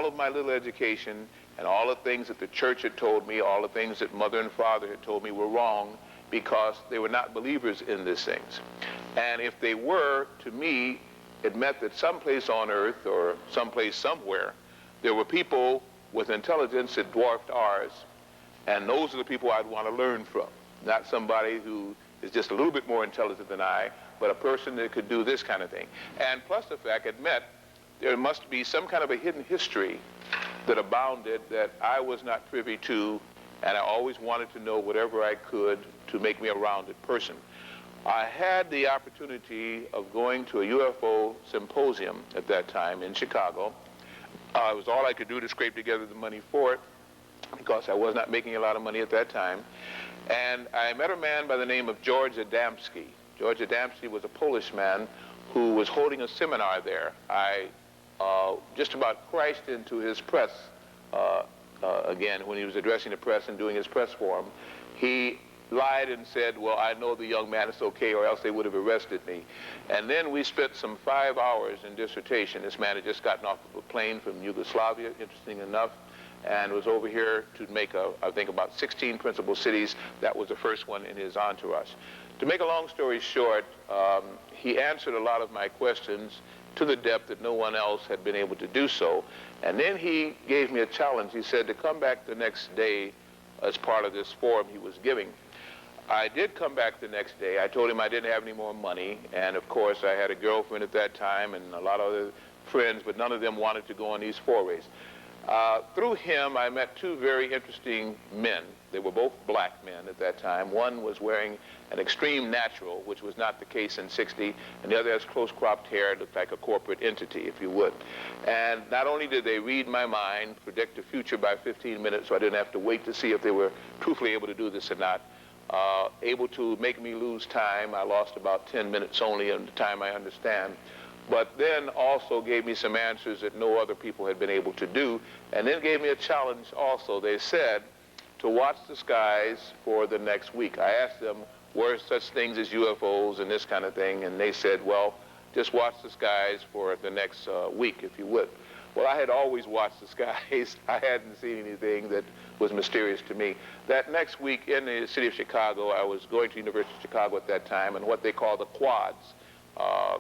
all of my little education and all the things that the church had told me, all the things that mother and father had told me were wrong because they were not believers in these things. And if they were, to me, it meant that someplace on earth or someplace somewhere, there were people with intelligence that dwarfed ours, and those are the people I'd want to learn from. Not somebody who is just a little bit more intelligent than I, but a person that could do this kind of thing. And plus the fact it meant there must be some kind of a hidden history that abounded that I was not privy to, and I always wanted to know whatever I could to make me a rounded person. I had the opportunity of going to a UFO symposium at that time in Chicago. It was all I could do to scrape together the money for it because I was not making a lot of money at that time. And I met a man by the name of George Adamski. George Adamski was a Polish man who was holding a seminar there. I just about crashed into his press again when he was addressing the press and doing his press forum. He lied and said, well, I know the young man is okay, or else they would have arrested me. And then we spent some 5 hours in dissertation. This man had just gotten off of a plane from Yugoslavia, interesting enough, and was over here to make, I think, about 16 principal cities. That was the first one in his entourage. To make a long story short, he answered a lot of my questions to the depth that no one else had been able to do so. And then he gave me a challenge. He said to come back the next day as part of this forum he was giving. I did come back the next day. I told him I didn't have any more money, and of course I had a girlfriend at that time and a lot of other friends, but none of them wanted to go on these forays. Through him, I met two very interesting men. They were both black men at that time. One was wearing an extreme natural, which was not the case in '60, and the other has close-cropped hair, looked like a corporate entity, if you would. And not only did they read my mind, predict the future by 15 minutes, so I didn't have to wait to see if they were truthfully able to do this or not, able to make me lose time. I lost about 10 minutes only in the time I understand. But then also gave me some answers that no other people had been able to do, and then gave me a challenge also. They said to watch the skies for the next week. I asked them, were such things as UFOs and this kind of thing, and they said, well, just watch the skies for the next week, if you would. Well, I had always watched the skies. I hadn't seen anything that was mysterious to me. That next week in the city of Chicago, I was going to University of Chicago at that time, and what they call the quads.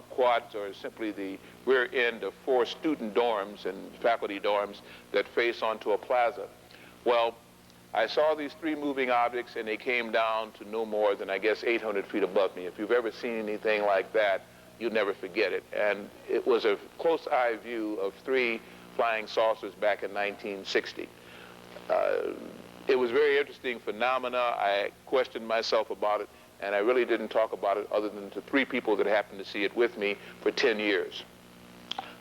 Quads are simply the rear end of 4 student dorms and faculty dorms that face onto a plaza. Well, I saw these 3 moving objects, and they came down to no more than, I guess, 800 feet above me. If you've ever seen anything like that, you'll never forget it. And it was a close-eye view of 3 flying saucers back in 1960. It was a very interesting phenomena. I questioned myself about it, and I really didn't talk about it other than to 3 people that happened to see it with me for 10 years.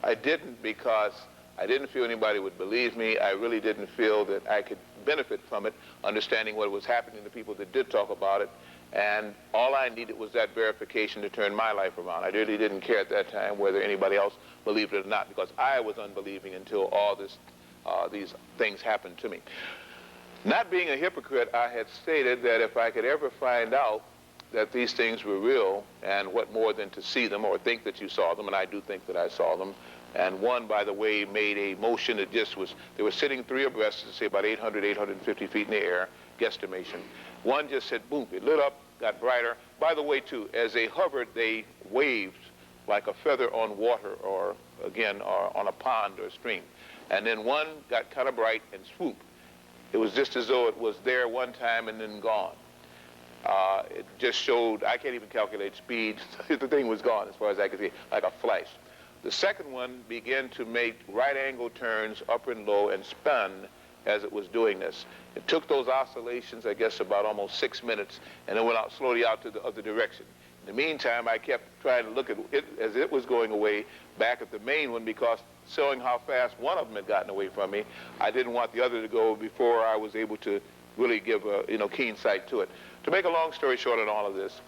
I didn't because I didn't feel anybody would believe me. I really didn't feel that I could benefit from it, understanding what was happening to people that did talk about it. And all I needed was that verification to turn my life around. I really didn't care at that time whether anybody else believed it or not, because I was unbelieving until all these things happened to me. Not being a hypocrite, I had stated that if I could ever find out that these things were real, and what more than to see them or think that you saw them, and I do think that I saw them. And one, by the way, made a motion that just was, they were sitting 3 abreast, say about 800, 850 feet in the air, guesstimation. One just said, boom, it lit up, got brighter. By the way, too, as they hovered, they waved like a feather on water, or again, or on a pond or a stream. And then one got kind of bright and swooped. It was just as though it was there one time and then gone. It just showed, I can't even calculate speed. The thing was gone as far as I could see, like a flash. The second one began to make right-angle turns up and low and spun as it was doing this. It took those oscillations, I guess, about almost 6 minutes, and then went out slowly out to the other direction. In the meantime, I kept trying to look at it as it was going away back at the main one, because showing how fast one of them had gotten away from me, I didn't want the other to go before I was able to really give a keen sight to it. To make a long story short on all of this,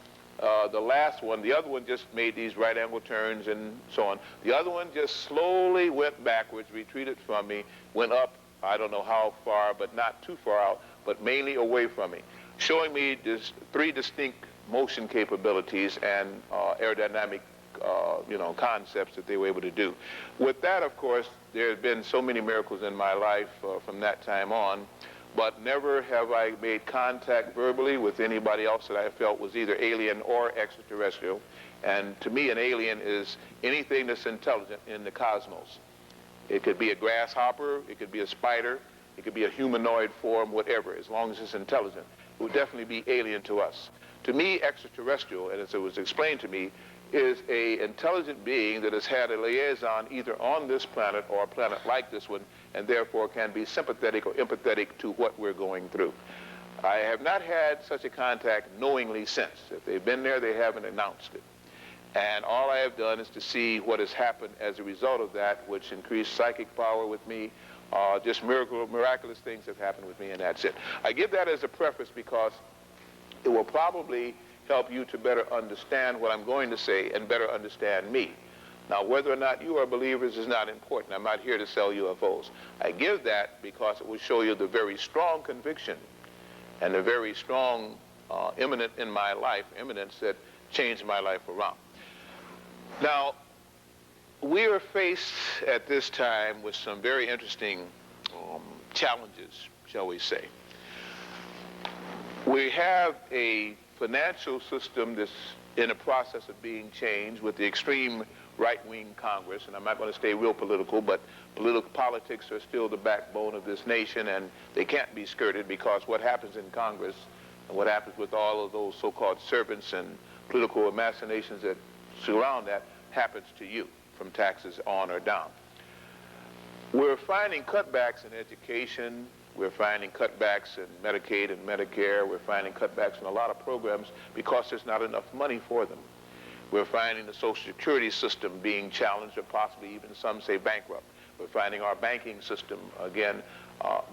the last one, the other one just made these right-angle turns and so on. The other one just slowly went backwards, retreated from me, went up, I don't know how far, but not too far out, but mainly away from me, showing me 3 distinct motion capabilities and aerodynamic concepts that they were able to do. With that, of course, there have been so many miracles in my life from that time on, but never have I made contact verbally with anybody else that I felt was either alien or extraterrestrial. And to me, an alien is anything that's intelligent in the cosmos. It could be a grasshopper, it could be a spider, it could be a humanoid form, whatever, as long as it's intelligent. It would definitely be alien to us. To me, extraterrestrial, and as it was explained to me, is an intelligent being that has had a liaison either on this planet or a planet like this one, and therefore can be sympathetic or empathetic to what we're going through. I have not had such a contact knowingly since. If they've been there, they haven't announced it. And all I have done is to see what has happened as a result of that, which increased psychic power with me. Just miraculous things have happened with me, and that's it. I give that as a preface because it will probably help you to better understand what I'm going to say and better understand me. Now, whether or not you are believers is not important. I'm not here to sell UFOs. I give that because it will show you the very strong conviction and the very strong eminence that changed my life around. Now, we are faced at this time with some very interesting challenges, shall we say. We have a financial system that's in the process of being changed with the extreme right-wing Congress, and I'm not going to stay real political, but politics are still the backbone of this nation, and they can't be skirted because what happens in Congress and what happens with all of those so-called servants and political machinations that surround that happens to you from taxes on or down. We're finding cutbacks in education. We're finding cutbacks in Medicaid and Medicare. We're finding cutbacks in a lot of programs because there's not enough money for them. We're finding the Social Security system being challenged or possibly even some say bankrupt. We're finding our banking system, again,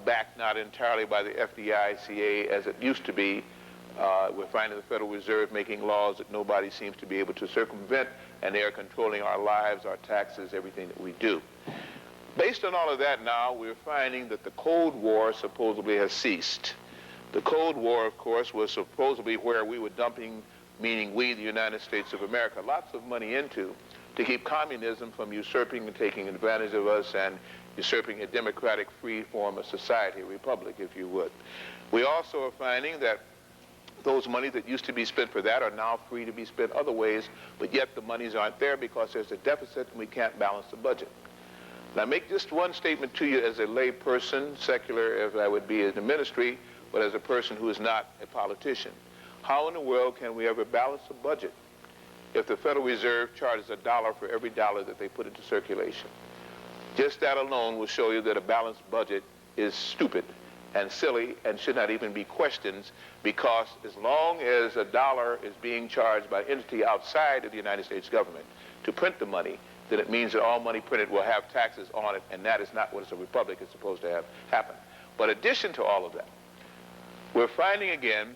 backed not entirely by the FDIC as it used to be. We're finding the Federal Reserve making laws that nobody seems to be able to circumvent, and they are controlling our lives, our taxes, everything that we do. Based on all of that now, we're finding that the Cold War supposedly has ceased. The Cold War, of course, was supposedly where we were dumping, meaning we, the United States of America, lots of money into to keep communism from usurping and taking advantage of us and usurping a democratic free form of society, a republic, if you would. We also are finding that those money that used to be spent for that are now free to be spent other ways, but yet the monies aren't there because there's a deficit and we can't balance the budget. And I make just one statement to you as a lay person, secular as I would be in the ministry, but as a person who is not a politician. How in the world can we ever balance a budget if the Federal Reserve charges $1 for every dollar that they put into circulation? Just that alone will show you that a balanced budget is stupid and silly and should not even be questioned, because as long as $1 is being charged by an entity outside of the United States government to print the money, then it means that all money printed will have taxes on it, and that is not what a republic is supposed to have happen. But in addition to all of that, we're finding again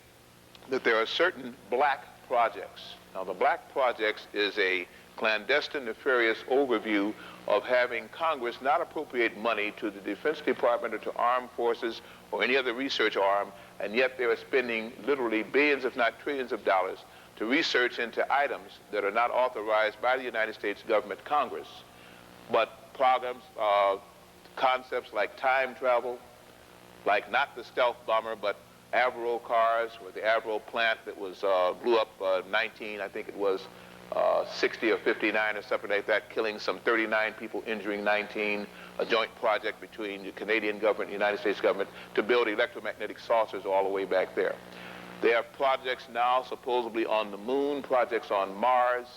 that there are certain black projects. Now, the black projects is a clandestine, nefarious overview of having Congress not appropriate money to the Defense Department or to armed forces or any other research arm, and yet they are spending literally billions, if not trillions of dollars to research into items that are not authorized by the United States government Congress, but programs, concepts like time travel, like not the stealth bomber, but Avro cars, or the Avro plant that was blew up 60 or 59 or something like that, killing some 39 people, injuring 19, a joint project between the Canadian government and the United States government to build electromagnetic saucers all the way back there. They have projects now supposedly on the moon, projects on Mars,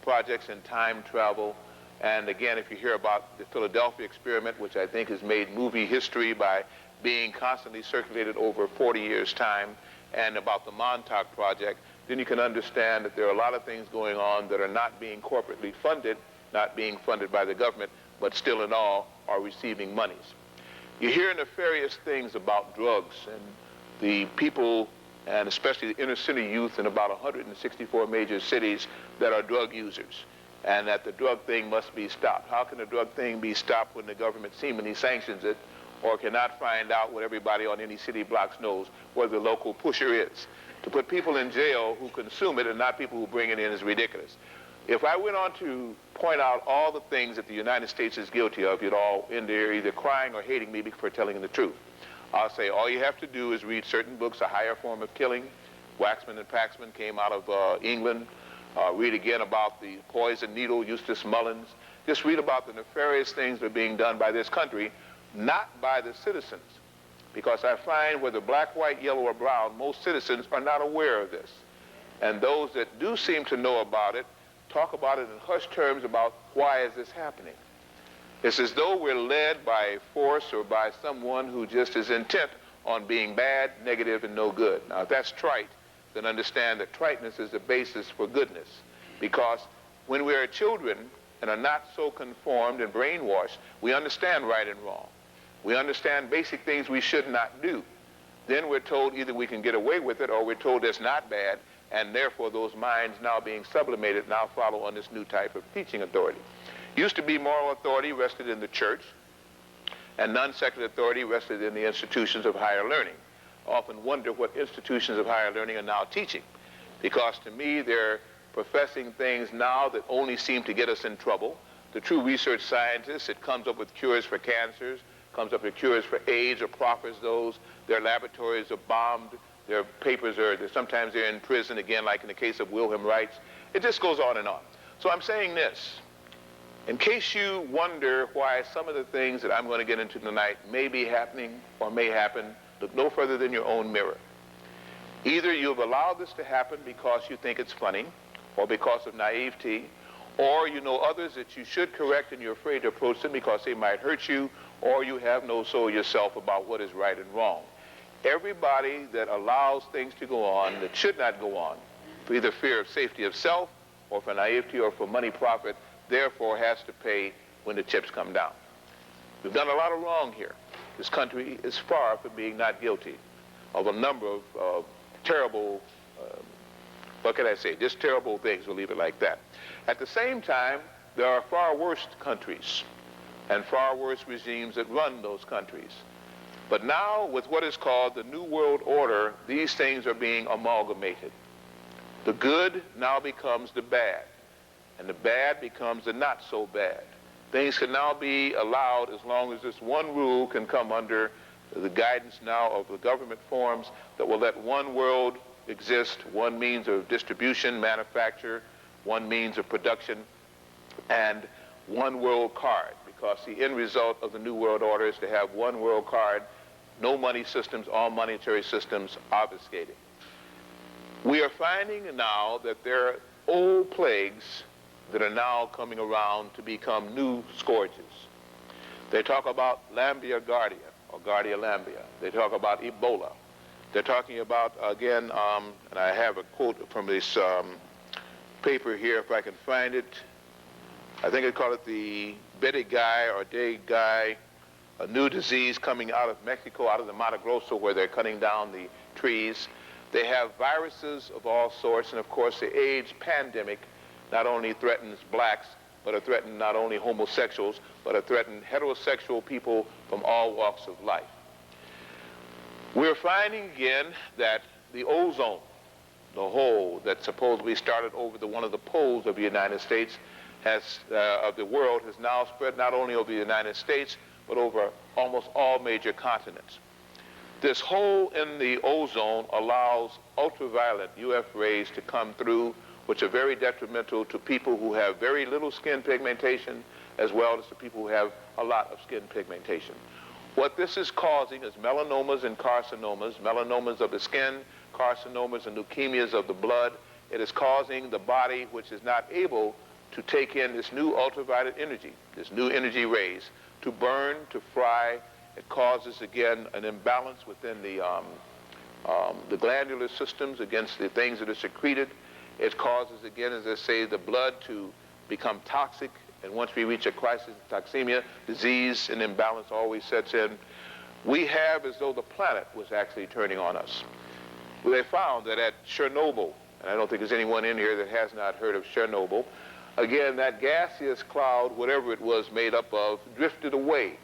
projects in time travel. And again, if you hear about the Philadelphia experiment, which I think has made movie history by being constantly circulated over 40 years' time, and about the Montauk project, then you can understand that there are a lot of things going on that are not being corporately funded, not being funded by the government, but still in all are receiving monies. You hear nefarious things about drugs and the people, and especially the inner city youth in about 164 major cities that are drug users, and that the drug thing must be stopped. How can the drug thing be stopped when the government seemingly sanctions it, or cannot find out what everybody on any city blocks knows, where the local pusher is? To put people in jail who consume it and not people who bring it in is ridiculous. If I went on to point out all the things that the United States is guilty of, you'd all end there either crying or hating me for telling the truth. I'll say all you have to do is read certain books, A Higher Form of Killing. Waxman and Paxman came out of England. Read again about the poison needle, Eustace Mullins. Just read about the nefarious things that are being done by this country, not by the citizens. Because I find whether black, white, yellow, or brown, most citizens are not aware of this. And those that do seem to know about it talk about it in hushed terms about why is this happening. It's as though we're led by a force or by someone who just is intent on being bad, negative, and no good. Now, if that's trite, then understand that triteness is the basis for goodness. Because when we are children and are not so conformed and brainwashed, we understand right and wrong. We understand basic things we should not do. Then we're told either we can get away with it or we're told it's not bad, and therefore those minds now being sublimated now follow on this new type of teaching authority. Used to be moral authority rested in the church, and non-secular authority rested in the institutions of higher learning. I often wonder what institutions of higher learning are now teaching, because to me they're professing things now that only seem to get us in trouble. The true research scientists, it comes up with cures for cancers, comes up with cures for AIDS or proffers those. Their laboratories are bombed. Their papers are, sometimes they're in prison, again, like in the case of Wilhelm Reich. It just goes on and on. So I'm saying this. In case you wonder why some of the things that I'm going to get into tonight may be happening or may happen, look no further than your own mirror. Either you've allowed this to happen because you think it's funny, or because of naivety, or you know others that you should correct and you're afraid to approach them because they might hurt you, or you have no soul yourself about what is right and wrong. Everybody that allows things to go on that should not go on, for either fear of safety of self, or for naivety, or for money profit, therefore has to pay when the chips come down. We've done a lot of wrong here. This country is far from being not guilty of a number of terrible, what can I say, just terrible things, we'll leave it like that. At the same time, there are far worse countries and far worse regimes that run those countries. But now, with what is called the New World Order, these things are being amalgamated. The good now becomes the bad, and the bad becomes the not so bad. Things can now be allowed as long as this one rule can come under the guidance now of the government forms that will let one world exist, one means of distribution, manufacture, one means of production, and one world card. Because the end result of the New World Order is to have one world card, no money systems, all monetary systems obfuscated. We are finding now that there are old plagues that are now coming around to become new scourges. They talk about Lambia Guardia, or Guardia Lambia. They talk about Ebola. They're talking about, again, and I have a quote from this paper here, if I can find it. I think they call it the Bedigay or Degay, a new disease coming out of Mexico, out of the Mato Grosso, where they're cutting down the trees. They have viruses of all sorts, and of course the AIDS pandemic not only threatens blacks, but it threatens not only homosexuals, but it threatens heterosexual people from all walks of life. We're finding again that the ozone, the hole that supposedly started over one of the poles of the United States, of the world, has now spread not only over the United States, but over almost all major continents. This hole in the ozone allows ultraviolet UF rays to come through, which are very detrimental to people who have very little skin pigmentation, as well as to people who have a lot of skin pigmentation. What this is causing is melanomas and carcinomas, melanomas of the skin, carcinomas and leukemias of the blood. It is causing the body, which is not able to take in this new ultraviolet energy, this new energy rays, to burn, to fry. It causes, again, an imbalance within the glandular systems against the things that are secreted. It causes, again, as I say, the blood to become toxic. And once we reach a crisis of toxemia, disease and imbalance always sets in. We have as though the planet was actually turning on us. They found that at Chernobyl, and I don't think there's anyone in here that has not heard of Chernobyl, again, that gaseous cloud, whatever it was made up of, drifted away.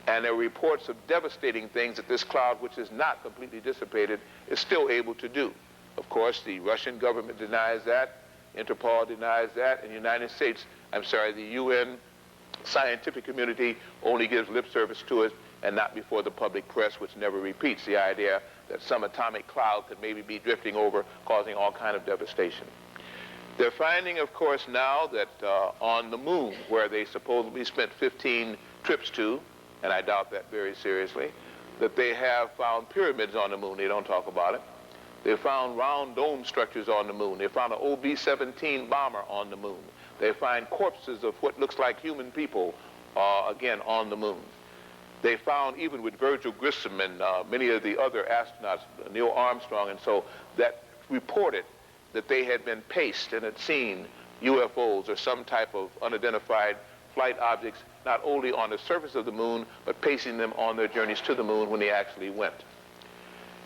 And there are reports of devastating things that this cloud, which is not completely dissipated, is still able to do. Of course, the Russian government denies that, Interpol denies that, and the United States the UN scientific community only gives lip service to it and not before the public press, which never repeats the idea that some atomic cloud could maybe be drifting over, causing all kind of devastation. They're finding, of course, now that on the moon, where they supposedly spent 15 trips to, and I doubt that very seriously, that they have found pyramids on the moon. They don't talk about it. They found round dome structures on the moon. They found an OB-17 bomber on the moon. They find corpses of what looks like human people, again, on the moon. They found, even with Virgil Grissom and many of the other astronauts, Neil Armstrong, and so, that reported that they had been paced and had seen UFOs or some type of unidentified flight objects, not only on the surface of the moon, but pacing them on their journeys to the moon when they actually went.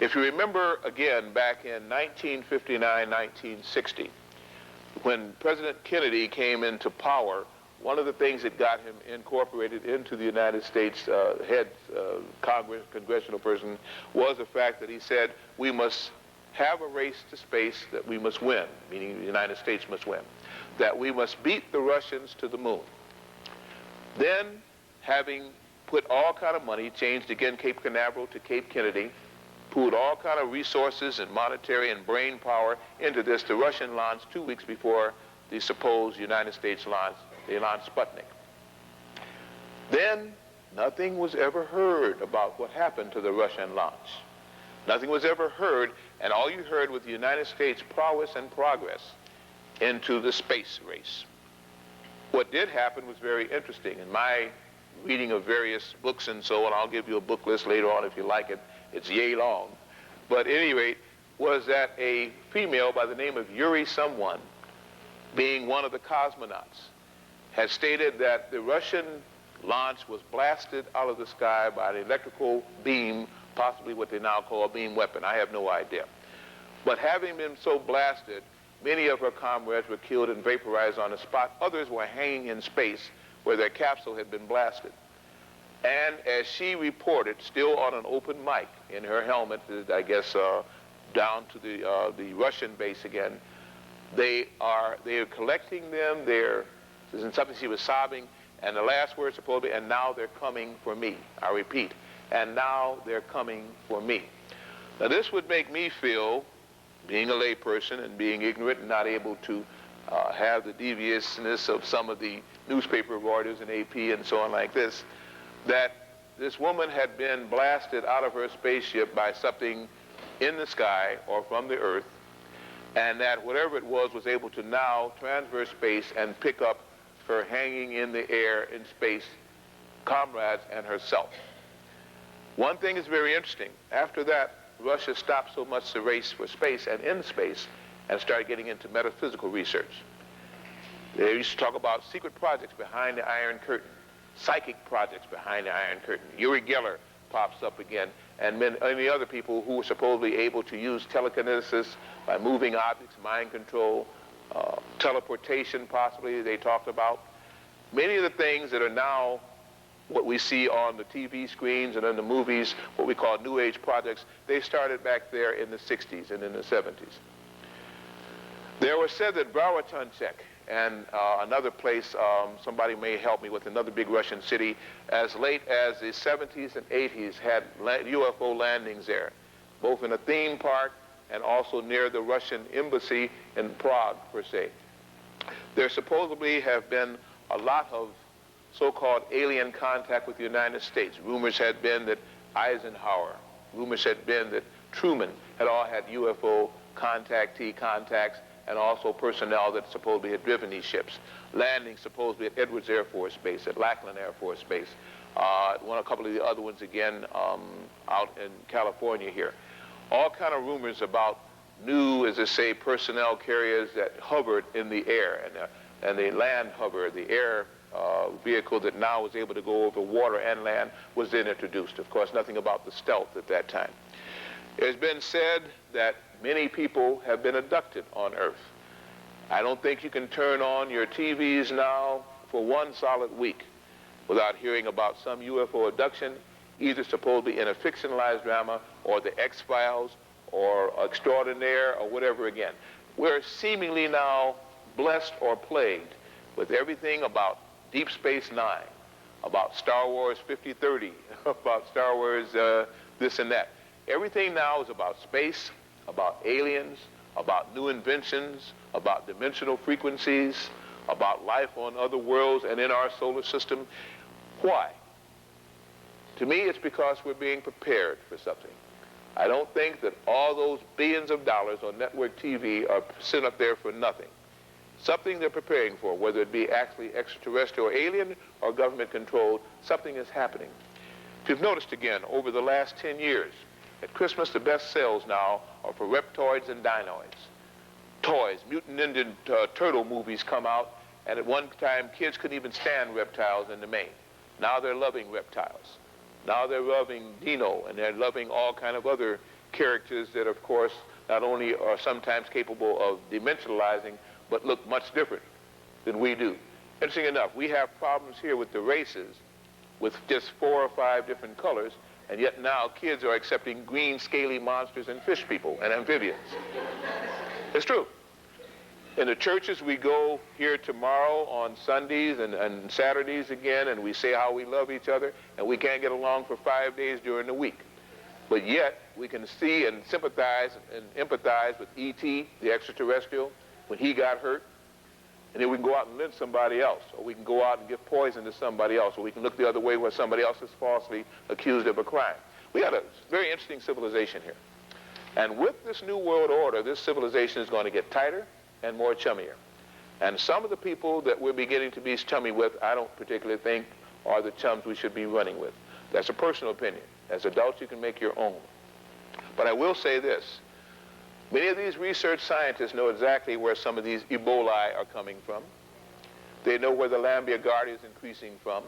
If you remember, again, back in 1959, 1960, when President Kennedy came into power, one of the things that got him incorporated into the United States head congressional person was the fact that he said, we must have a race to space that we must win, meaning the United States must win, that we must beat the Russians to the moon. Then, having put all kind of money, changed again Cape Canaveral to Cape Kennedy, pooled all kind of resources and monetary and brain power into this, the Russian launched 2 weeks before the supposed United States launch, they launched Sputnik. Then, nothing was ever heard about what happened to the Russian launch. Nothing was ever heard, and all you heard was the United States' prowess and progress into the space race. What did happen was very interesting. In my reading of various books and so on, I'll give you a book list later on if you like it. It's yay long. But at any rate, was that a female by the name of Yuri someone, being one of the cosmonauts, had stated that the Russian launch was blasted out of the sky by an electrical beam, possibly what they now call a beam weapon. I have no idea. But having been so blasted, many of her comrades were killed and vaporized on the spot. Others were hanging in space where their capsule had been blasted. And as she reported, still on an open mic in her helmet, I guess down to the Russian base again, they are collecting them. This is something she was sobbing, and the last word supposed to be, and now they're coming for me. I repeat, and now they're coming for me. Now this would make me feel, being a layperson and being ignorant and not able to have the deviousness of some of the newspaper reporters and AP and so on like this, that this woman had been blasted out of her spaceship by something in the sky or from the earth, and that whatever it was able to now transverse space and pick up her hanging in the air in space comrades and herself. One thing is very interesting. After that, Russia stopped so much the race for space and in space and started getting into metaphysical research. They used to talk about secret projects behind the Iron Curtain, psychic projects behind the Iron Curtain. Uri Geller pops up again, and many other people who were supposedly able to use telekinesis by moving objects, mind control, teleportation possibly they talked about. Many of the things that are now what we see on the TV screens and in the movies, what we call New Age projects, they started back there in the 60s and in the 70s. There was said that Brawatunchek and another place, somebody may help me with, another big Russian city, as late as the 70s and 80s had UFO landings there, both in a theme park and also near the Russian embassy in Prague, per se. There supposedly have been a lot of so-called alien contact with the United States. Rumors had been that Eisenhower, rumors had been that Truman had all had UFO contacts, and also personnel that supposedly had driven these ships. Landings supposedly at Edwards Air Force Base, at Lackland Air Force Base, a couple of the other ones again out in California here. All kind of rumors about new, as they say, personnel carriers that hovered in the air, and the land hover, the air vehicle that now was able to go over water and land was then introduced. Of course, nothing about the stealth at that time. It's been said that many people have been abducted on Earth. I don't think you can turn on your TVs now for one solid week without hearing about some UFO abduction, either supposedly in a fictionalized drama or the X-Files or Extraordinaire or whatever again. We're seemingly now blessed or plagued with everything about Deep Space Nine, about Star Wars 5030, about Star Wars this and that. Everything now is about space, about aliens, about new inventions, about dimensional frequencies, about life on other worlds and in our solar system. Why? To me, it's because we're being prepared for something. I don't think that all those billions of dollars on network TV are sent up there for nothing. Something they're preparing for, whether it be actually extraterrestrial or alien or government controlled, something is happening. If you've noticed again, over the last 10 years, at Christmas the best sales now are for reptoids and dinoids. Toys, Mutant Ninja Turtle movies come out, and at one time kids couldn't even stand reptiles in the main. Now they're loving reptiles. Now they're loving Dino, and they're loving all kind of other characters that, of course, not only are sometimes capable of dimensionalizing, but look much different than we do. Interesting enough, we have problems here with the races with just 4 or 5 different colors, and yet now kids are accepting green, scaly monsters and fish people and amphibians. It's true. In the churches we go here tomorrow on Sundays and Saturdays again, and we say how we love each other, and we can't get along for 5 days during the week. But yet we can see and sympathize and empathize with E.T., the extraterrestrial, when he got hurt, and then we can go out and lynch somebody else, or we can go out and give poison to somebody else, or we can look the other way where somebody else is falsely accused of a crime. We got a very interesting civilization here. And with this new world order, this civilization is going to get tighter and more chummier. And some of the people that we're beginning to be chummy with, I don't particularly think are the chums we should be running with. That's a personal opinion. As adults, you can make your own. But I will say this. Many of these research scientists know exactly where some of these Ebola are coming from. They know where the Lambia-Garda is increasing from.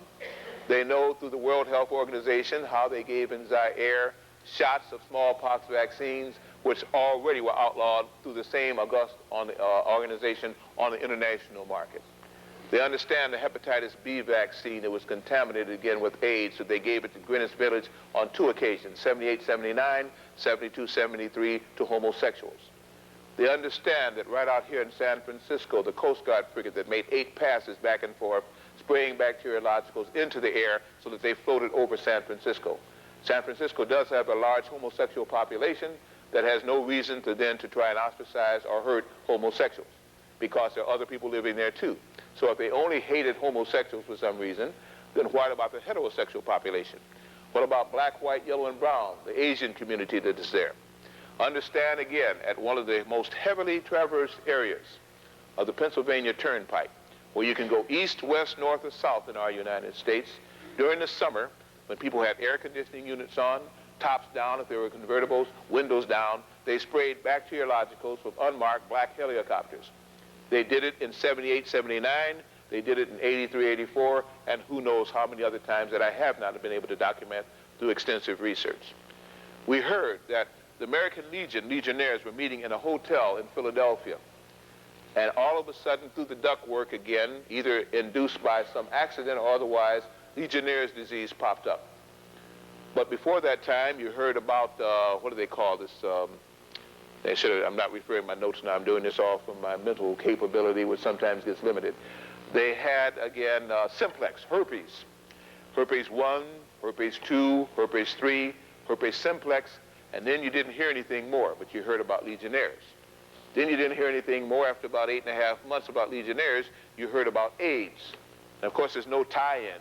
They know through the World Health Organization how they gave in Zaire shots of smallpox vaccines, which already were outlawed through the same august organization on the international market. They understand the hepatitis B vaccine that was contaminated again with AIDS, so they gave it to Greenwich Village on 2 occasions, 78, 79, 72, 73, to homosexuals. They understand that right out here in San Francisco, the Coast Guard frigate that made 8 passes back and forth, spraying bacteriologicals into the air so that they floated over San Francisco. San Francisco does have a large homosexual population that has no reason to then to try and ostracize or hurt homosexuals, because there are other people living there too. So if they only hated homosexuals for some reason, then what about the heterosexual population? What about black, white, yellow, and brown, the Asian community that is there? Understand again, at one of the most heavily traversed areas of the Pennsylvania Turnpike, where you can go east, west, north, or south in our United States, during the summer, when people had air conditioning units on, tops down if they were convertibles, windows down, they sprayed bacteriologicals with unmarked black helicopters. They did it in 78, 79, they did it in 83, 84, and who knows how many other times that I have not been able to document through extensive research. We heard that the American Legion, legionnaires, were meeting in a hotel in Philadelphia. And all of a sudden, through the ductwork again, either induced by some accident or otherwise, Legionnaire's disease popped up. But before that time, you heard about, what do they call this? I'm not referring to my notes now. I'm doing this all from my mental capability, which sometimes gets limited. They had, again, simplex, herpes. Herpes 1, herpes 2, herpes 3, herpes simplex, and then you didn't hear anything more, but you heard about Legionnaires. Then you didn't hear anything more after about 8.5 months about Legionnaires. You heard about AIDS. And of course, there's no tie-in.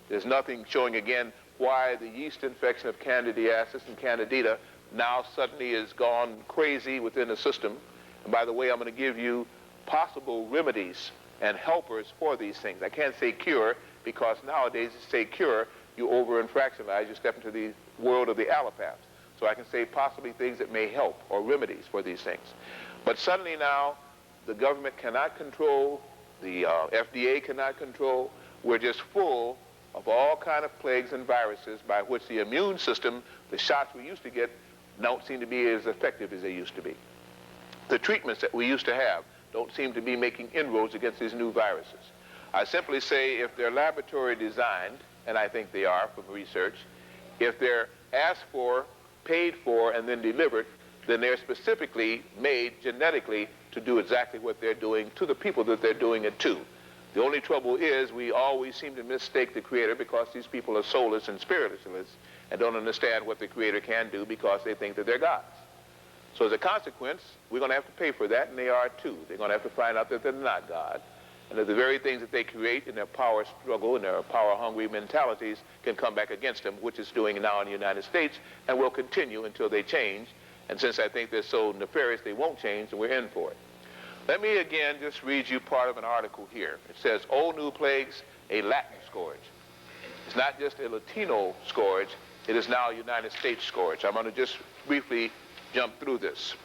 There's nothing showing, again, why the yeast infection of Candidiasis and Candida now suddenly has gone crazy within the system. And by the way, I'm going to give you possible remedies and helpers for these things. I can't say cure, because nowadays you say cure, you over-infractionalize, you step into the world of the allopaths. So I can say possibly things that may help, or remedies for these things. But suddenly now, the government cannot control, the FDA cannot control. We're just full of all kind of plagues and viruses by which the immune system, the shots we used to get, don't seem to be as effective as they used to be. The treatments that we used to have don't seem to be making inroads against these new viruses. I simply say if they're laboratory designed, and I think they are from research, if they're asked for, paid for, and then delivered, then they're specifically made genetically to do exactly what they're doing to the people that they're doing it to. The only trouble is we always seem to mistake the Creator because these people are soulless and spiritless and don't understand what the Creator can do because they think that they're gods. So as a consequence, we're going to have to pay for that, and they are too. They're going to have to find out that they're not God, and that the very things that they create in their power struggle and their power-hungry mentalities can come back against them, which it's doing now in the United States, and will continue until they change. And since I think they're so nefarious they won't change, and we're in for it. Let me again just read you part of an article here. It says, "Old New Plagues, a Latin Scourge." It's not just a Latino scourge, it is now a United States scourge. I'm going to just briefly jump through this.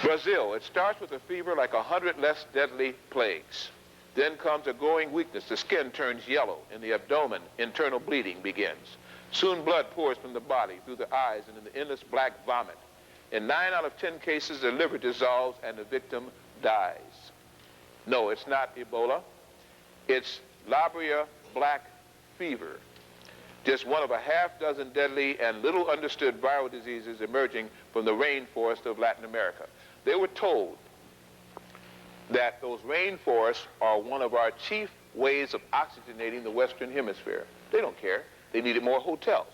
Brazil, it starts with a fever like 100 less deadly plagues. Then comes a growing weakness. The skin turns yellow. In the abdomen, internal bleeding begins. Soon blood pours from the body, through the eyes, and in the endless black vomit. In 9 out of 10 cases, the liver dissolves and the victim dies. No, it's not Ebola. It's Labria black fever. Just one of a half-dozen deadly and little understood viral diseases emerging from the rainforest of Latin America. They were told that those rainforests are one of our chief ways of oxygenating the Western Hemisphere. They don't care. They needed more hotels.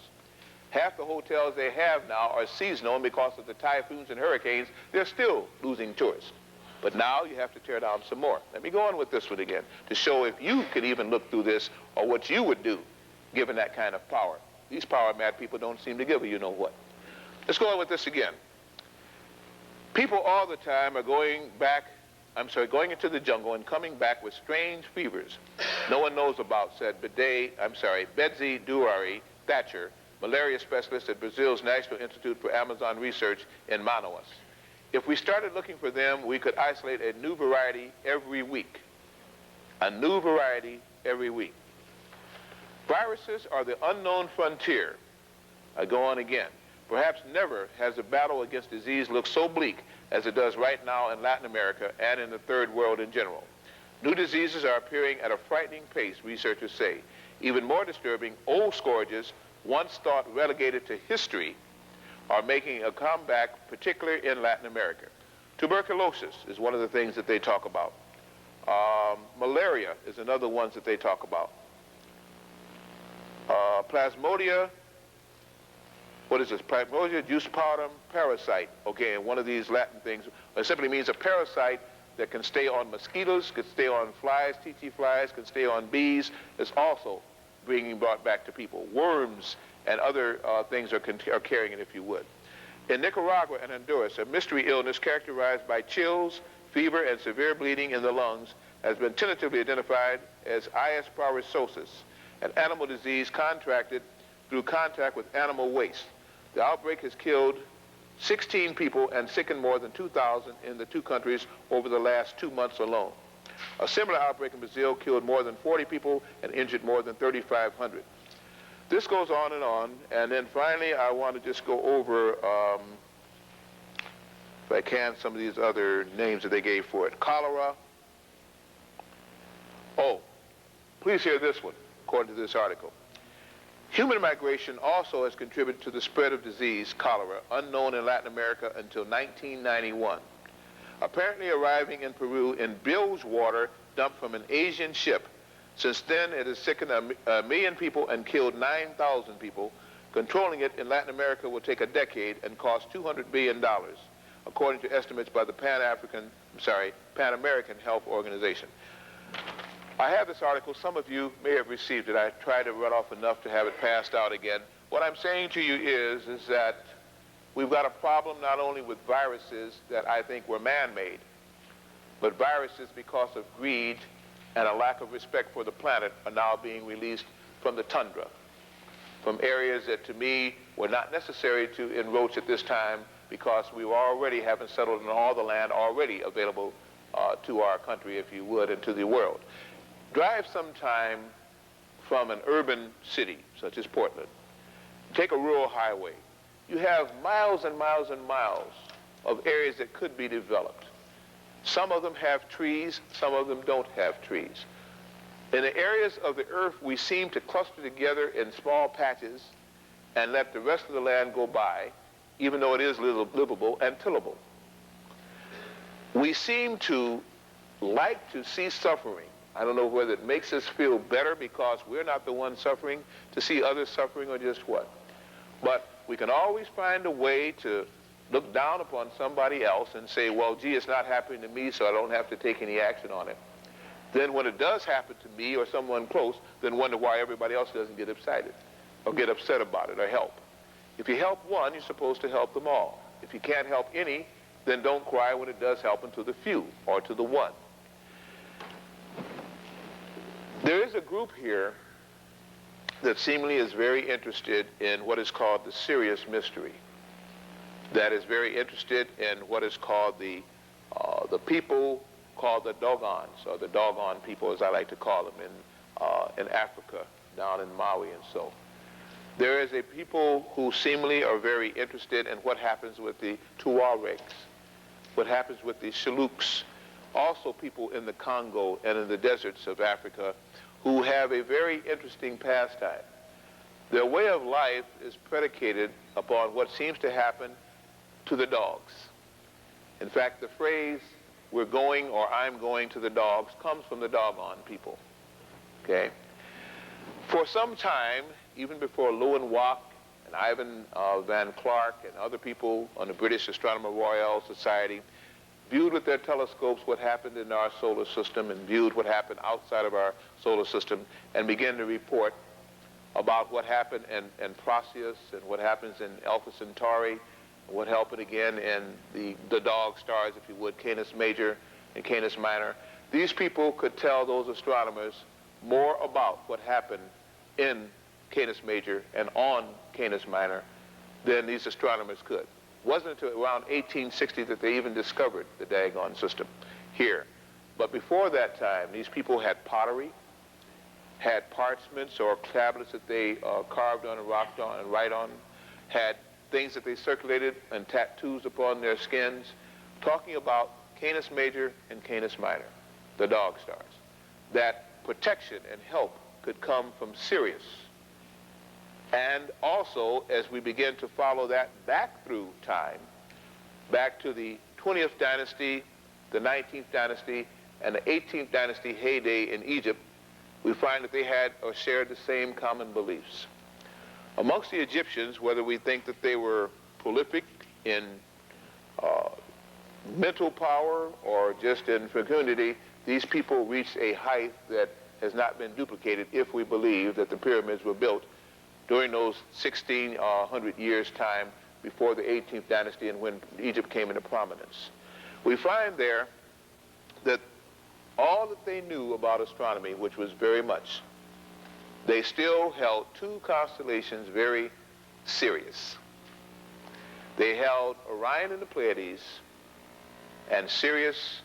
Half the hotels they have now are seasonal, and because of the typhoons and hurricanes, they're still losing tourists. But now you have to tear down some more. Let me go on with this one again to show if you could even look through this or what you would do given that kind of power. These power-mad people don't seem to give a you-know-what. Let's go on with this again. People all the time are going into the jungle and coming back with strange fevers no one knows about, said Betsy Duary Thatcher, malaria specialist at Brazil's National Institute for Amazon Research in Manaus. If we started looking for them, we could isolate a new variety every week. A new variety every week. Viruses are the unknown frontier. I go on again. Perhaps never has the battle against disease looked so bleak as it does right now in Latin America and in the third world in general. New diseases are appearing at a frightening pace, researchers say. Even more disturbing, old scourges, once thought relegated to history, are making a comeback, particularly in Latin America. Tuberculosis is one of the things that they talk about. Malaria is another one that they talk about. Plasmodium, what is this? Plasmodium juspartum parasite. Okay, and one of these Latin things, it simply means a parasite that can stay on mosquitoes, can stay on flies, tsetse flies, can stay on bees. It's also being brought back to people. Worms and other things are carrying it, if you would. In Nicaragua and Honduras, a mystery illness characterized by chills, fever, and severe bleeding in the lungs has been tentatively identified as I.S. parasitic, an animal disease contracted through contact with animal waste. The outbreak has killed 16 people and sickened more than 2,000 in the two countries over the last 2 months alone. A similar outbreak in Brazil killed more than 40 people and injured more than 3,500. This goes on, and then finally I want to just go over, if I can, some of these other names that they gave for it. Cholera. Oh, please hear this one, according to this article. Human migration also has contributed to the spread of disease, cholera, unknown in Latin America until 1991. Apparently arriving in Peru in bilge water dumped from an Asian ship. Since then, it has sickened a million people and killed 9,000 people. Controlling it in Latin America will take a decade and cost $200 billion, according to estimates by the Pan American Health Organization. I have this article. Some of you may have received it. I tried to run off enough to have it passed out again. What I'm saying to you is that we've got a problem not only with viruses that I think were man-made, but viruses because of greed and a lack of respect for the planet are now being released from the tundra, from areas that to me were not necessary to enroach at this time because we were already having settled in all the land already available to our country, if you would, and to the world. Drive sometime from an urban city, such as Portland. Take a rural highway. You have miles and miles and miles of areas that could be developed. Some of them have trees, some of them don't have trees. In the areas of the earth, we seem to cluster together in small patches and let the rest of the land go by, even though it is livable and tillable. We seem to like to see suffering. I don't know whether it makes us feel better because we're not the ones suffering, to see others suffering, or just what. But we can always find a way to look down upon somebody else and say, well, gee, it's not happening to me, so I don't have to take any action on it. Then when it does happen to me or someone close, then wonder why everybody else doesn't get excited or get upset about it or help. If you help one, you're supposed to help them all. If you can't help any, then don't cry when it does happen to the few or to the one. There is a group here that seemingly is very interested in what is called the Sirius mystery, that is very interested in what is called the people called the Dogons, or the Dogon people, as I like to call them, in Africa, down in Maui and so. There is a people who seemingly are very interested in what happens with the Tuaregs, what happens with the Shaluks, also people in the Congo and in the deserts of Africa who have a very interesting pastime. Their way of life is predicated upon what seems to happen to the dogs. In fact, the phrase, we're going or I'm going to the dogs, comes from the Dogon people, okay? For some time, even before Lewin Wack and Ivan Van Clark and other people on the British Astronomer Royal Society viewed with their telescopes what happened in our solar system and viewed what happened outside of our solar system and began to report about what happened in Procyon and what happens in Alpha Centauri, what happened again in the dog stars, if you would, Canis Major and Canis Minor. These people could tell those astronomers more about what happened in Canis Major and on Canis Minor than these astronomers could. It wasn't until around 1860 that they even discovered the daggone system here. But before that time, these people had pottery, had parchments or tablets that they carved on and rocked on and write on, had things that they circulated and tattoos upon their skins, talking about Canis Major and Canis Minor, the dog stars. That protection and help could come from Sirius. And also, as we begin to follow that back through time, back to the 20th dynasty, the 19th dynasty, and the 18th dynasty heyday in Egypt, we find that they had or shared the same common beliefs. Amongst the Egyptians, whether we think that they were prolific in mental power or just in fecundity, these people reached a height that has not been duplicated if we believe that the pyramids were built during those 1600 years' time before the 18th dynasty and when Egypt came into prominence. We find there that all that they knew about astronomy, which was very much, they still held two constellations very serious. They held Orion in the Pleiades and Sirius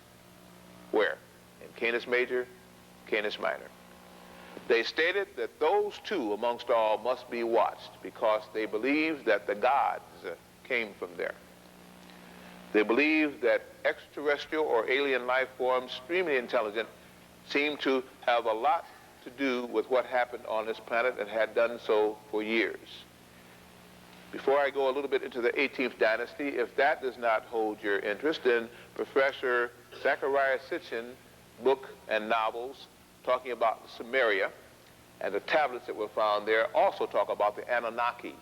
where? In Canis Major, Canis Minor. They stated that those two amongst all must be watched because they believed that the gods came from there. They believed that extraterrestrial or alien life forms, extremely intelligent, seemed to have a lot to do with what happened on this planet and had done so for years. Before I go a little bit into the 18th dynasty, if that does not hold your interest, then Professor Zachariah Sitchin's book and novels talking about Sumeria and the tablets that were found there also talk about the Anunnaki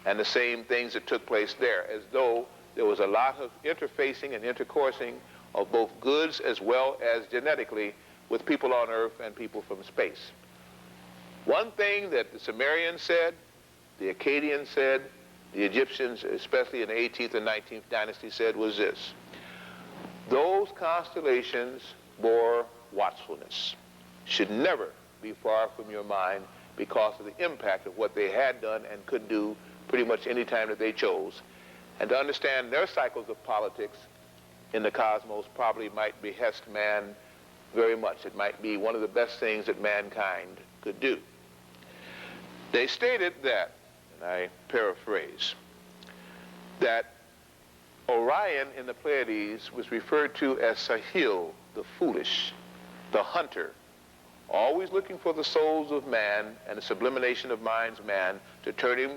and the same things that took place there, as though there was a lot of interfacing and intercoursing of both goods as well as genetically with people on Earth and people from space. One thing that the Sumerians said, the Akkadians said, the Egyptians, especially in the 18th and 19th dynasty, said was this: those constellations bore watchfulness, should never be far from your mind because of the impact of what they had done and could do pretty much any time that they chose. And to understand their cycles of politics in the cosmos probably might behest man very much. It might be one of the best things that mankind could do. They stated that, and I paraphrase, that Orion in the Pleiades was referred to as Sahil, the foolish, the hunter, always looking for the souls of man and the sublimation of mind's man to turn him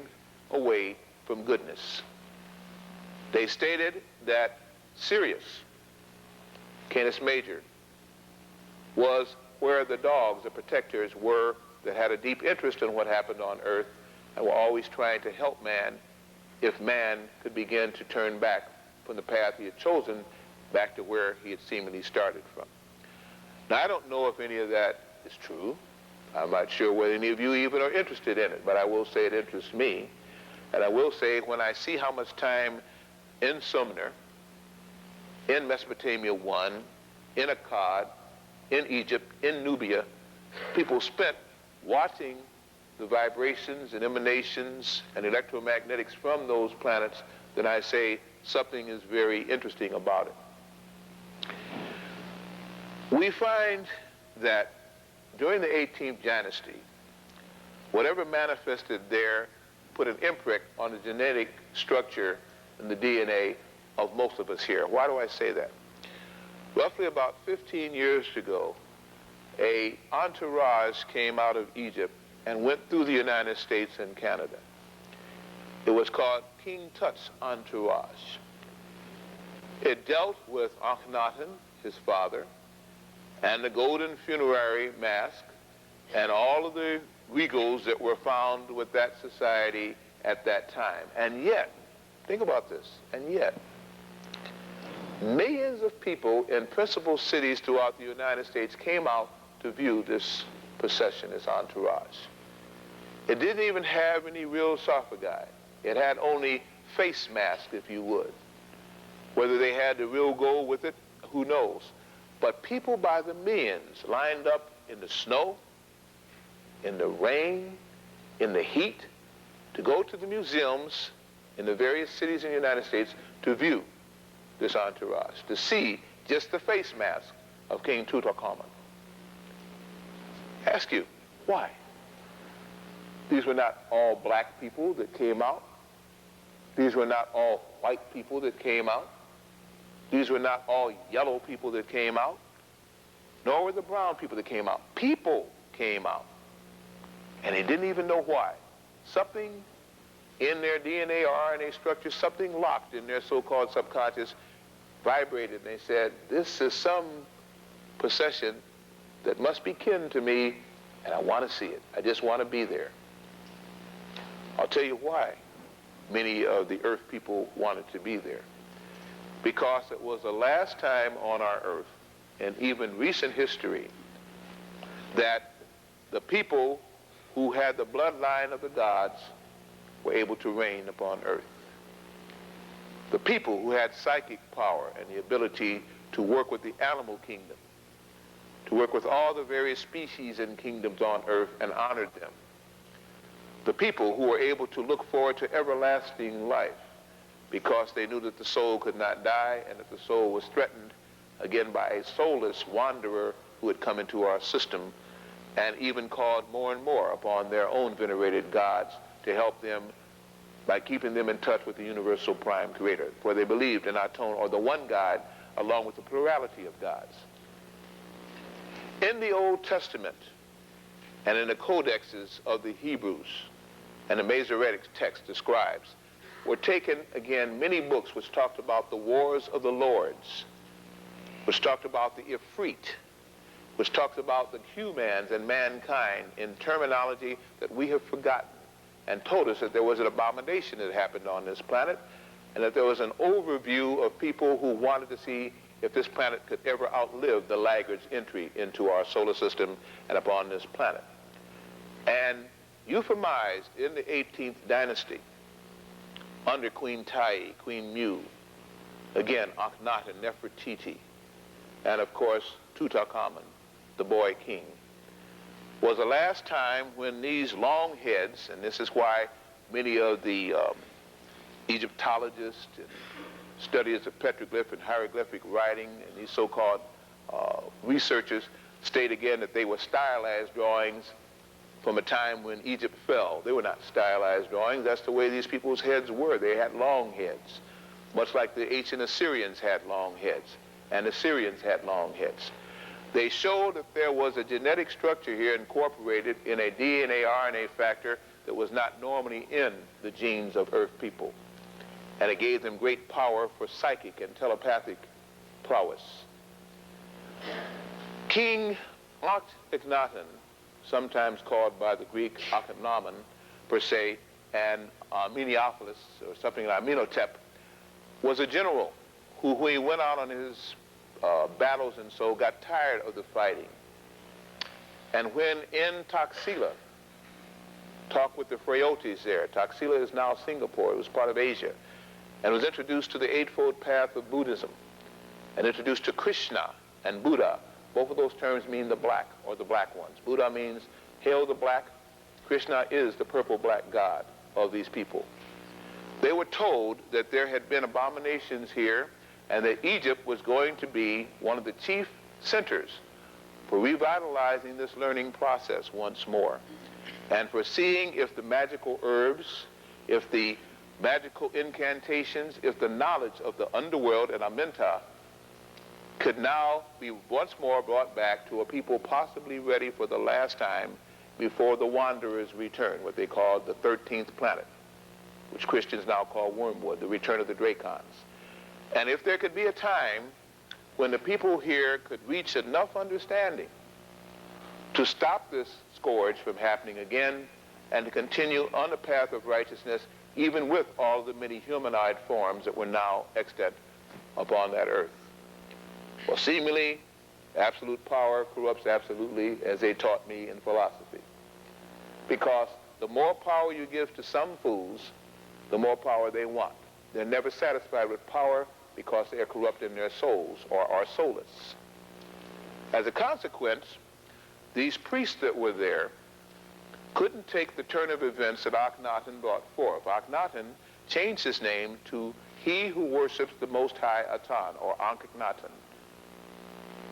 away from goodness. They stated that Sirius, Canis Major, was where the dogs, the protectors, were that had a deep interest in what happened on earth and were always trying to help man if man could begin to turn back from the path he had chosen back to where he had seemingly started from. Now, I don't know if any of that is true. I'm not sure whether any of you even are interested in it, but I will say it interests me. And I will say when I see how much time in Sumner, in Mesopotamia 1, in Akkad, in Egypt, in Nubia, people spent watching the vibrations and emanations and electromagnetics from those planets, then I say something is very interesting about it. We find that during the 18th dynasty, whatever manifested there put an imprint on the genetic structure and the DNA of most of us here. Why do I say that? Roughly about 15 years ago, a entourage came out of Egypt and went through the United States and Canada. It was called King Tut's entourage. It dealt with Akhenaten, his father, and the golden funerary mask, and all of the regals that were found with that society at that time. And yet, think about this, and yet, millions of people in principal cities throughout the United States came out to view this procession, this entourage. It didn't even have any real sarcophagi. It had only face masks, if you would. Whether they had the real gold with it, who knows? But people by the millions lined up in the snow, in the rain, in the heat, to go to the museums in the various cities in the United States to view this entourage, to see just the face mask of King Tutankhamun. Ask you, why? These were not all black people that came out. These were not all white people that came out. These were not all yellow people that came out, nor were the brown people that came out. People came out, and they didn't even know why. Something in their DNA or RNA structure, something locked in their so-called subconscious vibrated, and they said, this is some procession that must be kin to me, and I want to see it. I just want to be there. I'll tell you why many of the earth people wanted to be there. Because it was the last time on our earth, in even recent history, that the people who had the bloodline of the gods were able to reign upon earth. The people who had psychic power and the ability to work with the animal kingdom, to work with all the various species and kingdoms on earth and honored them. The people who were able to look forward to everlasting life because they knew that the soul could not die and that the soul was threatened again by a soulless wanderer who had come into our system and even called more and more upon their own venerated gods to help them by keeping them in touch with the universal prime creator, for they believed in Aton, or the one God, along with the plurality of gods. In the Old Testament and in the codexes of the Hebrews and the Masoretic text, the scribes, were taken, again, many books which talked about the wars of the lords, which talked about the Ifrit, which talked about the humans and mankind in terminology that we have forgotten, and told us that there was an abomination that happened on this planet, and that there was an overview of people who wanted to see if this planet could ever outlive the laggard's entry into our solar system and upon this planet. And euphemized in the 18th dynasty, under Queen Tai, Queen Mu, again, Akhenaten, Nefertiti, and of course, Tutankhamun, the boy king, was the last time when these long heads, and this is why many of the Egyptologists and studiers of petroglyph and hieroglyphic writing and these so-called researchers state again that they were stylized drawings from a time when Egypt fell. They were not stylized drawings. That's the way these people's heads were. They had long heads, much like the ancient Assyrians had long heads, and the Syrians had long heads. They showed that there was a genetic structure here incorporated in a DNA RNA factor that was not normally in the genes of Earth people. And it gave them great power for psychic and telepathic prowess. King Akhenaten, sometimes called by the Greek Akhenamen per se, and Minneapolis, or something like Amenhotep, was a general who, when he went out on his battles and so, got tired of the fighting. And when in Taxila, talked with the Frayotes there. Taxila is now Singapore. It was part of Asia. And was introduced to the Eightfold Path of Buddhism, and introduced to Krishna and Buddha. Both of those terms mean the black, or the black ones. Buddha means hail the black. Krishna is the purple-black god of these people. They were told that there had been abominations here, and that Egypt was going to be one of the chief centers for revitalizing this learning process once more, and for seeing if the magical herbs, if the magical incantations, if the knowledge of the underworld and Amenta could now be once more brought back to a people possibly ready for the last time before the wanderers return, what they call the 13th planet, which Christians now call Wormwood, the return of the Dracons. And if there could be a time when the people here could reach enough understanding to stop this scourge from happening again and to continue on the path of righteousness, even with all the many humanoid forms that were now extant upon that earth. Well, seemingly, absolute power corrupts absolutely, as they taught me in philosophy. Because the more power you give to some fools, the more power they want. They're never satisfied with power because they are corrupt in their souls, or are soulless. As a consequence, these priests that were there couldn't take the turn of events that Akhenaten brought forth. Akhenaten changed his name to he who worships the Most High Atan, or Ankh-Akhenaten.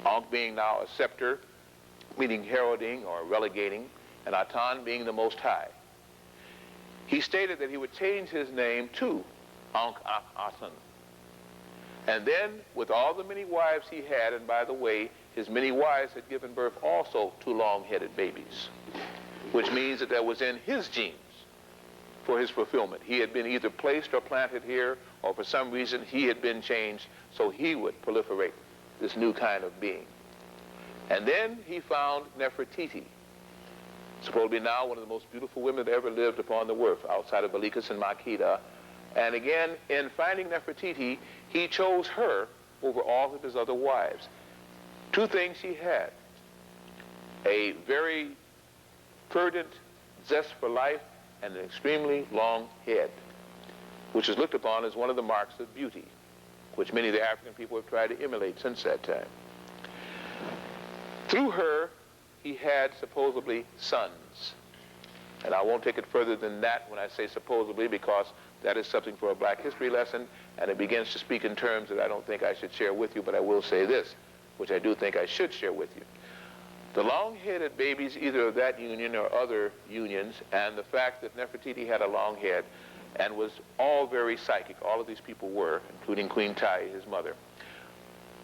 Ankh being now a scepter, meaning heralding or relegating, and Atan being the Most High. He stated that he would change his name to Ankh-Akhenaten. And then, with all the many wives he had, and by the way, his many wives had given birth also to long-headed babies, which means that that was in his genes for his fulfillment. He had been either placed or planted here, or for some reason he had been changed so he would proliferate this new kind of being. And then he found Nefertiti, supposed to be now one of the most beautiful women that ever lived upon the earth, outside of Balikas and Makeda. And again, in finding Nefertiti, he chose her over all of his other wives. Two things she had: a very verdant zest for life and an extremely long head, which is looked upon as one of the marks of beauty, which many of the African people have tried to emulate since that time. Through her, he had supposedly sons. And I won't take it further than that when I say supposedly, because that is something for a black history lesson, and it begins to speak in terms that I don't think I should share with you, but I will say this, which I do think I should share with you. The long-headed babies, either of that union or other unions, and the fact that Nefertiti had a long head and was all very psychic, all of these people were, including Queen Tai, his mother,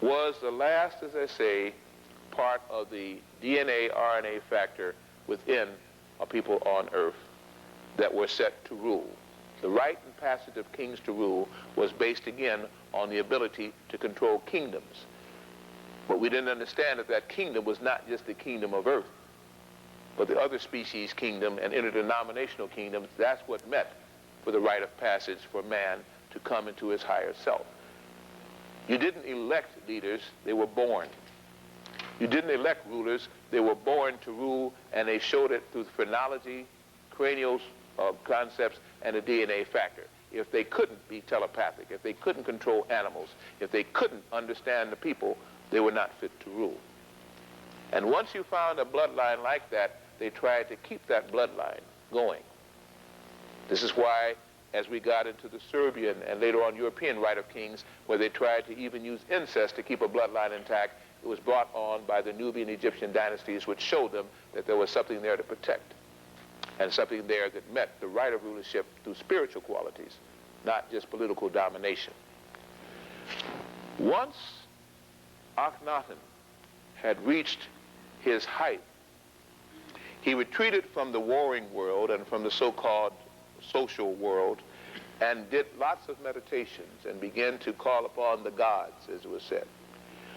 was the last, as I say, part of the DNA, RNA factor within a people on earth that were set to rule. The right and passage of kings to rule was based again on the ability to control kingdoms. But we didn't understand that that kingdom was not just the kingdom of earth, but the other species kingdom and interdenominational kingdoms. That's what meant for the rite of passage for man to come into his higher self. You didn't elect leaders, they were born. You didn't elect rulers, they were born to rule, and they showed it through phrenology, cranial concepts, and a DNA factor. If they couldn't be telepathic, if they couldn't control animals, if they couldn't understand the people, they were not fit to rule. And once you found a bloodline like that, they tried to keep that bloodline going. This is why, as we got into the Serbian and later on European rite of kings, where they tried to even use incest to keep a bloodline intact, it was brought on by the Nubian Egyptian dynasties, which showed them that there was something there to protect, and something there that met the right of rulership through spiritual qualities, not just political domination. Once Akhenaten had reached his height, he retreated from the warring world and from the so-called social world and did lots of meditations and began to call upon the gods, as it was said.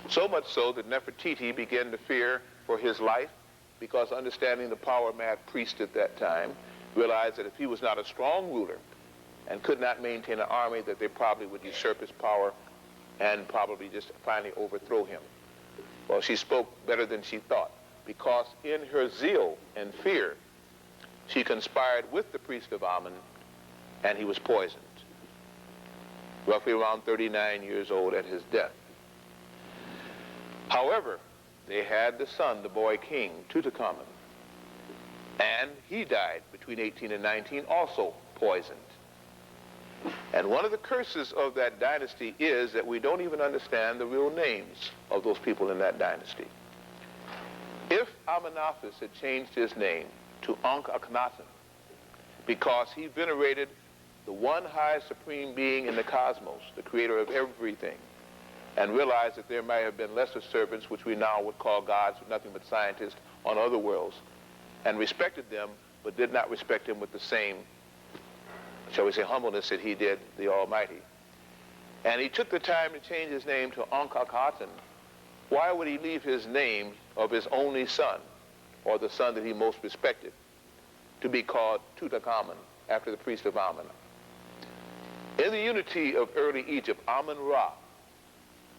So much so that Nefertiti began to fear for his life, because understanding the power-mad priest at that time, realized that if he was not a strong ruler and could not maintain an army, that they probably would usurp his power and probably just finally overthrow him. Well, she spoke better than she thought, because in her zeal and fear, she conspired with the priest of Amun, and he was poisoned, roughly around 39 years old at his death. However, they had the son, the boy king, Tutankhamun, and he died between 18 and 19, also poisoned. And one of the curses of that dynasty is that we don't even understand the real names of those people in that dynasty. If Amenaphis had changed his name to Ankh-Akhenaten because he venerated the one high supreme being in the cosmos, the creator of everything, and realized that there might have been lesser servants, which we now would call gods, nothing but scientists, on other worlds, and respected them, but did not respect him with the same, shall we say, humbleness that he did the Almighty. And he took the time to change his name to Ankh-Akhenaten. Why would he leave his name of his only son, or the son that he most respected, to be called Tutankhamun, after the priest of Amun? In the unity of early Egypt, Amun-Ra,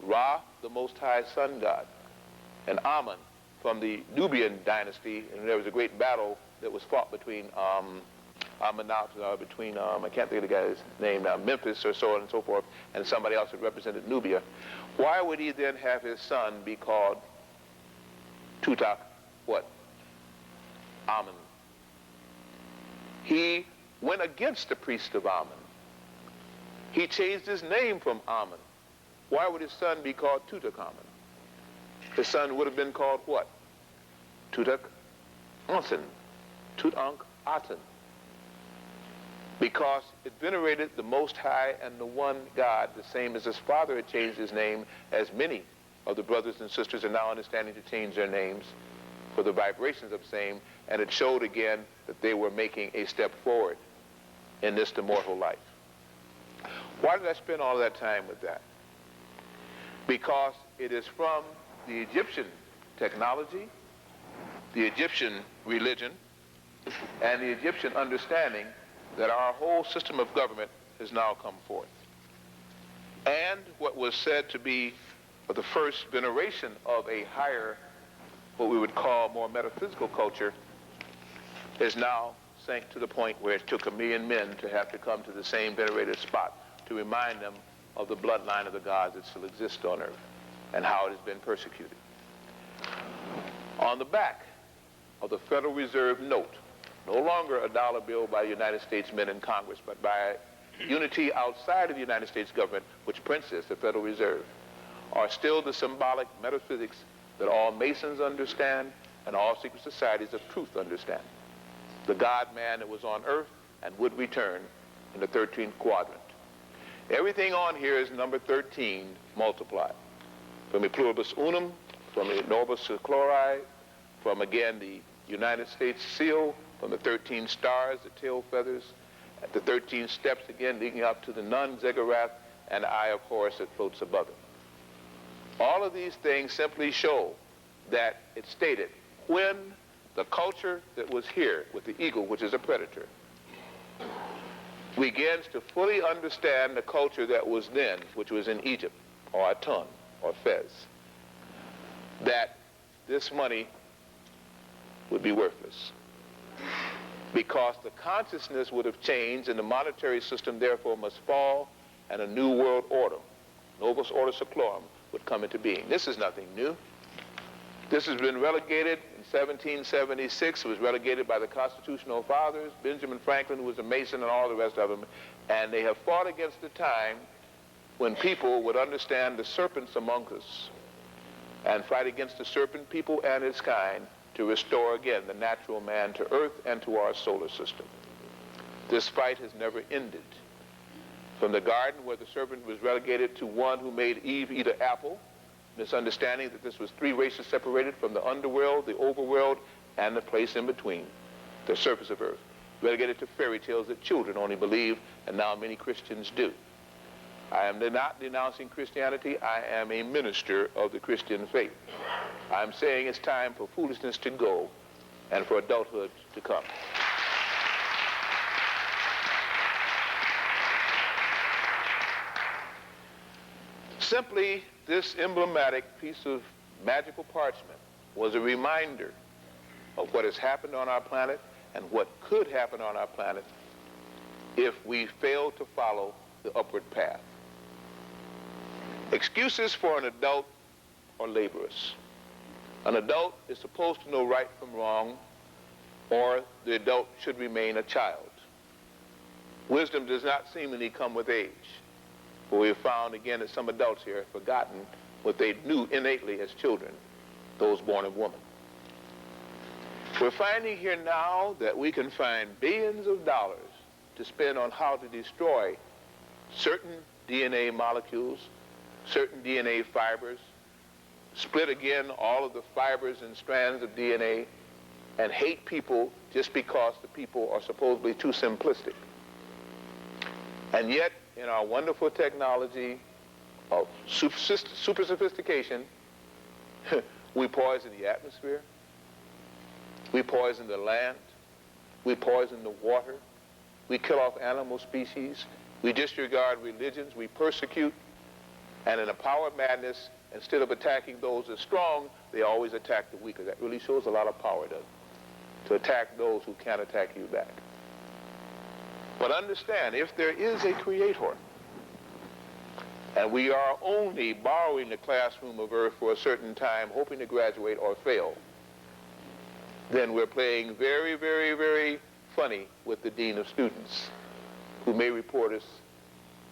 Ra, the Most High Sun God, and Amun from the Nubian dynasty, and there was a great battle that was fought between I can't think of the guy's name now, Memphis or so on and so forth, and somebody else that represented Nubia. Why would he then have his son be called Tutak, what? Amun. He went against the priest of Amun. He changed his name from Amun. Why would his son be called Tutankhamun? His son would have been called what? Tutankhaten, Tutankhaten. Because it venerated the Most High and the one God, the same as his father had changed his name, as many of the brothers and sisters are now understanding to change their names for the vibrations of same, and it showed again that they were making a step forward in this immortal life. Why did I spend all that time with that? Because it is from the Egyptian technology, the Egyptian religion, and the Egyptian understanding that our whole system of government has now come forth. And what was said to be the first veneration of a higher, what we would call more metaphysical culture, is now sank to the point where it took 1 million men to have to come to the same venerated spot to remind them of the bloodline of the gods that still exist on earth and how it has been persecuted. On the back of the Federal Reserve note, no longer a dollar bill by United States men in Congress, but by unity outside of the United States government, which prints this, the Federal Reserve, are still the symbolic metaphysics that all Masons understand and all secret societies of truth understand. The God-man that was on earth and would return in the 13th quadrant. Everything on here is number 13 multiplied. From the pluribus unum, from the Norbus Chloride, from again the United States seal, from the 13 stars, the tail feathers, at the 13 steps again leading up to the Nun, Ziggurat, and the Eye of Horus that floats above it. All of these things simply show that it stated when the culture that was here with the eagle, which is a predator, begins to fully understand the culture that was then, which was in Egypt, or Aton, or Fez, that this money would be worthless. Because the consciousness would have changed and the monetary system therefore must fall and a new world order, Novus Ordo Seclorum, would come into being. This is nothing new. This has been relegated in 1776. It was relegated by the Constitutional Fathers, Benjamin Franklin, who was a Mason, and all the rest of them. And they have fought against the time when people would understand the serpents among us and fight against the serpent people and its kind to restore again the natural man to earth and to our solar system. This fight has never ended. From the garden where the serpent was relegated to one who made Eve eat an apple, this understanding that this was 3 races separated from the underworld, the overworld, and the place in between, the surface of earth, relegated to fairy tales that children only believe, and now many Christians do. I am not denouncing Christianity. I am a minister of the Christian faith. I'm saying it's time for foolishness to go and for adulthood to come. Simply, this emblematic piece of magical parchment was a reminder of what has happened on our planet and what could happen on our planet if we fail to follow the upward path. Excuses for an adult are laborious. An adult is supposed to know right from wrong, or the adult should remain a child. Wisdom does not seemingly come with age, for we have found again that some adults here have forgotten what they knew innately as children, those born of woman. We're finding here now that we can find billions of dollars to spend on how to destroy certain DNA molecules, certain DNA fibers, split again all of the fibers and strands of DNA, and hate people just because the people are supposedly too simplistic. And yet, in our wonderful technology of super sophistication, we poison the atmosphere, we poison the land, we poison the water, we kill off animal species, we disregard religions, we persecute, and in a power madness, instead of attacking those that are strong, they always attack the weaker. That really shows a lot of power, doesn't it? To attack those who can't attack you back. But understand, if there is a creator, and we are only borrowing the classroom of earth for a certain time, hoping to graduate or fail, then we're playing very, very, very funny with the dean of students, who may report us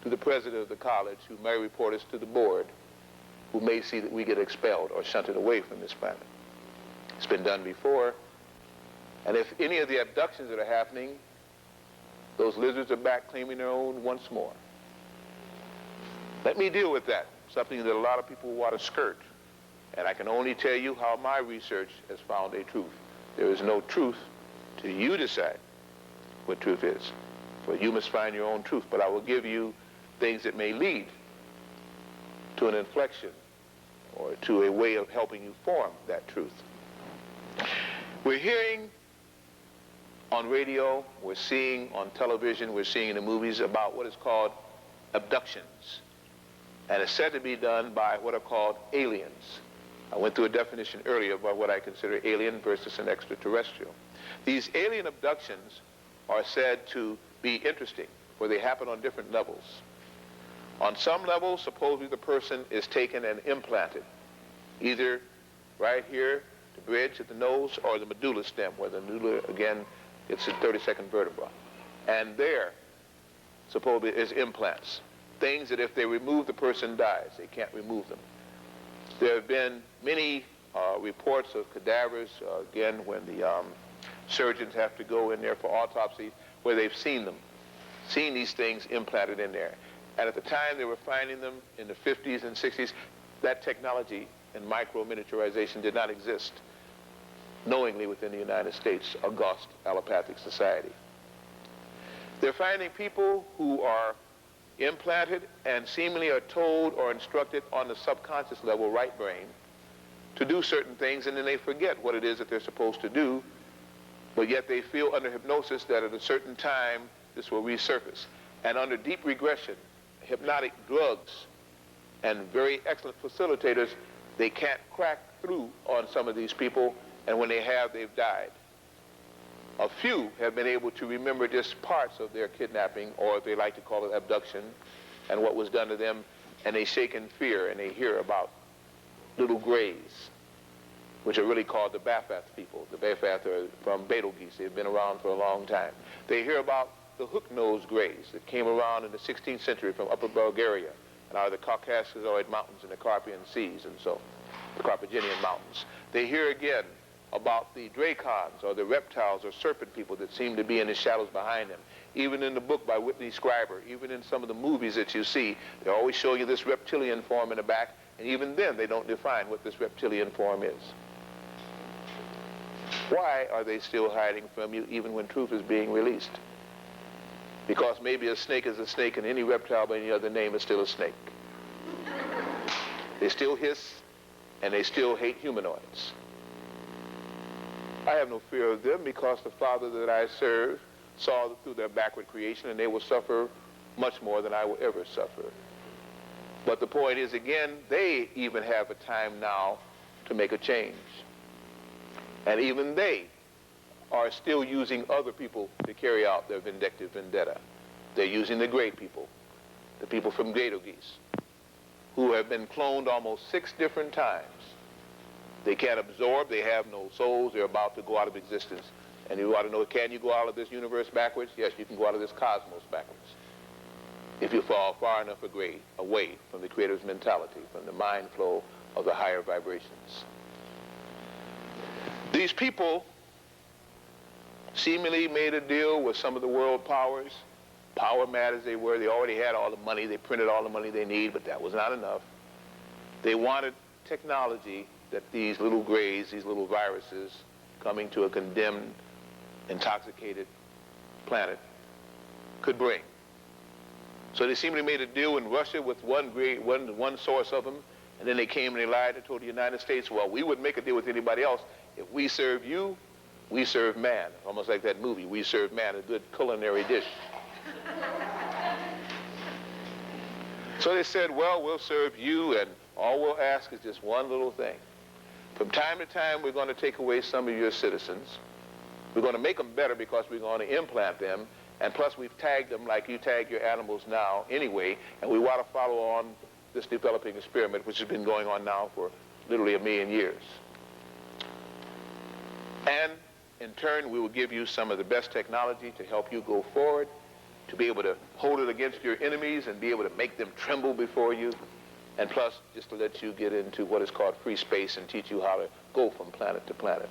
to the president of the college, who may report us to the board, who may see that we get expelled or shunted away from this planet. It's been done before. And if any of the abductions that are happening, those lizards are back claiming their own once more. Let me deal with that, something that a lot of people want to skirt. And I can only tell you how my research has found a truth. There is no truth till you decide what truth is. For you must find your own truth. But I will give you things that may lead to an inflection or to a way of helping you form that truth. We're hearing on radio, we're seeing on television, we're seeing in the movies about what is called abductions. And it's said to be done by what are called aliens. I went through a definition earlier about what I consider alien versus an extraterrestrial. These alien abductions are said to be interesting, for they happen on different levels. On some levels, supposedly the person is taken and implanted, either right here, the bridge at the nose, or the medulla stem, where the medulla, again, it's the 32nd vertebra. And there, supposedly, is implants. Things that if they remove the person dies, they can't remove them. There have been many reports of cadavers, again, when the surgeons have to go in there for autopsy, where they've seen them, seen these things implanted in there. And at the time they were finding them in the 50s and 60s, that technology and micro-miniaturization did not exist knowingly within the United States august allopathic society. They're finding people who are implanted and seemingly are told or instructed on the subconscious level, right brain, to do certain things, and then they forget what it is that they're supposed to do, but yet they feel under hypnosis that at a certain time this will resurface. And under deep regression, hypnotic drugs and very excellent facilitators, they can't crack through on some of these people, and when they have, they've died. A few have been able to remember just parts of their kidnapping, or they like to call it abduction, and what was done to them, and they shake in fear, and they hear about little grays, which are really called the Bafath people. The Bafath are from Betelgeuse. They've been around for a long time. They hear about the hook-nosed grays that came around in the 16th century from Upper Bulgaria and out of the Caucasoid Mountains and the Carpathian Seas, and so the Carthaginian Mountains. They hear again about the dracons, or the reptiles or serpent people that seem to be in the shadows behind them. Even in the book by Whitley Scriber, even in some of the movies that you see, they're always showing you this reptilian form in the back, and even then they don't define what this reptilian form is. Why are they still hiding from you even when truth is being released? Because maybe a snake is a snake and any reptile by any other name is still a snake. They still hiss and they still hate humanoids. I have no fear of them because the Father that I serve saw through their backward creation and they will suffer much more than I will ever suffer. But the point is, again, they even have a time now to make a change. And even they are still using other people to carry out their vindictive vendetta. They're using the great people, the people from Betelgeuse, who have been cloned almost 6 different times. They can't absorb, they have no souls, they're about to go out of existence. And you ought to know, can you go out of this universe backwards? Yes, you can go out of this cosmos backwards. If you fall far enough away from the Creator's mentality, from the mind flow of the higher vibrations. These people seemingly made a deal with some of the world powers, power mad as they were. They already had all the money, they printed all the money they need, but that was not enough. They wanted technology that these little grays, these little viruses, coming to a condemned, intoxicated planet, could bring. So they seemingly made a deal in Russia with one source of them, and then they came and they lied and told the United States, well, we wouldn't make a deal with anybody else. If we serve you, we serve man. Almost like that movie, We Serve Man, a good culinary dish. So they said, well, we'll serve you, and all we'll ask is just one little thing. From time to time, we're going to take away some of your citizens. We're going to make them better because we're going to implant them. And plus, we've tagged them like you tag your animals now anyway. And we want to follow on this developing experiment, which has been going on now for literally 1,000,000 years. And in turn, we will give you some of the best technology to help you go forward, to be able to hold it against your enemies and be able to make them tremble before you. And plus, just to let you get into what is called free space and teach you how to go from planet to planet.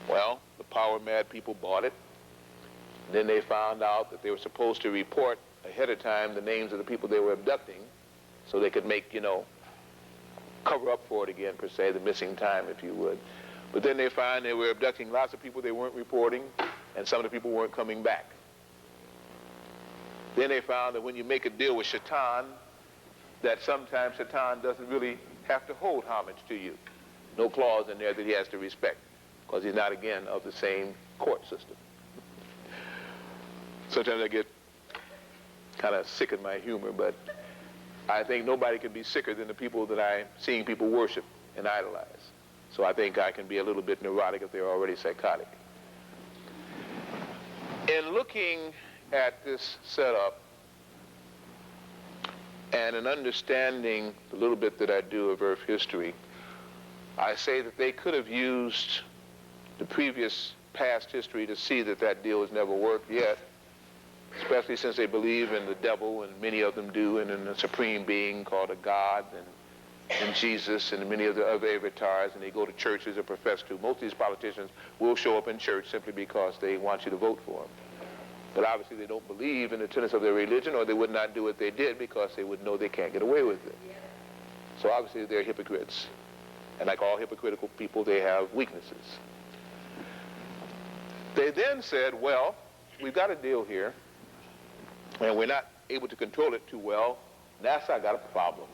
Well, the power-mad people bought it. Then they found out that they were supposed to report ahead of time the names of the people they were abducting so they could make, cover up for it again, per se, the missing time, if you would. But then they found they were abducting lots of people they weren't reporting, and some of the people weren't coming back. Then they found that when you make a deal with Shaitan, that sometimes Shaitan doesn't really have to hold homage to you. No clause in there that he has to respect, because he's not, again, of the same court system. Sometimes I get kind of sick in my humor, but I think nobody can be sicker than the people that I'm seeing people worship and idolize. So I think I can be a little bit neurotic if they're already psychotic. In looking at this setup and in understanding the little bit that I do of Earth history, I say that they could have used the previous past history to see that that deal has never worked yet, especially since they believe in the devil, and many of them do, and in a supreme being called a God, and Jesus, and many of the other avatars, and they go to churches or profess to. Most of these politicians will show up in church simply because they want you to vote for them. But obviously they don't believe in the tenets of their religion, or they would not do what they did because they would know they can't get away with it. So obviously they're hypocrites. And like all hypocritical people, they have weaknesses. They then said, well, we've got a deal here, and we're not able to control it too well. NASA, I got a problem.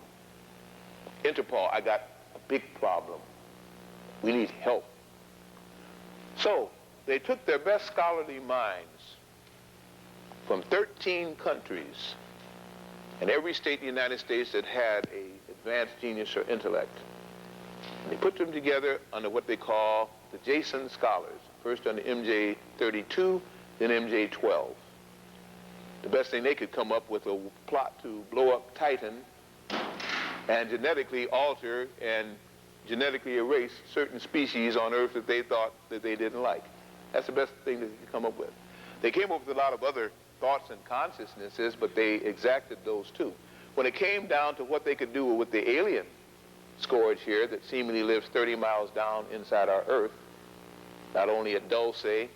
Interpol, I got a big problem. We need help. So they took their best scholarly minds from 13 countries and every state in the United States that had an advanced genius or intellect. And they put them together under what they call the Jason Scholars, first under MJ32, then MJ12. The best thing they could come up with a plot to blow up Titan and genetically alter and genetically erase certain species on Earth that they thought that they didn't like. That's the best thing that they could come up with. They came up with a lot of other thoughts and consciousnesses, but they exacted those too. When it came down to what they could do with the alien scourge here that seemingly lives 30 miles down inside our Earth, not only at Dulce and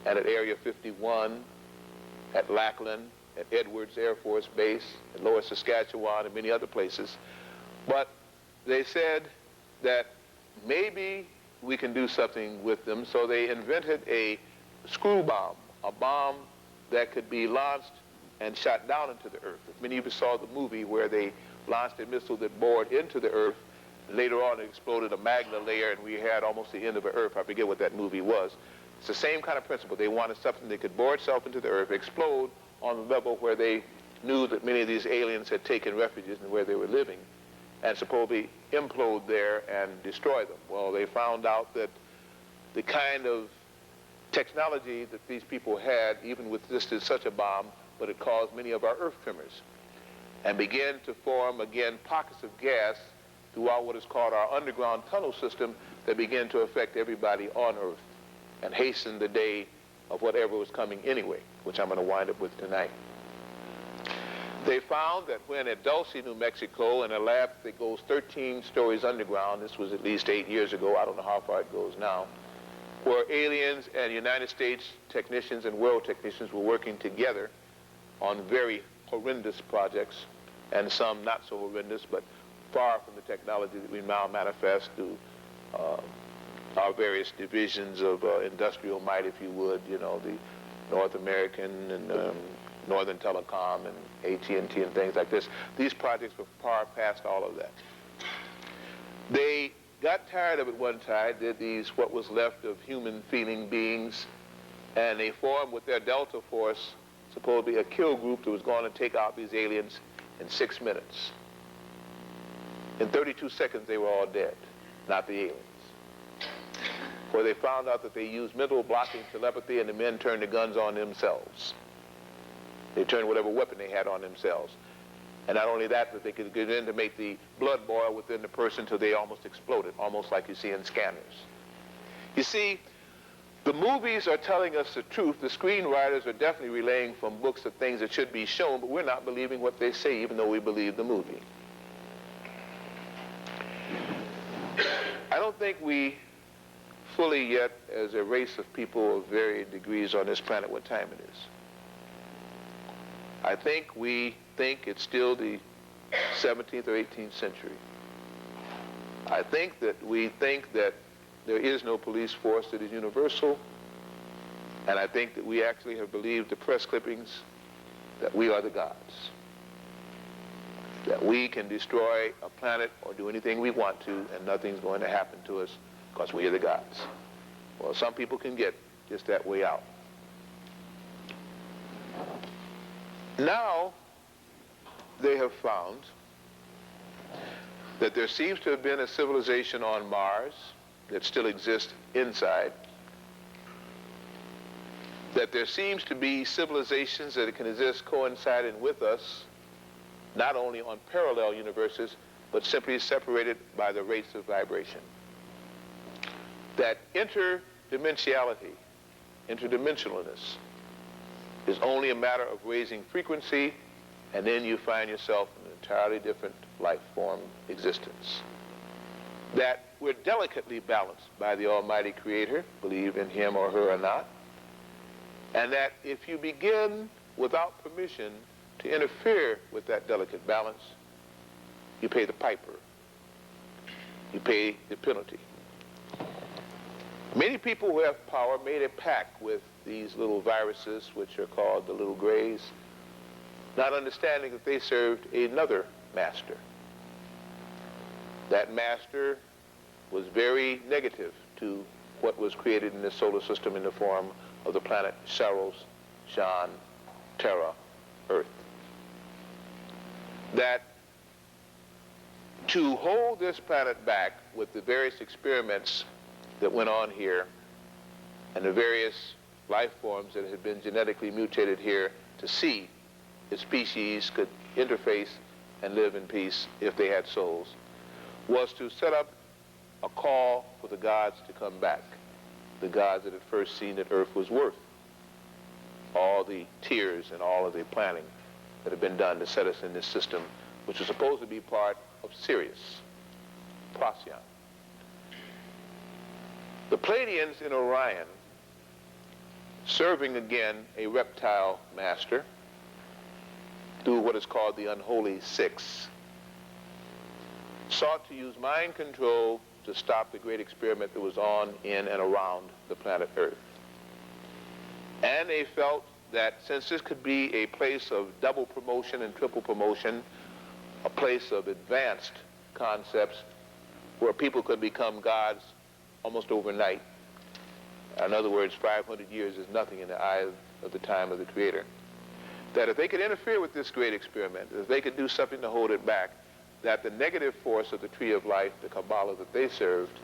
at Area 51, at Lackland, at Edwards Air Force Base, at Lower Saskatchewan, and many other places. But they said that maybe we can do something with them, so they invented a screw bomb, a bomb that could be launched and shot down into the earth. Many of you saw the movie where they launched a missile that bored into the earth. Later on, it exploded a magna layer, and we had almost the end of the earth. I forget what that movie was. It's the same kind of principle. They wanted something that could bore itself into the earth, explode on the level where they knew that many of these aliens had taken refuges and where they were living, and supposedly implode there and destroy them. Well, they found out that the kind of technology that these people had, even with this is such a bomb, but it caused many of our earth tremors, and began to form, again, pockets of gas throughout what is called our underground tunnel system that began to affect everybody on Earth and hasten the day of whatever was coming anyway, which I'm going to wind up with tonight. They found that when at Dulce, New Mexico, in a lab that goes 13 stories underground, this was at least 8 years ago, I don't know how far it goes now, where aliens and United States technicians and world technicians were working together on very horrendous projects, and some not so horrendous, but far from the technology that we now manifest through our various divisions of industrial might, if you would, you know, the North American and Northern Telecom and AT&T and things like this. These projects were far past all of that. They got tired of it one time, did these, what was left of human feeling beings, and they formed with their Delta Force, supposedly a kill group that was going to take out these aliens in 6 minutes. In 32 seconds, they were all dead, not the aliens. For they found out that they used mental blocking telepathy, and the men turned the guns on themselves. They turned whatever weapon they had on themselves. And not only that, but they could get in to make the blood boil within the person till they almost exploded, almost like you see in scanners. You see, the movies are telling us the truth. The screenwriters are definitely relaying from books the things that should be shown, but we're not believing what they say, even though we believe the movie. I don't think we fully yet, as a race of people of varying degrees on this planet, what time it is. I think we think it's still the 17th or 18th century. I think that we think that there is no police force that is universal, and I think that we actually have believed the press clippings that we are the gods, that we can destroy a planet or do anything we want to, and nothing's going to happen to us because we are the gods. Well, some people can get just that way out. Now, they have found that there seems to have been a civilization on Mars that still exists inside, that there seems to be civilizations that can exist coinciding with us, not only on parallel universes, but simply separated by the rates of vibration. That interdimensionality, interdimensionalness, is only a matter of raising frequency, and then you find yourself in an entirely different life form existence. That we're delicately balanced by the Almighty Creator, believe in Him or her or not, and that if you begin without permission to interfere with that delicate balance, you pay the piper. You pay the penalty. Many people who have power made a pact with these little viruses, which are called the little grays, not understanding that they served another master. That master was very negative to what was created in the solar system in the form of the planet Saros, Shan, Terra, Earth. That to hold this planet back with the various experiments that went on here and the various life forms that had been genetically mutated here to see if species could interface and live in peace if they had souls, was to set up a call for the gods to come back, the gods that had first seen that Earth was worth all the tears and all of the planning that had been done to set us in this system, which was supposed to be part of Sirius, Procyon. The Pleiadians in Orion, serving again a reptile master through what is called the Unholy Six, sought to use mind control to stop the great experiment that was on, in, and around the planet Earth. And they felt that since this could be a place of double promotion and triple promotion, a place of advanced concepts where people could become gods almost overnight. In other words, 500 years is nothing in the eye of the time of the Creator. That if they could interfere with this great experiment, if they could do something to hold it back, that the negative force of the tree of life, the Kabbalah that they served,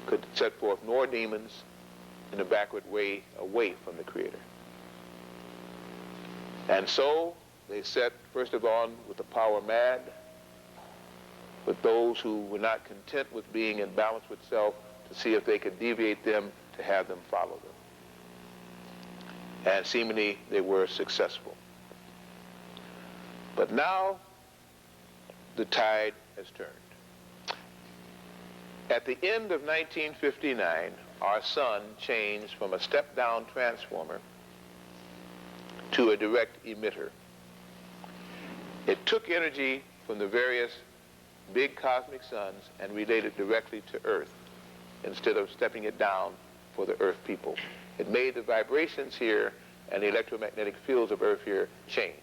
could set forth more demons in a backward way away from the Creator. And so they set, first of all, with the power mad, with those who were not content with being in balance with self, to see if they could deviate them, to have them follow them. And seemingly they were successful. But now the tide has turned. At the end of 1959, our sun changed from a step-down transformer to a direct emitter. It took energy from the various big cosmic suns and relayed it directly to Earth instead of stepping it down for the Earth people. It made the vibrations here and the electromagnetic fields of Earth here change.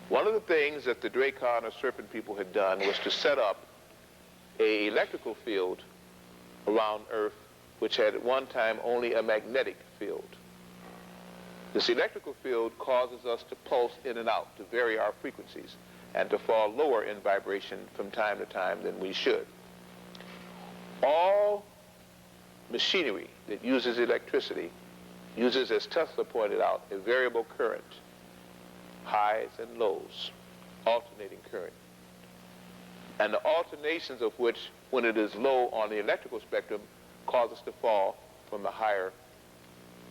One of the things that the Dracon or Serpent people had done was to set up an electrical field around Earth which had at one time only a magnetic field. This electrical field causes us to pulse in and out, to vary our frequencies, and to fall lower in vibration from time to time than we should. All machinery that uses electricity uses, as Tesla pointed out, a variable current, highs and lows, alternating current. And the alternations of which, when it is low on the electrical spectrum, cause us to fall from the higher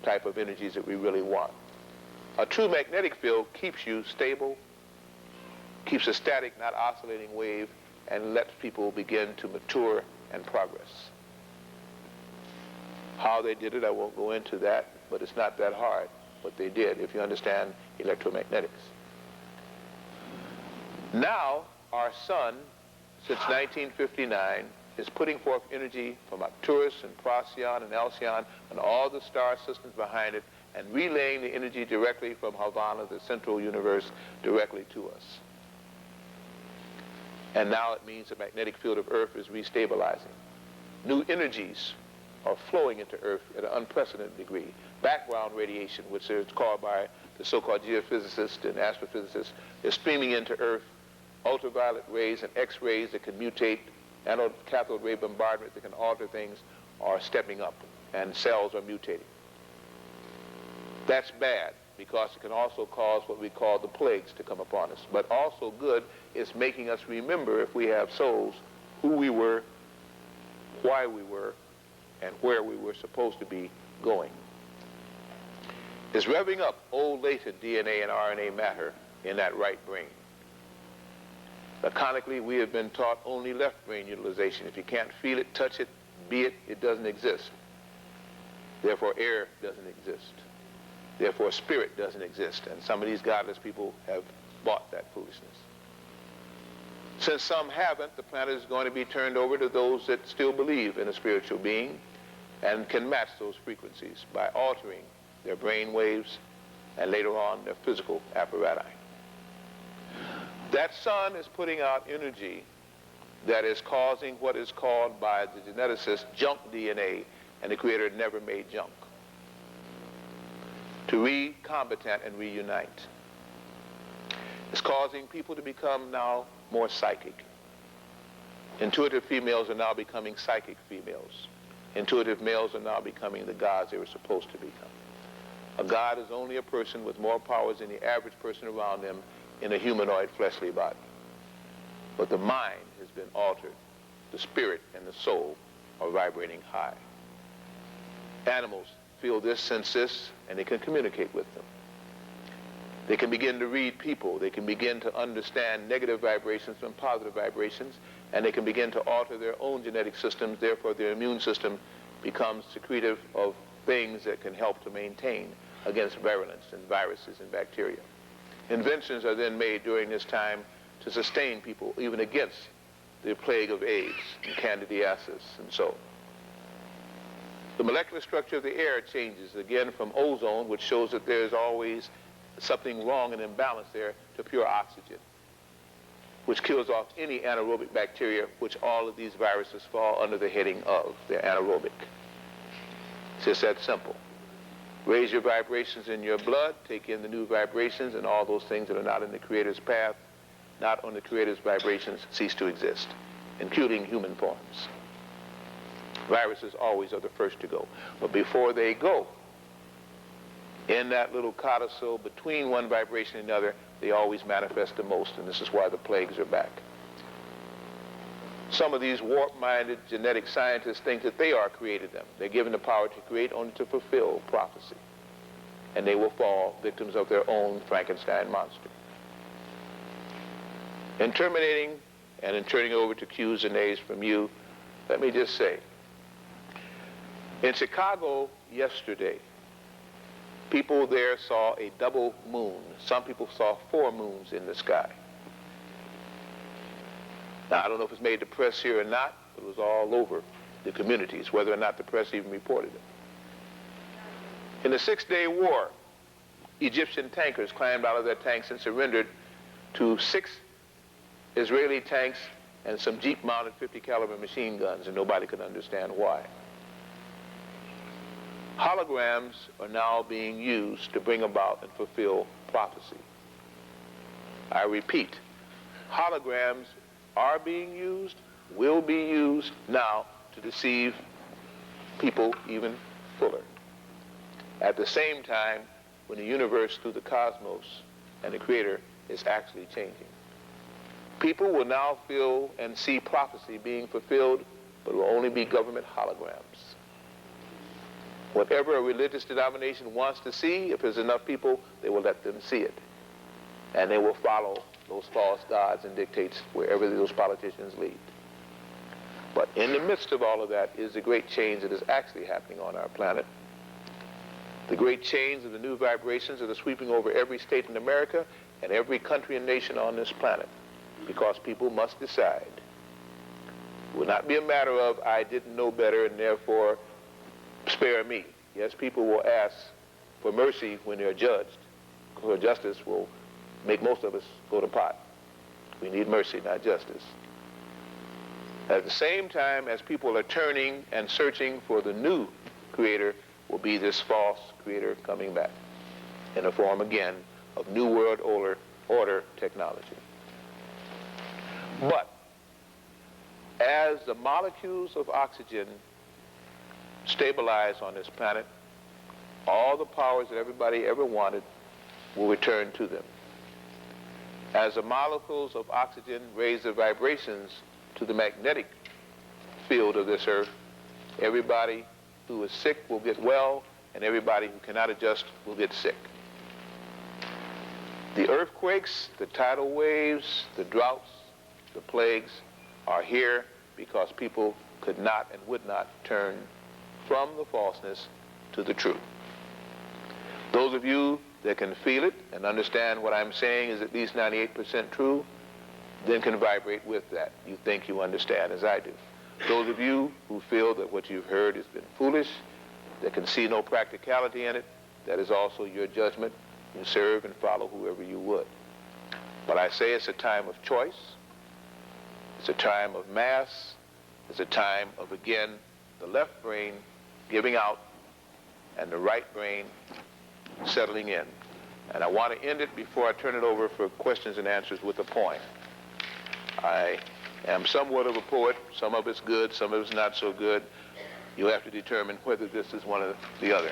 type of energies that we really want. A true magnetic field keeps you stable, keeps a static, not oscillating wave, and lets people begin to mature and progress. How they did it, I won't go into that, but it's not that hard what they did if you understand electromagnetics. Now, our sun, since 1959, is putting forth energy from Arcturus and Procyon and Alcyon and all the star systems behind it, and relaying the energy directly from Havana, the central universe, directly to us. And now it means the magnetic field of Earth is restabilizing. New energies are flowing into Earth at an unprecedented degree. Background radiation, which is called by the so-called geophysicists and astrophysicists, is streaming into Earth. Ultraviolet rays and X-rays that can mutate, anode cathode ray bombardment that can alter things, are stepping up, and cells are mutating. That's bad, because it can also cause what we call the plagues to come upon us. But also good is making us remember, if we have souls, who we were, why we were, and where we were supposed to be going. It's revving up old latent DNA and RNA matter in that right brain. Laconically, we have been taught only left brain utilization. If you can't feel it, touch it, be it, it doesn't exist. Therefore, air doesn't exist. Therefore, spirit doesn't exist. And some of these godless people have bought that foolishness. Since some haven't, the planet is going to be turned over to those that still believe in a spiritual being and can match those frequencies by altering their brain waves and later on their physical apparatus. That sun is putting out energy that is causing what is called by the geneticists junk DNA, and the Creator never made junk, to recombatant and reunite. It's causing people to become now more psychic. Intuitive females are now becoming psychic females. Intuitive males are now becoming the gods they were supposed to become. A god is only a person with more powers than the average person around them in a humanoid fleshly body. But the mind has been altered. The spirit and the soul are vibrating high. Animals feel this, sense this, and they can communicate with them. They can begin to read people. They can begin to understand negative vibrations from positive vibrations, and they can begin to alter their own genetic systems. Therefore, their immune system becomes secretive of things that can help to maintain against virulence and viruses and bacteria. Inventions are then made during this time to sustain people even against the plague of AIDS and candidiasis and so. The molecular structure of the air changes, again, from ozone, which shows that there's always something wrong and imbalance there, to pure oxygen, which kills off any anaerobic bacteria, which all of these viruses fall under the heading of. They're anaerobic. It's just that simple. Raise your vibrations in your blood, take in the new vibrations, and all those things that are not in the Creator's path, not on the Creator's vibrations, cease to exist, including human forms. Viruses always are the first to go. But before they go, in that little codicil between one vibration and another, they always manifest the most, and this is why the plagues are back. Some of these warp-minded genetic scientists think that they are created them. They're given the power to create only to fulfill prophecy, and they will fall victims of their own Frankenstein monster. In terminating and in turning over to Q's and A's from you, let me just say, in Chicago yesterday, people there saw a double moon. Some people saw 4 moons in the sky. Now, I don't know if it's made the press here or not, but it was all over the communities, whether or not the press even reported it. In the 6-day war, Egyptian tankers climbed out of their tanks and surrendered to 6 Israeli tanks and some Jeep-mounted 50 caliber machine guns, and nobody could understand why. Holograms are now being used to bring about and fulfill prophecy. I repeat, holograms are being used, will be used now to deceive people even fuller. At the same time, when the universe through the cosmos and the Creator is actually changing. People will now feel and see prophecy being fulfilled, but it will only be government holograms. Whatever a religious denomination wants to see, if there's enough people, they will let them see it. And they will follow those false gods and dictates wherever those politicians lead. But in the midst of all of that is the great change that is actually happening on our planet. The great change of the new vibrations that are sweeping over every state in America and every country and nation on this planet, because people must decide. It will not be a matter of, I didn't know better and therefore spare me. Yes, people will ask for mercy when they're judged, because justice will make most of us go to pot. We need mercy, not justice. At the same time as people are turning and searching for the new Creator, will be this false Creator coming back in the form again of New World Order technology. But as the molecules of oxygen stabilize on this planet, all the powers that everybody ever wanted will return to them. As the molecules of oxygen raise their vibrations to the magnetic field of this earth, everybody who is sick will get well, and everybody who cannot adjust will get sick. The earthquakes, the tidal waves, the droughts, the plagues are here because people could not and would not turn from the falseness to the truth. Those of you that can feel it and understand what I'm saying is at least 98% true, then can vibrate with that. You think you understand as I do. Those of you who feel that what you've heard has been foolish, that can see no practicality in it, that is also your judgment. You serve and follow whoever you would. But I say it's a time of choice. It's a time of mass. It's a time of, again, the left brain giving out and the right brain settling in. And I want to end it before I turn it over for questions and answers with a poem. I am somewhat of a poet. Some of it's good, some of it's not so good. You have to determine whether this is one or the other.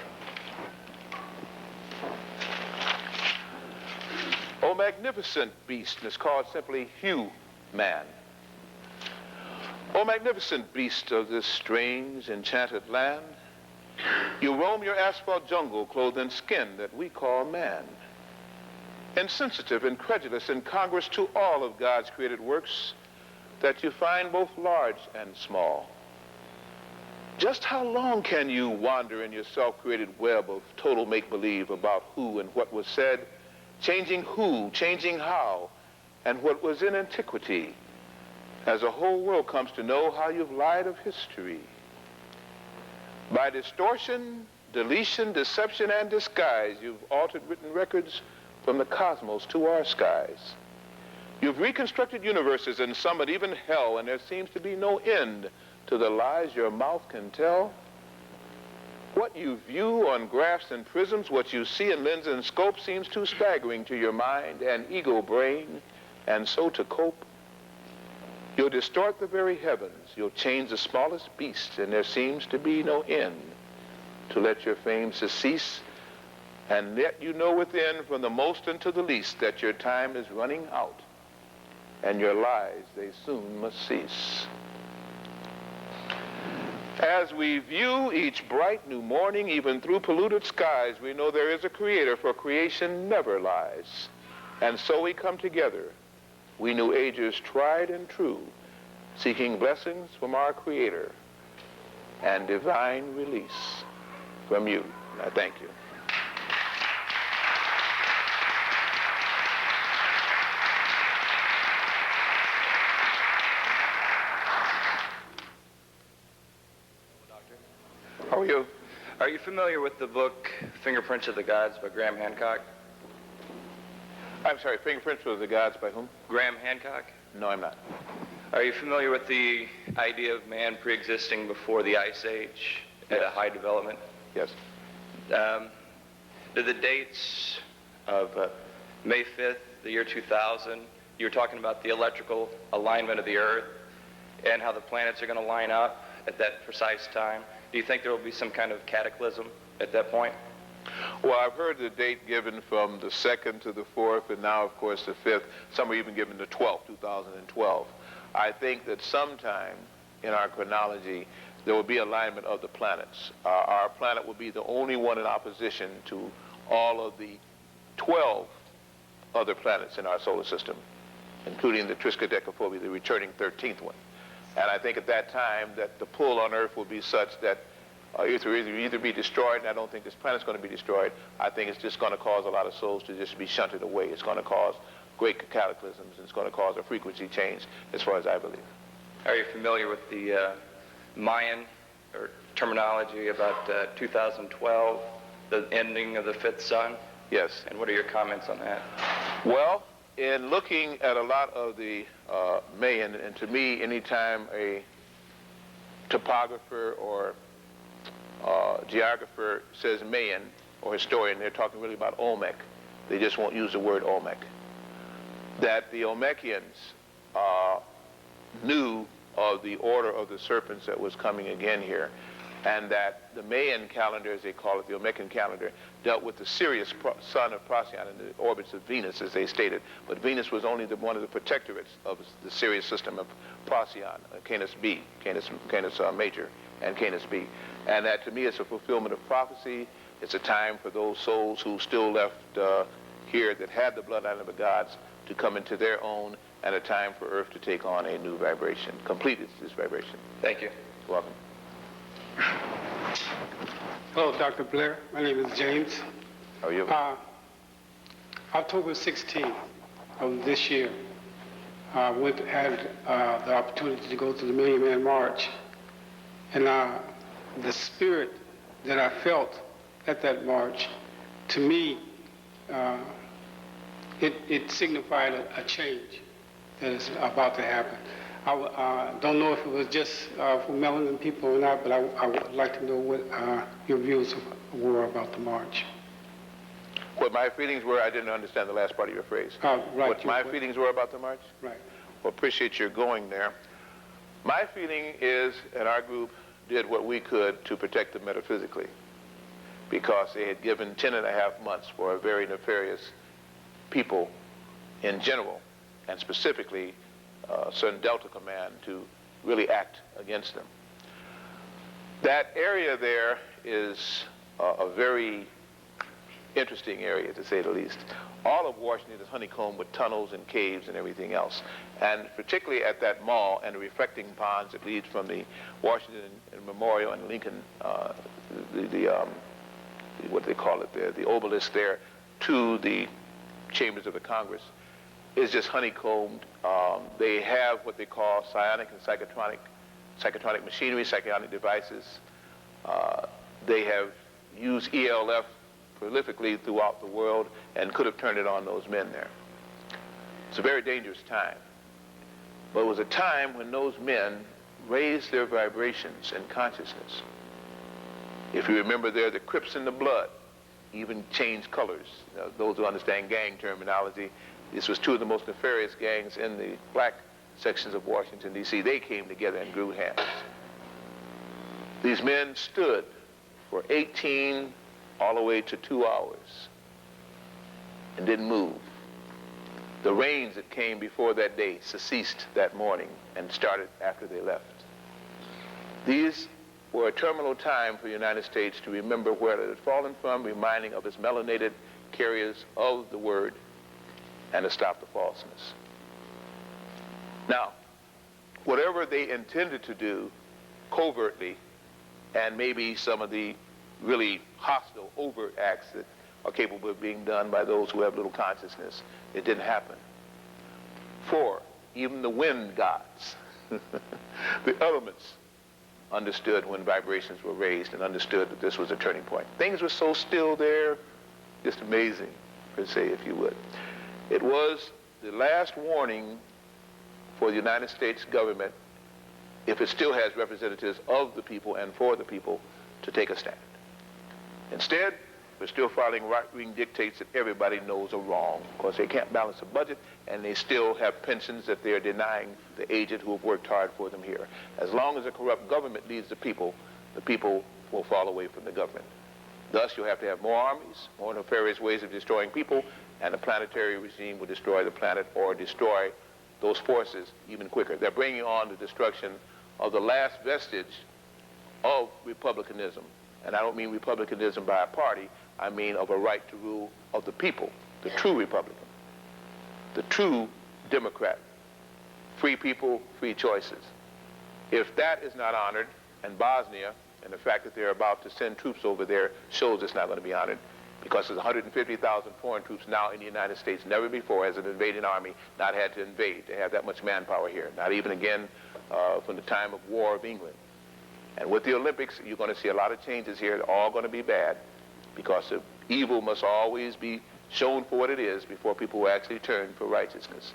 O magnificent beast, and it's called simply Hugh-Man. O magnificent beast of this strange, enchanted land, you roam your asphalt jungle clothed in skin that we call man. Insensitive, incredulous, incongruous to all of God's created works that you find both large and small. Just how long can you wander in your self-created web of total make-believe about who and what was said, changing who, changing how, and what was in antiquity, as the whole world comes to know how you've lied of history? By distortion, deletion, deception, and disguise, you've altered written records from the cosmos to our skies. You've reconstructed universes and summoned even hell, and there seems to be no end to the lies your mouth can tell. What you view on graphs and prisms, what you see in lens and scope seems too staggering to your mind and ego brain, and so to cope, you'll distort the very heavens, you'll change the smallest beast, and there seems to be no end to let your fame cease, and yet you know within, from the most unto the least, that your time is running out, and your lies, they soon must cease. As we view each bright new morning, even through polluted skies, we know there is a creator, for creation never lies. And so we come together, we New Agers tried and true, seeking blessings from our creator and divine release from you. I thank you. How are you? Are you familiar with the book Fingerprints of the Gods by Graham Hancock? I'm sorry, Fingerprints of the Gods by whom? Graham Hancock? No, I'm not. Are you familiar with the idea of man pre-existing before the Ice Age at a high development? Yes. The dates of May 5th, the year 2000, you were talking about the electrical alignment of the Earth and how the planets are going to line up at that precise time. Do you think there will be some kind of cataclysm at that point? Well, I've heard the date given from the 2nd to the 4th, and now, of course, the 5th. Some are even given the 12th, 2012. I think that sometime in our chronology, there will be alignment of the planets. Our planet will be the only one in opposition to all of the 12 other planets in our solar system, including the Triskaidekaphobia, the returning 13th one. And I think at that time that the pull on Earth will be such that it will either be destroyed, and I don't think this planet's going to be destroyed. I think it's just going to cause a lot of souls to just be shunted away. It's going to cause great cataclysms. It's going to cause a frequency change, as far as I believe. Are you familiar with the Mayan or terminology about 2012, the ending of the fifth sun? Yes. And what are your comments on that? Well, in looking at a lot of the Mayan, and to me, anytime a topographer or geographer says Mayan or historian, they're talking really about Olmec. They just won't use the word Olmec. That the Olmecians knew of the order of the serpents that was coming again here, and that the Mayan calendar, as they call it, the Olmecan calendar, dealt with the Sirius son of Procyon and the orbits of Venus, as they stated. But Venus was only one of the protectorates of the Sirius system of Procyon, Canis B, Canis Major, and Canis B. And that, to me, it's a fulfillment of prophecy. It's a time for those souls who still left here that had the bloodline of the gods to come into their own, and a time for Earth to take on a new vibration, complete this vibration. Thank you. You're welcome. Hello, Dr. Blair. My name is James. How are you? October 16th of this year, I had the opportunity to go to the Million Man March. And the spirit that I felt at that march, to me, it signified a change that is about to happen. I don't know if it was just for melanin people or not, but I would like to know what your views were about the march. What my feelings were, I didn't understand the last part of your phrase. Right. What my feelings were about the march? Right. Well, appreciate your going there. My feeling is, and our group did what we could to protect them metaphysically, because they had given 10.5 months for a very nefarious people in general, and specifically certain Delta Command, to really act against them. That area there is a very interesting area, to say the least. All of Washington is honeycombed with tunnels and caves and everything else. And particularly at that mall and the reflecting ponds that lead from the Washington Memorial and Lincoln, what they call it there, the obelisk there, to the chambers of the Congress, is just honeycombed. They have what they call psionic and psychotronic machinery, psychotic devices, They have used ELF prolifically throughout the world and could have turned it on those men there. It's a very dangerous time. But it was a time when those men raised their vibrations and consciousness. If you remember there, the Crips in the blood even changed colors. Now, those who understand gang terminology, this was two of the most nefarious gangs in the black sections of Washington, D.C. They came together and grew hands. These men stood for 18 all the way to 2 hours and didn't move. The rains that came before that day ceased that morning and started after they left. These were a terminal time for the United States to remember where it had fallen from, reminding of its melanated carriers of the word, and to stop the falseness. Now, whatever they intended to do covertly, and maybe some of the really hostile, overt acts that are capable of being done by those who have little consciousness, it didn't happen. 4, even the wind gods, the elements, understood when vibrations were raised and understood that this was a turning point. Things were so still there, just amazing, per se, if you would. It was the last warning for the United States government, if it still has representatives of the people and for the people, to take a stand. Instead, we're still following right-wing dictates that everybody knows are wrong. Of course, they can't balance a budget, and they still have pensions that they're denying the aged who have worked hard for them here. As long as a corrupt government leads the people will fall away from the government. Thus, you'll have to have more armies, more nefarious ways of destroying people, and the planetary regime will destroy the planet or destroy those forces even quicker. They're bringing on the destruction of the last vestige of republicanism. And I don't mean republicanism by a party, I mean of a right to rule of the people, the true Republican, the true Democrat. Free people, free choices. If that is not honored, and Bosnia, and the fact that they're about to send troops over there shows it's not going to be honored, because there's 150,000 foreign troops now in the United States. Never before has an invading army not had to invade. They have that much manpower here, not even again from the time of War of England. And with the Olympics, you're going to see a lot of changes here. They're all going to be bad, because the evil must always be shown for what it is before people will actually turn for righteousness.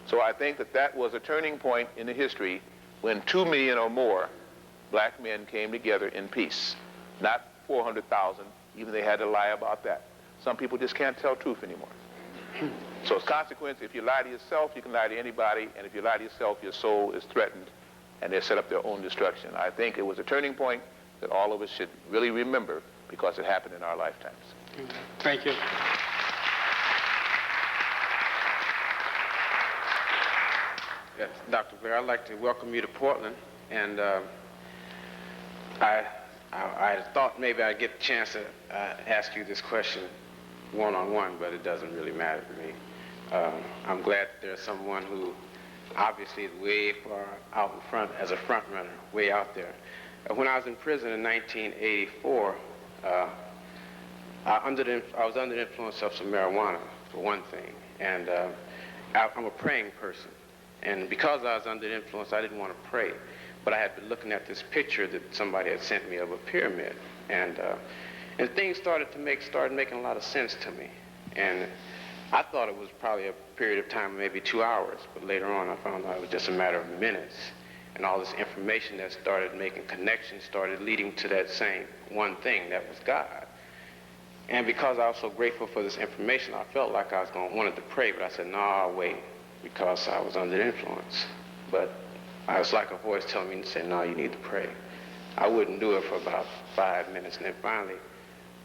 So I think that that was a turning point in the history when 2 million or more black men came together in peace. Not 400,000, even they had to lie about that. Some people just can't tell truth anymore. So as a consequence, if you lie to yourself, you can lie to anybody, and if you lie to yourself, your soul is threatened, and they set up their own destruction. I think it was a turning point that all of us should really remember, because it happened in our lifetimes. Thank you. Yes, Dr. Blair, I'd like to welcome you to Portland, and I thought maybe I'd get a chance to ask you this question one-on-one, but it doesn't really matter to me. I'm glad that there's someone who obviously is way far out in front as a front runner, way out there. When I was in prison in 1984, I was under the influence of some marijuana, for one thing, and I'm a praying person. And because I was under the influence, I didn't want to pray. But I had been looking at this picture that somebody had sent me of a pyramid. And things started making a lot of sense to me. And I thought it was probably a period of time, maybe 2 hours. But later on, I found out it was just a matter of minutes. And all this information that started making connections started leading to that same one thing, that was God. And because I was so grateful for this information, I felt like I was wanted to pray, but I said, no, I'll wait, because I was under influence. But I was like a voice telling me to say, no, you need to pray. I wouldn't do it for about 5 minutes, and then finally,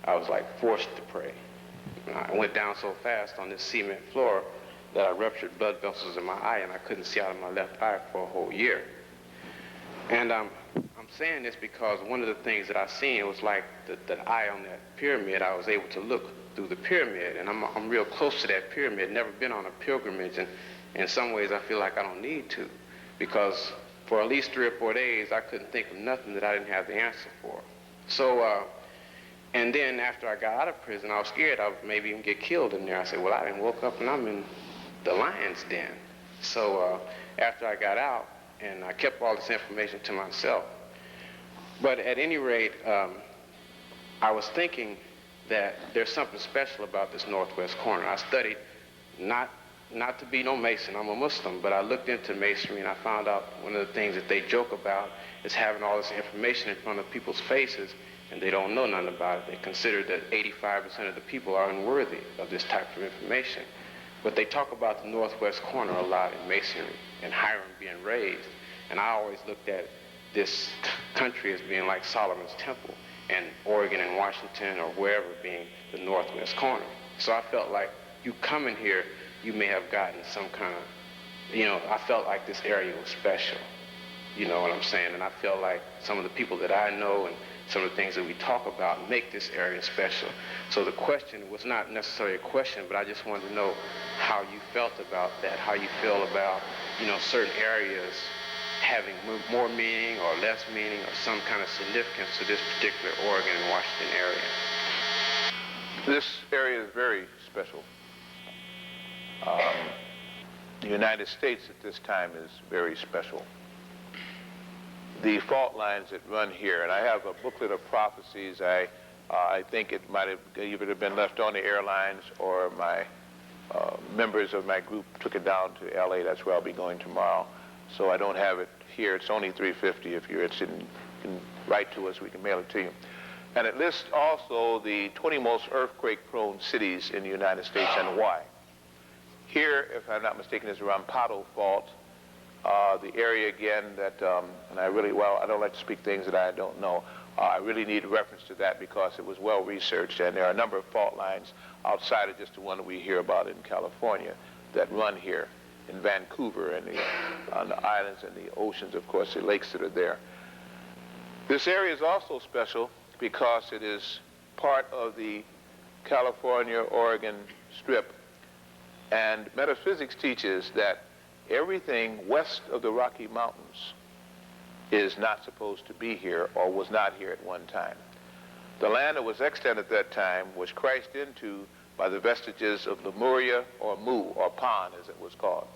I was like forced to pray. And I went down so fast on this cement floor that I ruptured blood vessels in my eye, and I couldn't see out of my left eye for a whole year. And I'm saying this because one of the things that I seen was like the eye on that pyramid. I was able to look through the pyramid, and I'm real close to that pyramid. Never been on a pilgrimage, and in some ways I feel like I don't need to, because for at least 3 or 4 days I couldn't think of nothing that I didn't have the answer for. So, and then after I got out of prison, I was scared I would maybe even get killed in there. I said, well, I done woke up and I'm in the lion's den. So after I got out, and I kept all this information to myself, But at any rate, I was thinking that there's something special about this northwest corner. I studied, not to be no Mason, I'm a Muslim, but I looked into Masonry and I found out one of the things that they joke about is having all this information in front of people's faces and they don't know nothing about it. They consider that 85% of the people are unworthy of this type of information. But they talk about the northwest corner a lot in Masonry and Hiram being raised. And I always looked at this country as being like Solomon's Temple, and Oregon and Washington or wherever being the northwest corner. So I felt like you coming here, you may have gotten some kind of, I felt like this area was special. You know what I'm saying? And I felt like some of the people that I know and some of the things that we talk about make this area special. So the question was not necessarily a question, but I just wanted to know how you felt about that, how you feel about, certain areas having more meaning or less meaning or some kind of significance to this particular Oregon and Washington area. This area is very special. The United States at this time is very special. The fault lines that run here, and I have a booklet of prophecies. I think it might have either been left on the airlines or my members of my group took it down to LA. That's where I'll be going tomorrow. So I don't have it here. It's only $3.50. If you're interested, you can write to us. We can mail it to you. And it lists also the 20 most earthquake-prone cities in the United States and why. Here, if I'm not mistaken, is around Pato Fault. The area again that, and I don't like to speak things that I don't know. I really need a reference to that because it was well researched, and there are a number of fault lines outside of just the one that we hear about in California that run here in Vancouver and on the islands and the oceans, of course, the lakes that are there. This area is also special because it is part of the California-Oregon strip, and metaphysics teaches that everything west of the Rocky Mountains is not supposed to be here or was not here at one time. The land that was extant at that time was crashed into by the vestiges of Lemuria or Mu or Pan as it was called,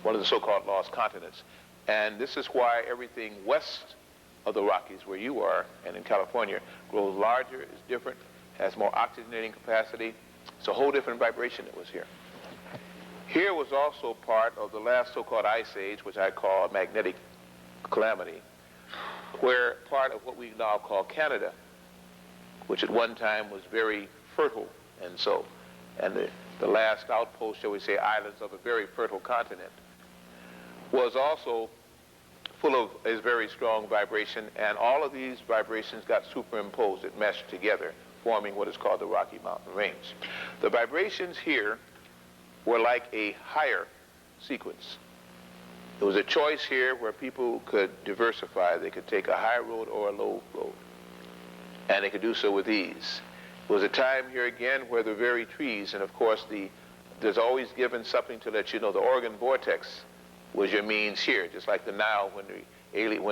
one of the so-called lost continents. And this is why everything west of the Rockies where you are and in California grows larger, is different, has more oxygenating capacity. It's a whole different vibration that was here. Here was also part of the last so-called ice age, which I call magnetic calamity, where part of what we now call Canada, which at one time was very fertile, and the last outpost, shall we say, islands of a very fertile continent, was also full of a very strong vibration, and all of these vibrations got superimposed, it meshed together, forming what is called the Rocky Mountain Range. The vibrations here were like a higher sequence. There was a choice here where people could diversify. They could take a high road or a low road, and they could do so with ease. It was a time here again where the very trees, and of course there's always given something to let you know the Oregon vortex was your means here, just like the Nile when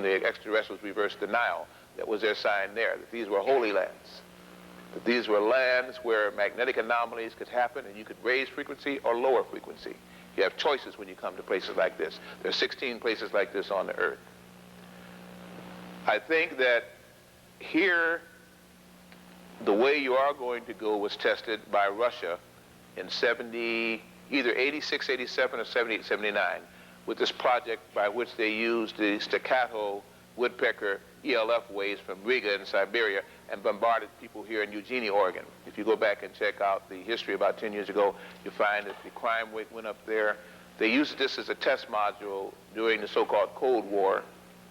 the extraterrestrials reversed the Nile. That was their sign there, that these were holy lands. That these were lands where magnetic anomalies could happen and you could raise frequency or lower frequency. You have choices when you come to places like this. There are 16 places like this on the earth. I think that here, the way you are going to go was tested by Russia in either 86, 87, or 78, 79, with this project by which they used the staccato woodpecker ELF waves from Riga in Siberia and bombarded people here in Eugenia, Oregon. If you go back and check out the history about 10 years ago, you find that the crime rate went up there. They used this as a test module during the so-called Cold War,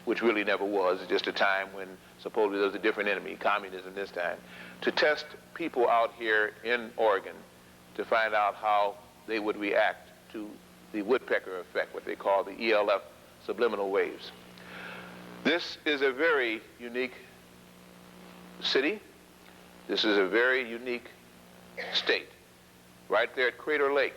which really never was. It's just a time when supposedly there was a different enemy, communism this time, to test people out here in Oregon to find out how they would react to the woodpecker effect, what they call the ELF subliminal waves. This is a very unique city. This is a very unique state. Right there at Crater Lake,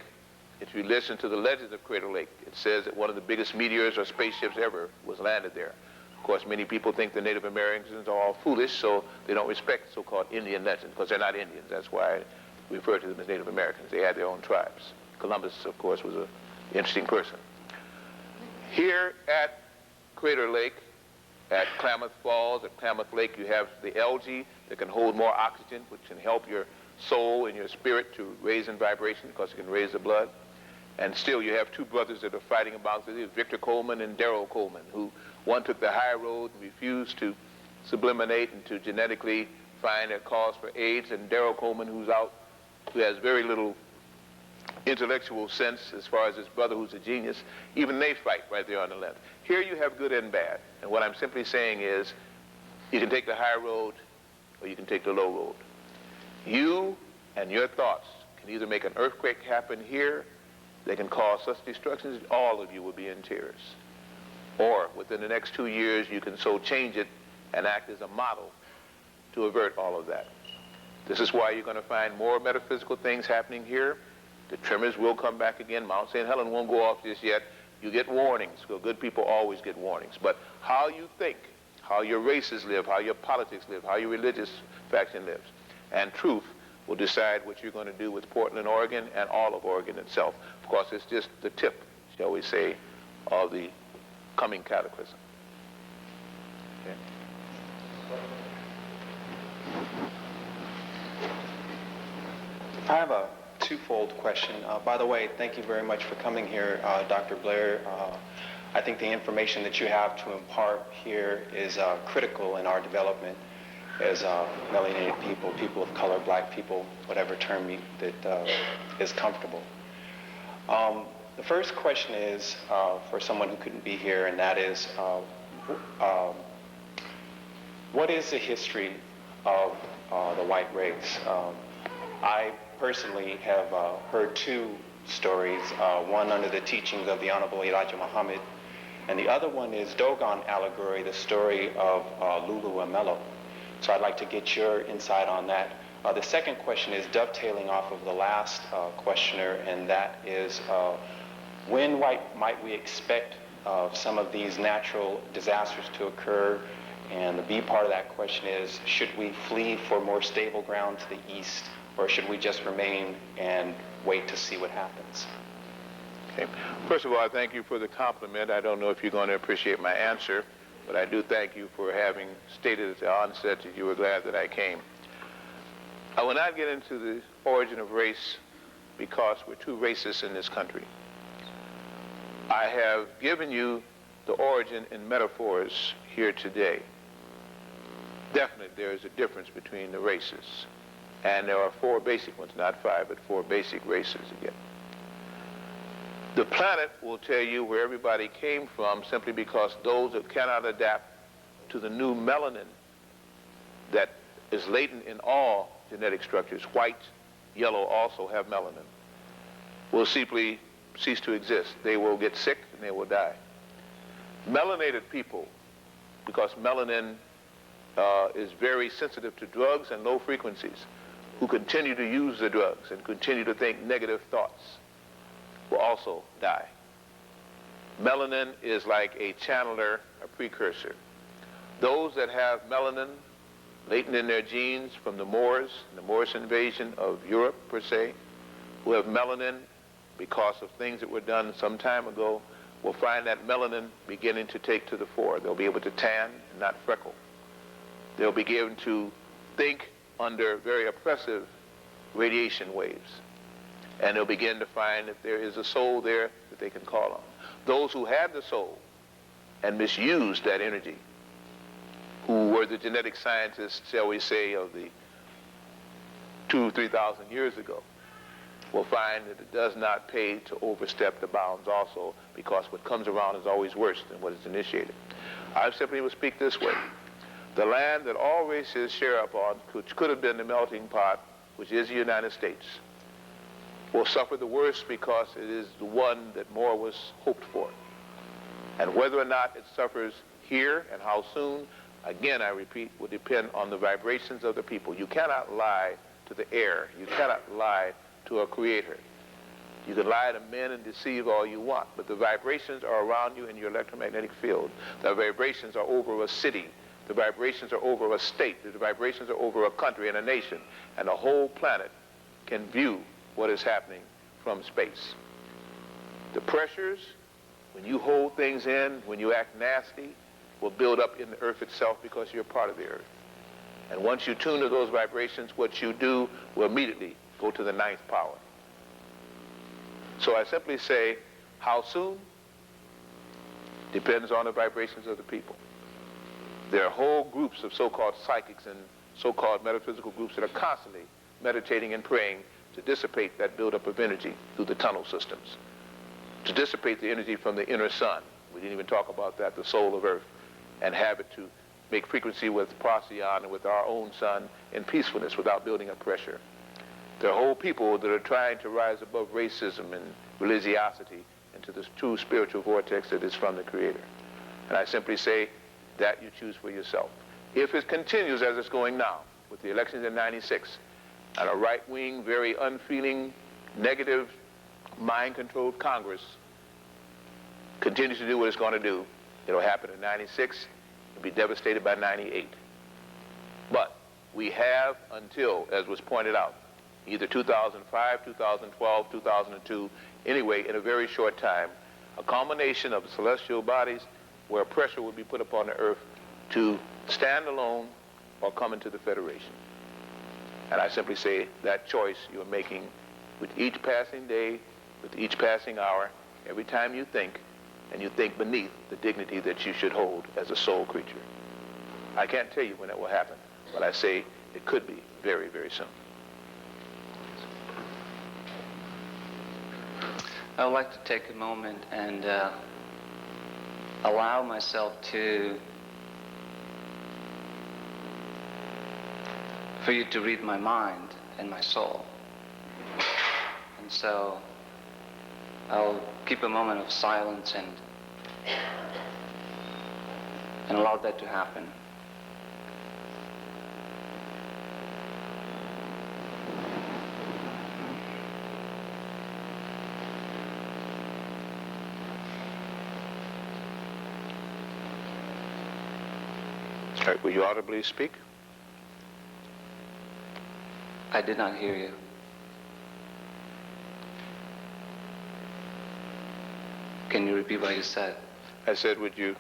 if you listen to the legends of Crater Lake, it says that one of the biggest meteors or spaceships ever was landed there. Of course, many people think the Native Americans are all foolish, so they don't respect so-called Indian legends, because they're not Indians. That's why we refer to them as Native Americans. They had their own tribes. Columbus, of course, was an interesting person. Here at Crater Lake At Klamath Falls, at Klamath Lake, you have the algae that can hold more oxygen, which can help your soul and your spirit to raise in vibration because it can raise the blood. And still you have two brothers that are fighting about this, Victor Coleman and Darrell Coleman, who one took the high road and refused to subliminate and to genetically find a cause for AIDS, and Darrell Coleman, who has very little intellectual sense as far as his brother who's a genius, even they fight right there on the left. Here you have good and bad. And what I'm simply saying is you can take the high road or you can take the low road. You and your thoughts can either make an earthquake happen here, they can cause such destruction that all of you will be in tears. Or within the next 2 years, you can so change it and act as a model to avert all of that. This is why you're going to find more metaphysical things happening here. The tremors will come back again. Mount St. Helens won't go off just yet. You get warnings, because good people always get warnings. But how you think, how your races live, how your politics live, how your religious faction lives, and truth will decide what you're going to do with Portland, Oregon, and all of Oregon itself. Of course, it's just the tip, shall we say, of the coming cataclysm. Okay. I have a twofold question. By the way, thank you very much for coming here, Dr. Blair. I think the information that you have to impart here is critical in our development as melanated people, people of color, black people, whatever term that is comfortable. The first question is for someone who couldn't be here, and that is, what is the history of the white race? I personally have heard two stories, one under the teachings of the Honorable Elijah Muhammad, and the other one is Dogon allegory, the story of Lulu and Mello. So I'd like to get your insight on that. The second question is dovetailing off of the last questioner, and that is when might we expect some of these natural disasters to occur? And the B part of that question is, should we flee for more stable ground to the east, or should we just remain and wait to see what happens? Okay. First of all, I thank you for the compliment. I don't know if you're going to appreciate my answer, but I do thank you for having stated at the onset that you were glad that I came. I will not get into the origin of race because we're too racist in this country. I have given you the origin in metaphors here today. Definitely there is a difference between the races. And there are 4 basic ones, not 5, but 4 basic races again. The planet will tell you where everybody came from simply because those that cannot adapt to the new melanin that is latent in all genetic structures, white, yellow also have melanin, will simply cease to exist. They will get sick and they will die. Melanated people, because melanin is very sensitive to drugs and low frequencies, who continue to use the drugs and continue to think negative thoughts, will also die. Melanin is like a channeler, a precursor. Those that have melanin latent in their genes from the Moors, the Moorish invasion of Europe per se, who have melanin because of things that were done some time ago, will find that melanin beginning to take to the fore. They'll be able to tan and not freckle. They'll begin to think under very oppressive radiation waves. And they'll begin to find that there is a soul there that they can call on. Those who had the soul and misused that energy, who were the genetic scientists, shall we say, of the 2,000-3,000 years ago, will find that it does not pay to overstep the bounds also, because what comes around is always worse than what is initiated. I simply will speak this way. The land that all races share upon, which could have been the melting pot, which is the United States, will suffer the worst because it is the one that more was hoped for. And whether or not it suffers here and how soon, again, I repeat, will depend on the vibrations of the people. You cannot lie to the air. You cannot lie to a creator. You can lie to men and deceive all you want, but the vibrations are around you in your electromagnetic field. The vibrations are over a city. The vibrations are over a state. The vibrations are over a country and a nation. And the whole planet can view what is happening from space. The pressures, when you hold things in, when you act nasty, will build up in the earth itself because you're part of the earth. And once you tune to those vibrations, what you do will immediately go to the ninth power. So I simply say, how soon? Depends on the vibrations of the people. There are whole groups of so-called psychics and so-called metaphysical groups that are constantly meditating and praying to dissipate that buildup of energy through the tunnel systems, to dissipate the energy from the inner sun. We didn't even talk about that, the soul of earth, and have it to make frequency with Procyon and with our own sun in peacefulness without building up pressure. There are whole people that are trying to rise above racism and religiosity into this true spiritual vortex that is from the Creator. And I simply say that you choose for yourself. If it continues as it's going now, with the elections in '96, and a right-wing, very unfeeling, negative, mind-controlled Congress continues to do what it's going to do, it'll happen in '96, it'll be devastated by '98. But we have until, as was pointed out, either 2005, 2012, 2002, anyway, in a very short time, a combination of celestial bodies where pressure will be put upon the earth to stand alone or come into the Federation. And I simply say that choice you're making with each passing day, with each passing hour, every time you think, and you think beneath the dignity that you should hold as a soul creature. I can't tell you when it will happen, but I say it could be very, very soon. I would like to take a moment and allow myself for you to read my mind and my soul. And so I'll keep a moment of silence and allow that to happen. All right, will you audibly speak? I did not hear you. Can you repeat what you said? I said, would you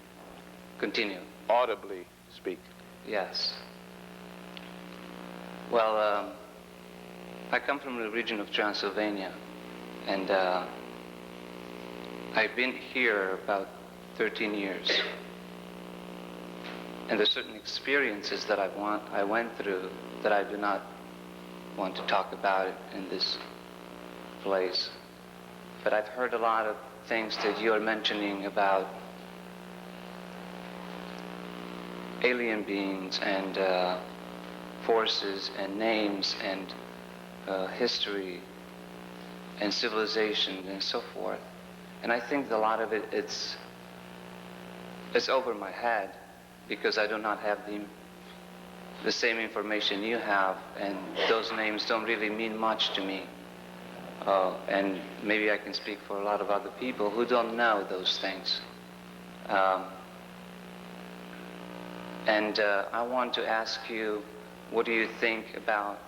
Continue. audibly speak? Yes. Well, I come from the region of Transylvania, and I've been here about 13 years. And there's certain experiences that I went through that I do not want to talk about in this place. But I've heard a lot of things that you are mentioning about alien beings and forces and names and history and civilization and so forth. And I think a lot of it's over my head, because I do not have the same information you have, and those names don't really mean much to me. And maybe I can speak for a lot of other people who don't know those things. And I want to ask you, what do you think about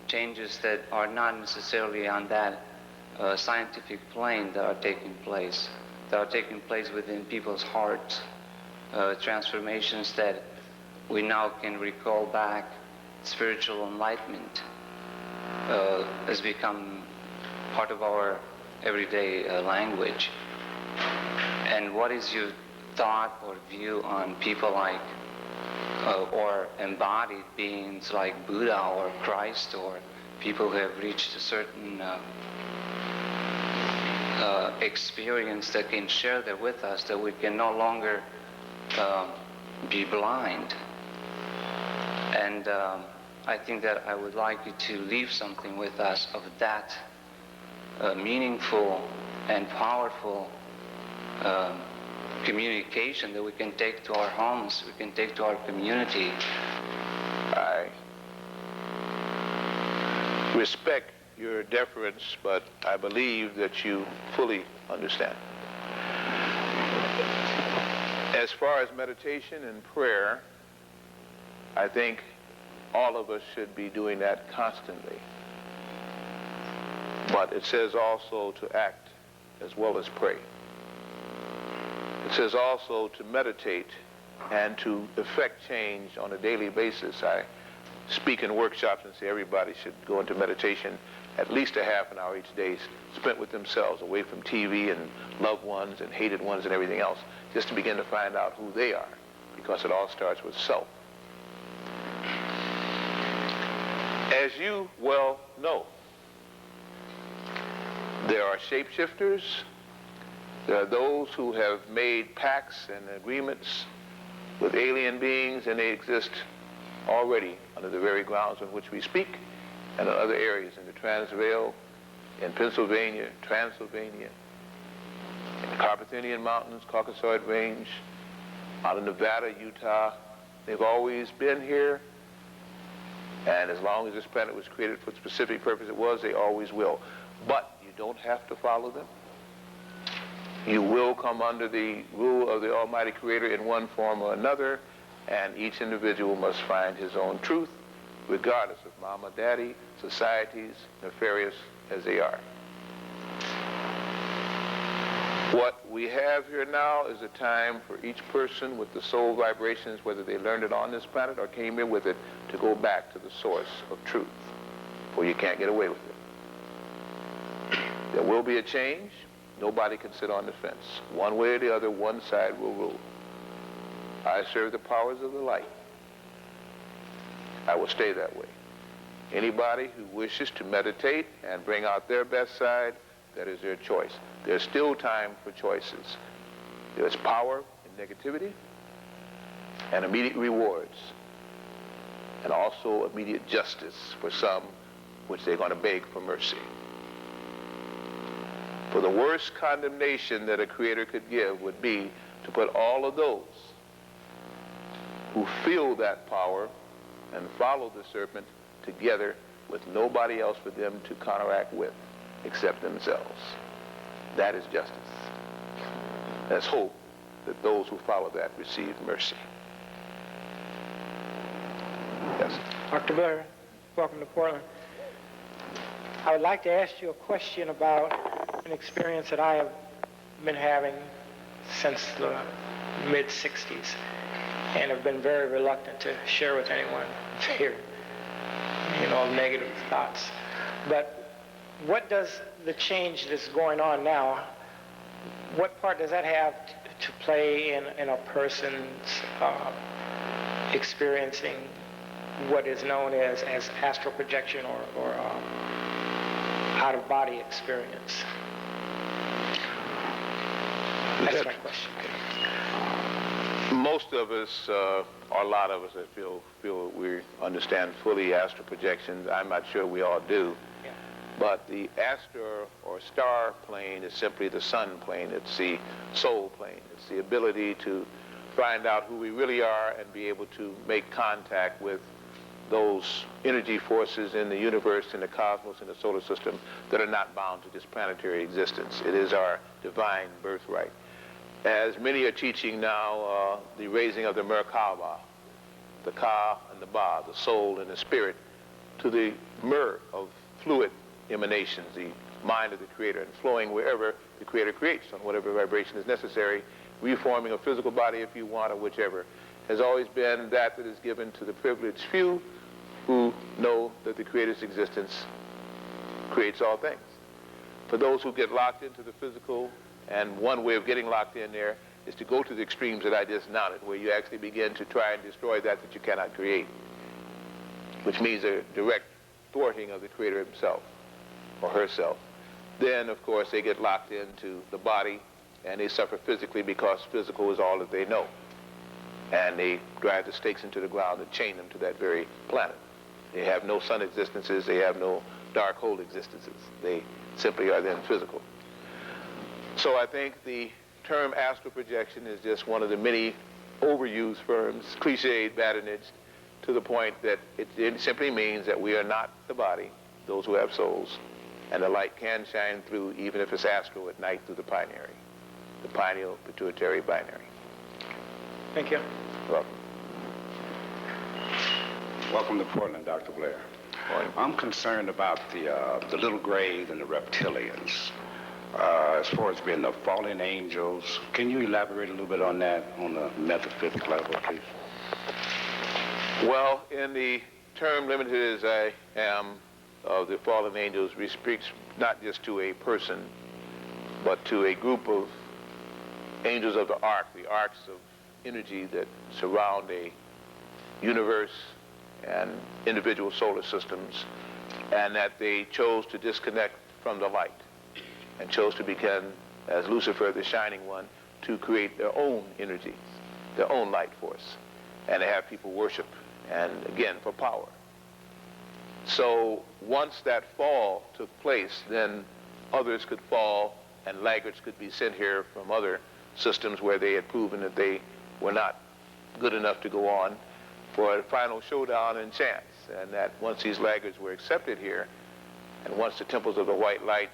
changes that are not necessarily on that scientific plane that are taking place within people's hearts? Transformations that we now can recall back. Spiritual enlightenment has become part of our everyday language. And what is your thought or view on people like or embodied beings like Buddha or Christ, or people who have reached a certain experience that can share that with us, that we can no longer be blind? And I think that I would like you to leave something with us of that meaningful and powerful communication that we can take to our homes, we can take to our community. I respect your deference, but I believe that you fully understand. As far as meditation and prayer, I think all of us should be doing that constantly. But it says also to act as well as pray. It says also to meditate and to effect change on a daily basis. I speak in workshops and say everybody should go into meditation at least a half an hour each day spent with themselves, away from TV and loved ones and hated ones and everything else, just to begin to find out who they are, because it all starts with self. As you well know, there are shapeshifters. There are those who have made pacts and agreements with alien beings, and they exist already under the very grounds on which we speak, and in other areas, in the Transvaal, in Pennsylvania, Transylvania, in the Carpathian Mountains, Caucasoid Range, out in Nevada, Utah. They've always been here, and as long as this planet was created for the specific purpose it was, they always will. But you don't have to follow them. You will come under the rule of the Almighty Creator in one form or another, and each individual must find his own truth, regardless of mama, daddy, societies, nefarious as they are. What we have here now is a time for each person with the soul vibrations, whether they learned it on this planet or came here with it, to go back to the source of truth, for you can't get away with it. There will be a change. Nobody can sit on the fence. One way or the other, one side will rule. I serve the powers of the light. I will stay that way. Anybody who wishes to meditate and bring out their best side, that is their choice. There's still time for choices. There's power in negativity and immediate rewards, and also immediate justice for some, which they're going to beg for mercy. For the worst condemnation that a creator could give would be to put all of those who feel that power and follow the serpent together with nobody else for them to counteract with except themselves. That is justice. Let's hope that those who follow that receive mercy. Yes. Dr. Blair, welcome to Portland. I would like to ask you a question about an experience that I have been having since the mid-60s and have been very reluctant to share with anyone here, negative thoughts. But what does the change that's going on now, what part does that have to play in a person's experiencing what is known as astral projection or out-of-body experience? That's my question. Most of us, or a lot of us, I feel we understand fully astral projections. I'm not sure we all do. Yeah. But the astral or star plane is simply the sun plane. It's the soul plane. It's the ability to find out who we really are and be able to make contact with those energy forces in the universe, in the cosmos, in the solar system that are not bound to this planetary existence. It is our divine birthright. As many are teaching now, the raising of the Merkaba, the Ka and the Ba, the soul and the spirit, to the Mer of fluid emanations, the mind of the Creator, and flowing wherever the Creator creates, on whatever vibration is necessary, reforming a physical body if you want, or whichever, has always been that is given to the privileged few who know that the Creator's existence creates all things. For those who get locked into the physical, and one way of getting locked in there is to go to the extremes that I just noted, where you actually begin to try and destroy that you cannot create, which means a direct thwarting of the Creator himself or herself. Then, of course, they get locked into the body, and they suffer physically because physical is all that they know. And they drive the stakes into the ground and chain them to that very planet. They have no sun existences. They have no dark hole existences. They simply are then physical. So I think the term astral projection is just one of the many overused terms, cliched, badinaged, to the point that it simply means that we are not the body, those who have souls, and the light can shine through, even if it's astral at night, through the pineal pituitary binary. Thank you. Welcome. Welcome to Portland, Dr. Blair. I'm concerned about the little grays and the reptilians. as far as being the fallen angels. Can you elaborate a little bit on that on the metaphysical level, please? Well, in the term limited as I am of the fallen angels, we speak not just to a person, but to a group of angels of the arcs of energy that surround a universe and individual solar systems, and that they chose to disconnect from the light and chose to begin, as Lucifer, the shining one, to create their own energy, their own light force, and to have people worship, and again, for power. So once that fall took place, then others could fall and laggards could be sent here from other systems where they had proven that they were not good enough to go on for a final showdown and chance. And that once these laggards were accepted here, and once the temples of the white light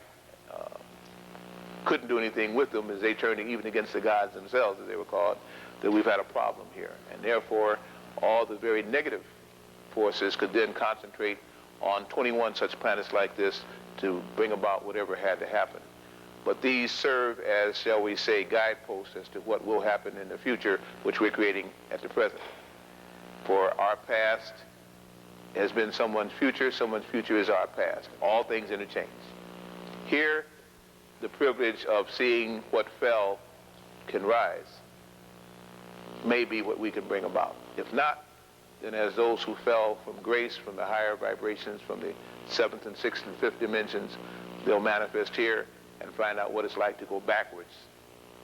couldn't do anything with them, as they turned even against the gods themselves, as they were called, that we've had a problem here. And therefore, all the very negative forces could then concentrate on 21 such planets like this to bring about whatever had to happen. But these serve as, shall we say, guideposts as to what will happen in the future, which we're creating at the present. For our past has been someone's future is our past. All things interchange. Here, the privilege of seeing what fell can rise may be what we can bring about. If not, then as those who fell from grace, from the higher vibrations, from the 7th and 6th and 5th dimensions, they'll manifest here and find out what it's like to go backwards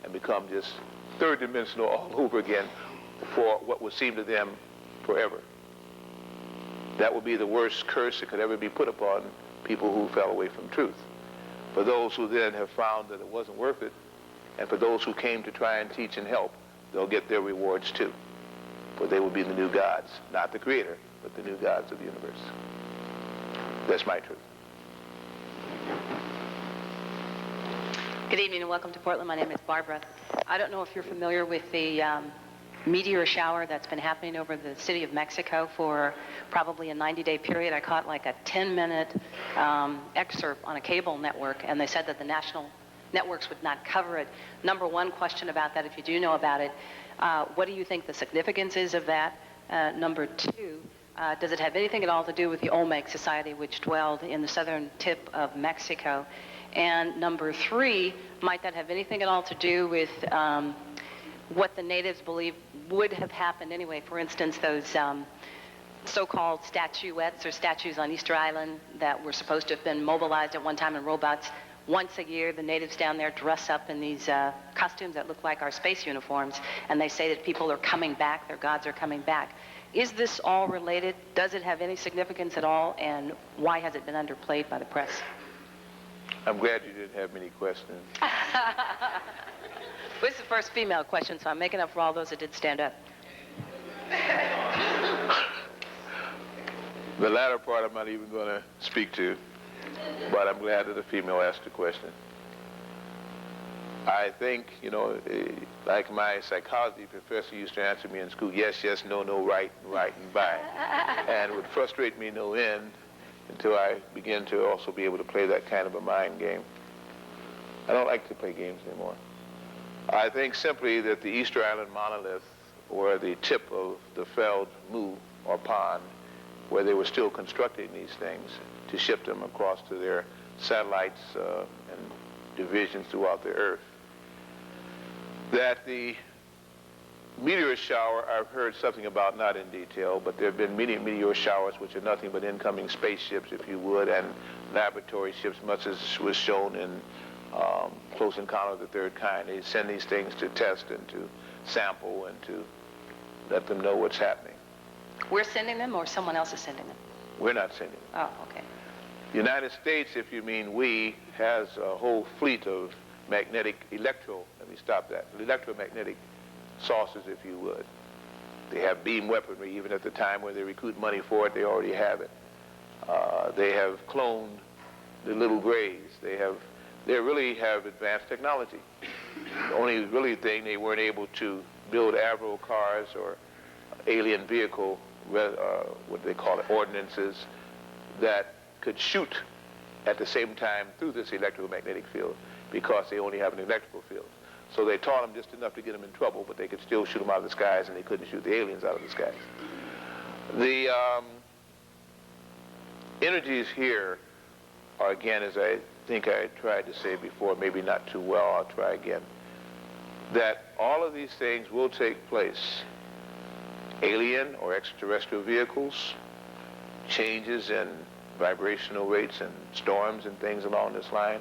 and become just third dimensional all over again for what would seem to them forever. That would be the worst curse that could ever be put upon people who fell away from truth. For those who then have found that it wasn't worth it, and for those who came to try and teach and help, they'll get their rewards too. For they will be the new gods, not the creator, but the new gods of the universe. That's my truth. Good evening and welcome to Portland. My name is Barbara. I don't know if you're familiar with the meteor shower that's been happening over the city of Mexico for probably a 90-day period. I caught like a 10-minute excerpt on a cable network, and they said that the national networks would not cover it. Number one question about that, if you do know about it, what do you think the significance is of that? Number two, does it have anything at all to do with the Olmec Society, which dwelled in the southern tip of Mexico? And number three, might that have anything at all to do with what the natives believe would have happened anyway? For instance, those so-called statuettes or statues on Easter Island that were supposed to have been mobilized at one time in robots. Once a year, the natives down there dress up in these costumes that look like our space uniforms, and they say that people are coming back, their gods are coming back. Is this all related? Does it have any significance at all? And why has it been underplayed by the press? I'm glad you didn't have many questions. This is the first female question, so I'm making up for all those that did stand up. The latter part I'm not even going to speak to, but I'm glad that a female asked the question. I think, like my psychology professor used to answer me in school, yes, yes, no, no, right, and right, and by. And it would frustrate me no end until I begin to also be able to play that kind of a mind game. I don't like to play games anymore. I think simply that the Easter Island monolith, or the tip of the Feld Mu, or pond, where they were still constructing these things to ship them across to their satellites and divisions throughout the Earth, that the meteor shower I've heard something about, not in detail, but there have been many meteor showers which are nothing but incoming spaceships, if you would, and laboratory ships, much as was shown in Close Encounter of the Third Kind. They send these things to test and to sample and to let them know what's happening. We're sending them, or someone else is sending them? We're not sending them. Oh, okay. The United States, if you mean we, has a whole fleet of electromagnetic sources, if you would. They have beam weaponry. Even at the time when they recruit money for it, they already have it. They have cloned the little grays. They really have advanced technology. The only really thing, they weren't able to build Avro cars or alien vehicle, what they call it, ordinances that could shoot at the same time through this electromagnetic field, because they only have an electrical field. So they taught them just enough to get them in trouble, but they could still shoot them out of the skies, and they couldn't shoot the aliens out of the skies. The energies here are, again, as I think I tried to say before, maybe not too well, I'll try again, that all of these things will take place. Alien or extraterrestrial vehicles, changes in vibrational rates and storms and things along this line,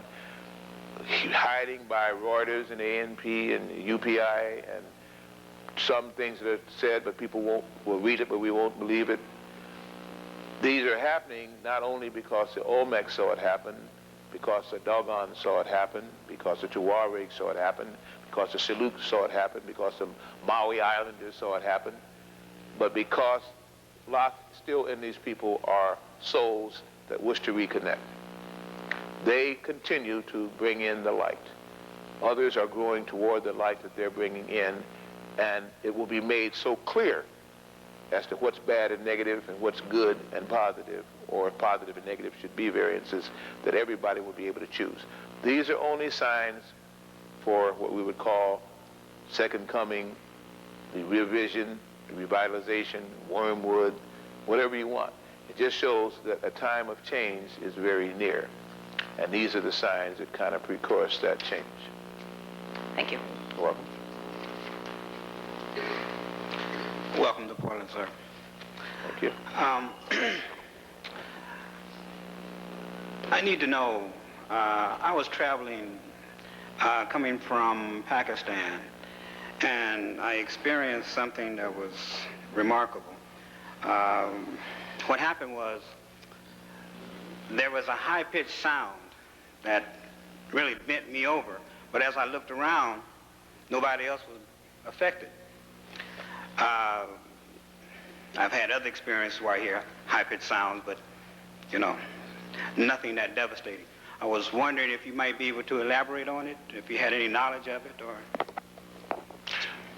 hiding by Reuters and ANP and UPI, and some things that are said, but people will read it, but we won't believe it. These are happening not only because the Olmecs saw it happen, because the Dogon saw it happen, because the Tuareg saw it happen, because the Seleucs saw it happen, because the Maui Islanders saw it happen, but because lots still in these people are souls that wish to reconnect. They continue to bring in the light. Others are growing toward the light that they're bringing in, and it will be made so clear as to what's bad and negative and what's good and positive, or if positive and negative should be variances, that everybody will be able to choose. These are only signs for what we would call second coming, the revision, the revitalization, wormwood, whatever you want. It just shows that a time of change is very near. And these are the signs that kind of precourse that change. Thank you. You're welcome. Welcome to Portland, sir. Thank you. I need to know, I was traveling, coming from Pakistan, and I experienced something that was remarkable. What happened was, there was a high-pitched sound that really bent me over, but as I looked around, nobody else was affected. I've had other experiences where I hear high-pitched sounds, but, you know, nothing that devastating. I was wondering if you might be able to elaborate on it, if you had any knowledge of it, or...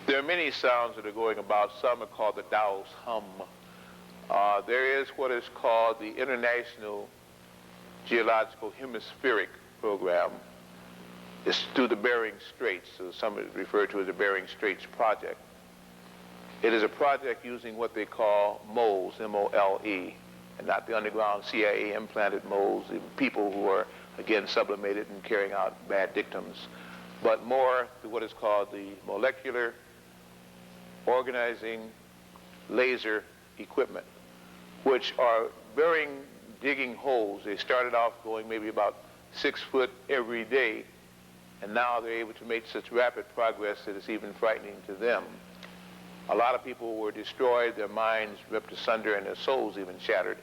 There are many sounds that are going about. Some are called the Tao's hum. There is what is called the International Geological Hemispheric Program. It's through the Bering Straits, so some refer to as the Bering Straits Project. It is a project using what they call moles, M-O-L-E, and not the underground CIA implanted moles, the people who are, again, sublimated and carrying out bad dictums, but more to what is called the molecular organizing laser equipment, which are digging holes. They started off going maybe about 6 foot every day, and now they're able to make such rapid progress that it's even frightening to them. A lot of people were destroyed, their minds ripped asunder, and their souls even shattered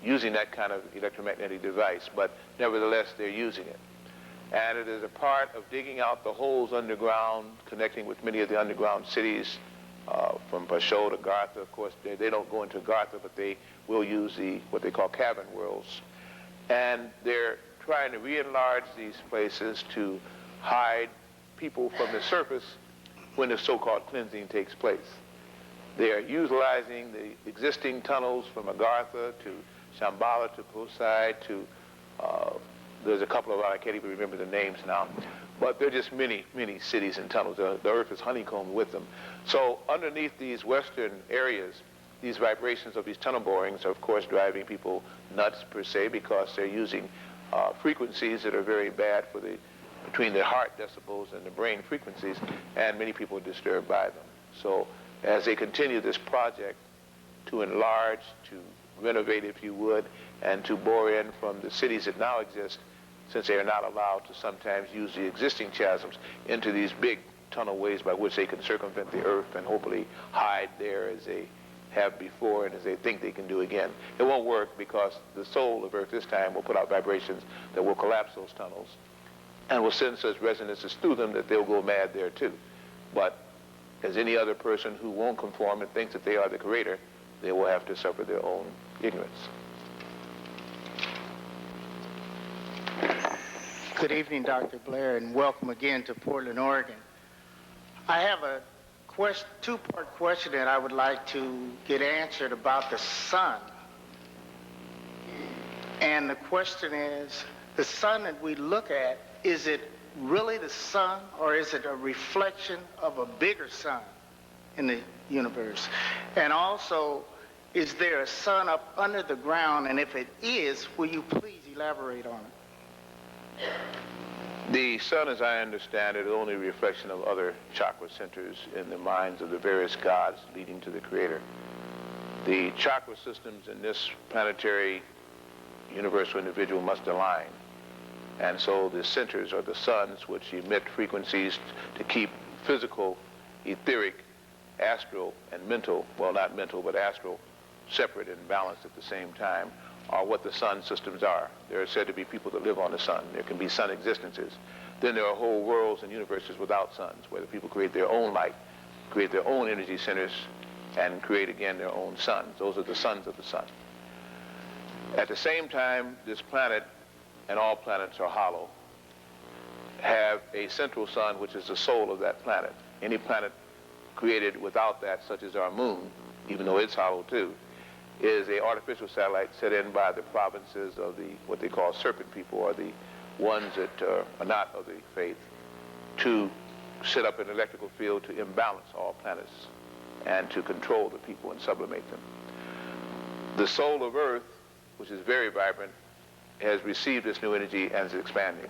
using that kind of electromagnetic device, but nevertheless, they're using it. And it is a part of digging out the holes underground, connecting with many of the underground cities, from Pashot to Gartha. Of course, they don't go into Gartha, but they will use what they call cavern worlds. And they're trying to re-enlarge these places to hide people from the surface when the so-called cleansing takes place. They are utilizing the existing tunnels from Agartha to Shambhala to Posai to, there's a couple of, I can't even remember the names now, but they're just many, many cities and tunnels. The earth is honeycombed with them. So underneath these western areas, these vibrations of these tunnel borings are, of course, driving people nuts per se, because they're using frequencies that are very bad for between the heart decibels and the brain frequencies, and many people are disturbed by them. So as they continue this project to enlarge, to renovate, if you would, and to bore in from the cities that now exist, since they are not allowed to sometimes use the existing chasms, into these big tunnel ways by which they can circumvent the earth and hopefully hide there as they have before and as they think they can do again. It won't work, because the soul of earth this time will put out vibrations that will collapse those tunnels and will send such resonances through them that they'll go mad there too. But as any other person who won't conform and thinks that they are the creator, they will have to suffer their own ignorance. Good evening, Dr. Blair, and welcome again to Portland, Oregon. I have a two-part question that I would like to get answered about the sun. And the question is, the sun that we look at, is it really the sun, or is it a reflection of a bigger sun in the universe? And also, is there a sun up under the ground? And if it is, will you please elaborate on it? The sun, as I understand it, is only a reflection of other chakra centers in the minds of the various gods leading to the Creator. The chakra systems in this planetary universal individual must align. And so the centers are the suns, which emit frequencies to keep physical, etheric, astral, and mental, well, not mental, but astral, separate and balanced at the same time, are what the sun systems are. There are said to be people that live on the sun. There can be sun existences. Then there are whole worlds and universes without suns, where the people create their own light, create their own energy centers, and create again their own suns. Those are the sons of the sun. At the same time, this planet, and all planets are hollow, have a central sun, which is the soul of that planet. Any planet created without that, such as our moon, even though it's hollow too, is a artificial satellite set in by the provinces of the what they call serpent people, or the ones that are not of the faith, to set up an electrical field to imbalance all planets and to control the people and sublimate them. The soul of Earth, which is very vibrant, has received this new energy and is expanding.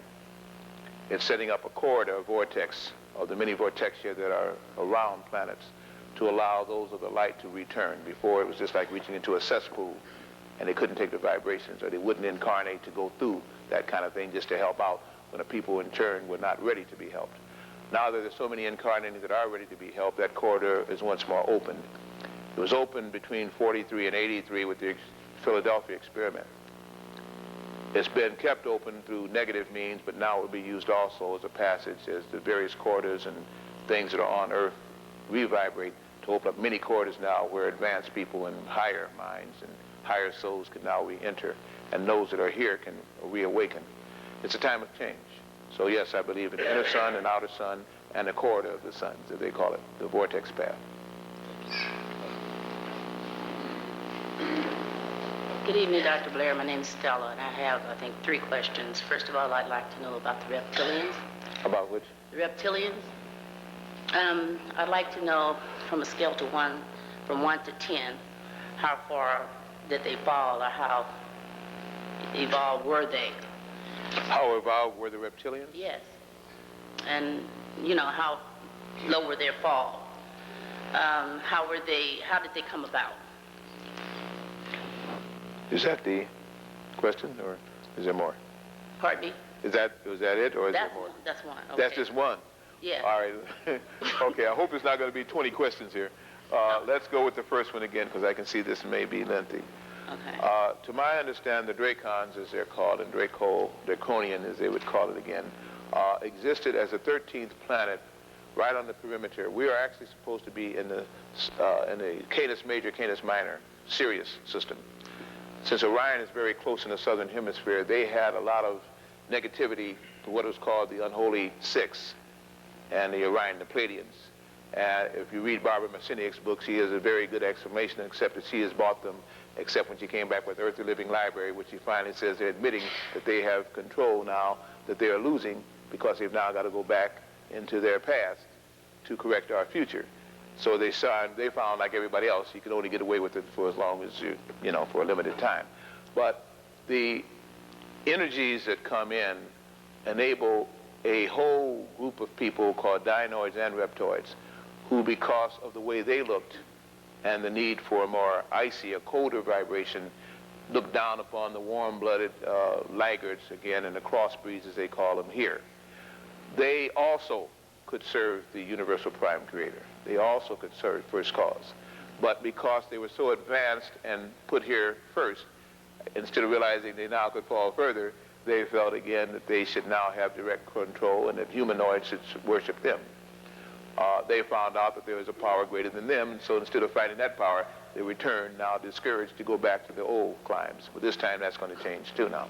It's setting up a corridor, a vortex, of the many vortexia that are around planets, to allow those of the light to return. Before, it was just like reaching into a cesspool, and they couldn't take the vibrations, or they wouldn't incarnate to go through that kind of thing just to help out when the people in turn were not ready to be helped. Now that there's so many incarnating that are ready to be helped, that corridor is once more opened. It was opened between 43 and 83 with the Philadelphia experiment. It's been kept open through negative means, but now it will be used also as a passage as the various corridors and things that are on Earth revibrate to open up many corridors now where advanced people and higher minds and higher souls can now re-enter, and those that are here can reawaken. It's a time of change. So yes, I believe in the inner sun and outer sun and the corridor of the suns, as they call it, the vortex path. Good evening, Dr. Blair. My name is Stella, and I have, I think, 3 questions. First of all, I'd like to know about the reptilians. About which? The reptilians. I'd like to know, from a scale to 1, from 1 to 10, how far did they fall, or how evolved were they? How evolved were the reptilians? Yes. And, you know, how low were their fall? How did they come about? Is that the question, or is there more? Pardon me? Was that it, or is there more? That's one. Okay. That's just one? Yeah. All right. Okay, I hope it's not going to be 20 questions here. Let's go with the first one again, because I can see this may be lengthy. Okay. To my understanding, the Dracons, as they're called, and Draconian, as they would call it again, existed as a 13th planet right on the perimeter. We are actually supposed to be in the Canis Major, Canis Minor, Sirius system. Since Orion is very close in the southern hemisphere, they had a lot of negativity to what was called the Unholy Six and the Orion, the Pleiadians. If you read Barbara Masiniak's books, she has a very good explanation, except that she has bought them, except when she came back with Earth the Living Library, which she finally says they're admitting that they have control now, that they are losing, because they've now got to go back into their past to correct our future. So they found, like everybody else, you can only get away with it for as long as for a limited time. But the energies that come in enable a whole group of people called dinoids and reptoids, who, because of the way they looked and the need for a more icy, a colder vibration, looked down upon the warm-blooded laggards, again, and the crossbreeds, as they call them here. They also could serve the universal prime creator. They also could serve first cause. But because they were so advanced and put here first, instead of realizing they now could fall further, they felt again that they should now have direct control and that humanoids should worship them. They found out that there was a power greater than them, so instead of fighting that power, they returned, now discouraged, to go back to the old climes. But this time that's going to change too now.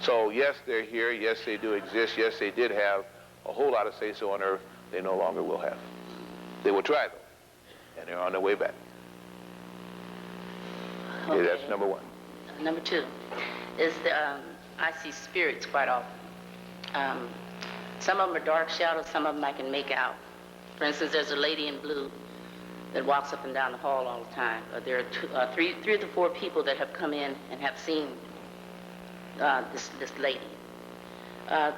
So yes, they're here. Yes, they do exist. Yes, they did have a whole lot of say-so on Earth. They no longer will have. They will try, though, and they're on their way back. Okay, that's number 1. Number 2 is I see spirits quite often. Some of them are dark shadows, some of them I can make out. For instance, there's a lady in blue that walks up and down the hall all the time. There are three of the four people that have come in and have seen this lady.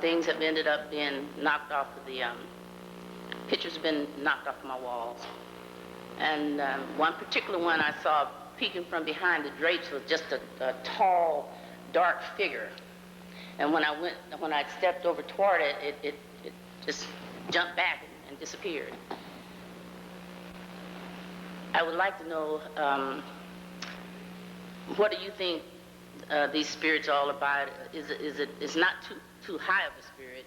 Things have ended up being knocked off of the, pictures have been knocked off my walls. And one particular one I saw peeking from behind the drapes was just a tall, dark figure. And when I stepped over toward it, it just jumped back and disappeared. I would like to know, what do you think these spirits are all about? It's not too high of a spirit.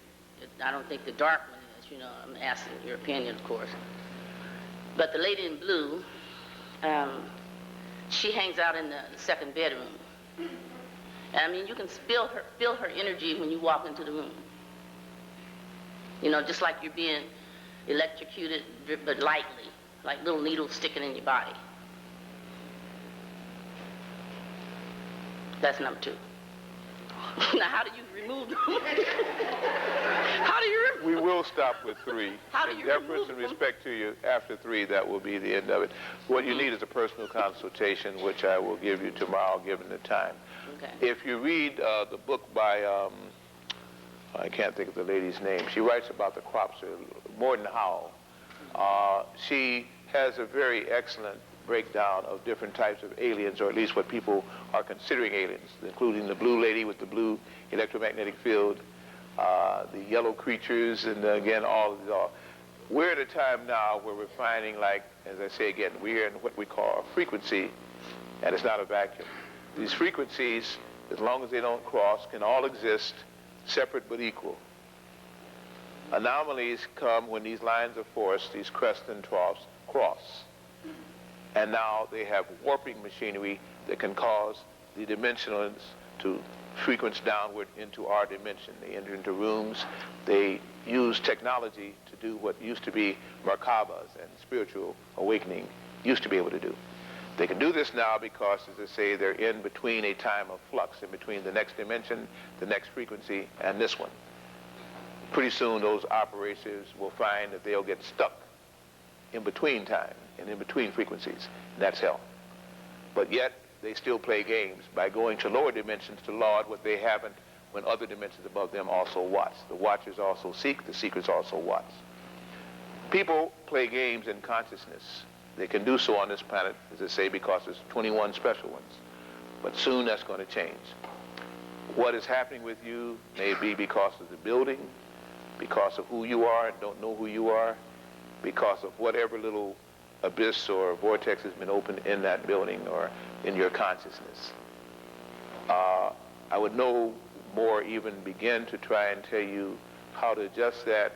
I don't think the dark one is, you know, I'm asking your opinion, of course. But the lady in blue, she hangs out in the second bedroom. And I mean, you can feel her energy when you walk into the room. You know, just like you're being electrocuted, but lightly, like little needles sticking in your body. That's number two. Now, how do you remove them? How do you remove them? We will stop with 3. How do you in deference and respect to you, after 3, that will be the end of it. What you need is a personal consultation, which I will give you tomorrow, given the time. Okay. If you read the book by, I can't think of the lady's name. She writes about the crops, Morden Howell. She has a very excellent breakdown of different types of aliens, or at least what people are considering aliens, including the blue lady with the blue electromagnetic field, the yellow creatures, and again, all of these. We're at a time now where we're finding, like, as I say again, we're in what we call a frequency, and it's not a vacuum. These frequencies, as long as they don't cross, can all exist separate but equal. Anomalies come when these lines of force, these crests and troughs, cross. And now they have warping machinery that can cause the dimensionals to frequency downward into our dimension. They enter into rooms. They use technology to do what used to be Merkabas and spiritual awakening used to be able to do. They can do this now because, as I say, they're in between a time of flux, in between the next dimension, the next frequency, and this one. Pretty soon those operators will find that they'll get stuck in between time and in between frequencies. That's hell. But yet they still play games by going to lower dimensions to laud what they haven't when other dimensions above them also watch. The watchers also seek, the seekers also watch. People play games in consciousness. They can do so on this planet, as I say, because there's 21 special ones. But soon that's going to change. What is happening with you may be because of the building, because of who you are and don't know who you are, because of whatever little abyss or vortex has been opened in that building or in your consciousness. I would no more even begin to try and tell you how to adjust that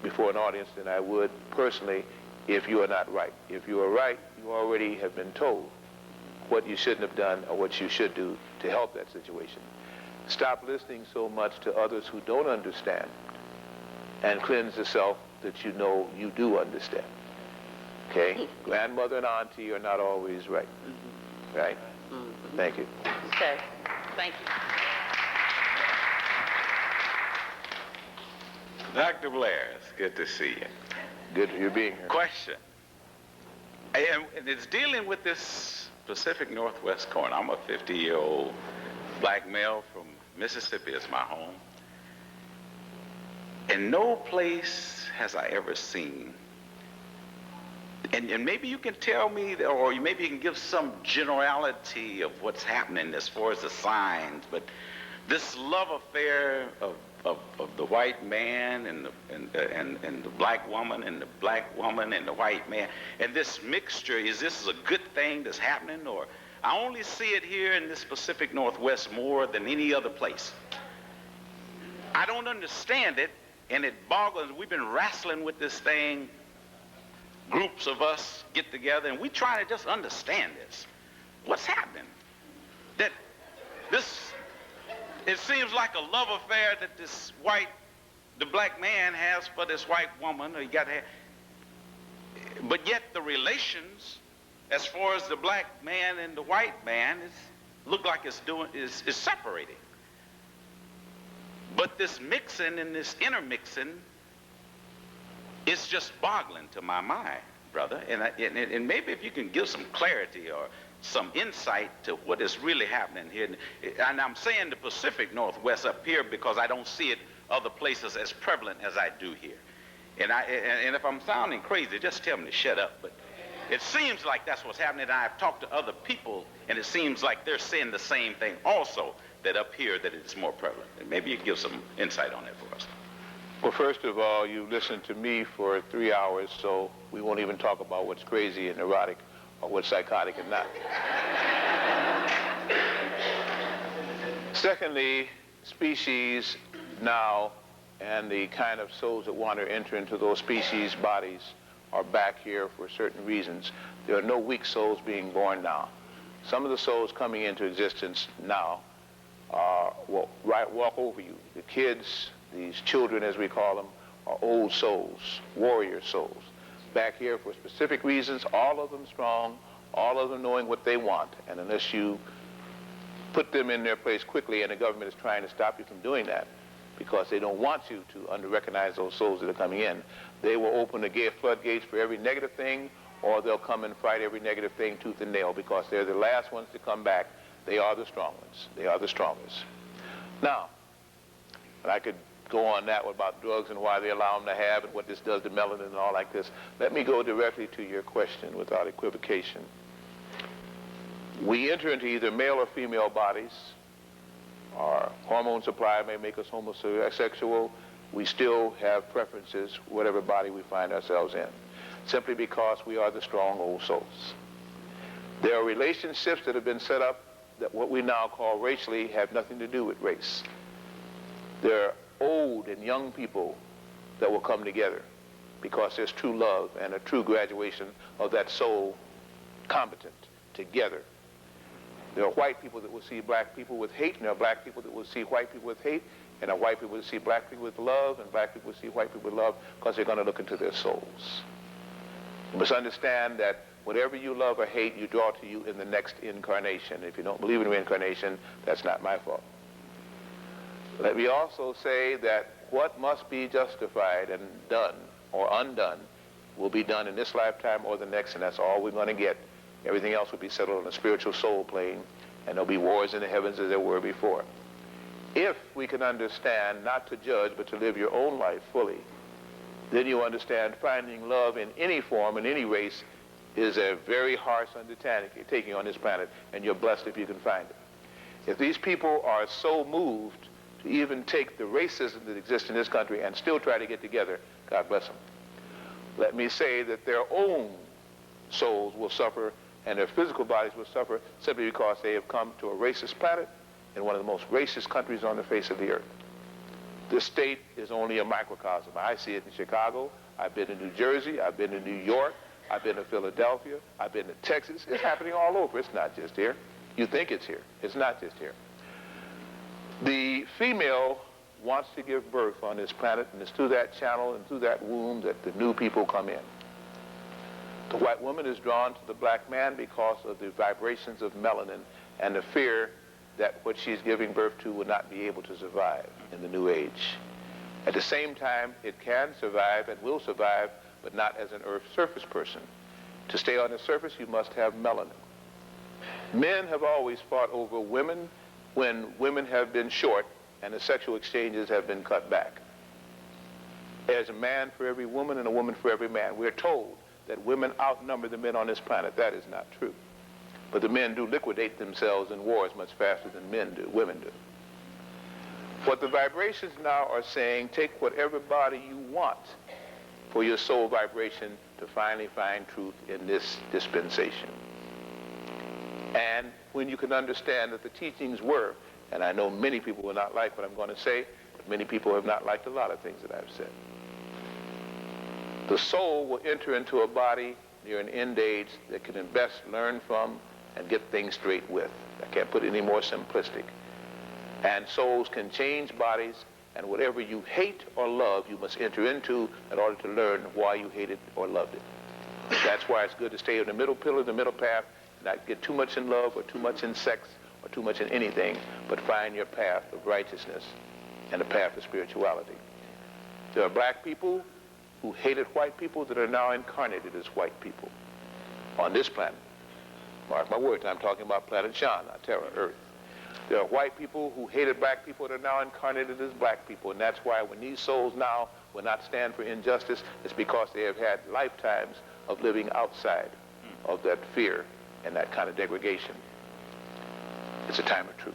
before an audience than I would personally if you are not right. If you are right, you already have been told what you shouldn't have done or what you should do to help that situation. Stop listening so much to others who don't understand and cleanse the self that you know you do understand. Okay? Grandmother and auntie are not always right. Right? Thank you. Okay. Thank you. Dr. Blair, it's good to see you. Good for you being here. Question. And it's dealing with this Pacific Northwest corner. I'm a 50-year-old black male from Mississippi. It's my home. And no place has I ever seen. And maybe you can tell me, or maybe you can give some generality of what's happening as far as the signs, but this love affair of the white man and the black woman and the black woman and the white man, and this mixture, is this a good thing that's happening? Or I only see it here in this Pacific Northwest more than any other place. I don't understand it, and it boggles. We've been wrestling with this thing. Groups of us get together, and we try to just understand this. What's happening? That this, it seems like a love affair that the black man has for this white woman, or but yet the relations, as far as the black man and the white man, look like it's separating. But this mixing and this intermixing is just boggling to my mind, brother. And maybe if you can give some clarity or some insight to what is really happening here. And I'm saying the Pacific Northwest up here because I don't see it other places as prevalent as I do here. And if I'm sounding crazy, just tell me to shut up. But it seems like that's what's happening. And I've talked to other people, and it seems like they're saying the same thing also, that up here that it's more prevalent. And maybe you can give some insight on that for us. Well, first of all, you listened to me for 3 hours, so we won't even talk about what's crazy and neurotic or what's psychotic and not. Secondly, species now and the kind of souls that want to enter into those species bodies are back here for certain reasons. There are no weak souls being born now. Some of the souls coming into existence now will walk over you. The kids, these children as we call them, are old souls, warrior souls, back here for specific reasons, all of them strong, all of them knowing what they want. And unless you put them in their place quickly, and the government is trying to stop you from doing that, because they don't want you to under-recognize those souls that are coming in, they will open the floodgates for every negative thing, or they'll come and fight every negative thing tooth and nail, because they're the last ones to come back. They are the strong ones. They are the strongest. Now, I could go on that about drugs and why they allow them to have and what this does to melanin and all like this. Let me go directly to your question without equivocation. We enter into either male or female bodies. Our hormone supply may make us homosexual. We still have preferences, whatever body we find ourselves in, simply because we are the strong old souls. There are relationships that have been set up that what we now call racially have nothing to do with race. There are old and young people that will come together because there's true love and a true graduation of that soul competent together. There are white people that will see black people with hate, and there are black people that will see white people with hate, and there are white people that see black people with love, and black people will see white people with love because they're going to look into their souls. You must understand that whatever you love or hate, you draw to you in the next incarnation. If you don't believe in reincarnation, that's not my fault. Let me also say that what must be justified and done or undone will be done in this lifetime or the next, and that's all we're going to get. Everything else will be settled on the spiritual soul plane, and there'll be wars in the heavens as there were before. If we can understand not to judge but to live your own life fully, then you understand finding love in any form, in any race, is a very harsh undertaking you're taking on this planet, and you're blessed if you can find it. If these people are so moved to even take the racism that exists in this country and still try to get together, God bless them. Let me say that their own souls will suffer and their physical bodies will suffer simply because they have come to a racist planet in one of the most racist countries on the face of the earth. This state is only a microcosm. I see it in Chicago. I've been to New Jersey. I've been to New York. I've been to Philadelphia. I've been to Texas. It's happening all over. It's not just here. You think it's here. It's not just here. The female wants to give birth on this planet, and it's through that channel and through that womb that the new people come in. The white woman is drawn to the black man because of the vibrations of melanin and the fear that what she's giving birth to will not be able to survive in the new age. At the same time, it can survive and will survive, but not as an Earth surface person. To stay on the surface, you must have melanin. Men have always fought over women when women have been short and the sexual exchanges have been cut back. There's a man for every woman and a woman for every man. We're told that women outnumber the men on this planet. That is not true. But the men do liquidate themselves in wars much faster than women do. What the vibrations now are saying, take whatever body you want for your soul vibration to finally find truth in this dispensation. And when you can understand that the teachings were, and I know many people will not like what I'm going to say, but many people have not liked a lot of things that I've said. The soul will enter into a body near an end age that can best learn from and get things straight with. I can't put it any more simplistic. And souls can change bodies, and whatever you hate or love, you must enter into in order to learn why you hated or loved it. That's why it's good to stay in the middle pillar, the middle path, not get too much in love or too much in sex or too much in anything, but find your path of righteousness and the path of spirituality. There are black people who hated white people that are now incarnated as white people on this planet. Mark my words, I'm talking about planet Shan, not Terra, Earth. There are white people who hated black people that are now incarnated as black people, and that's why when these souls now will not stand for injustice, it's because they have had lifetimes of living outside of that fear and that kind of degradation. It's a time of truth.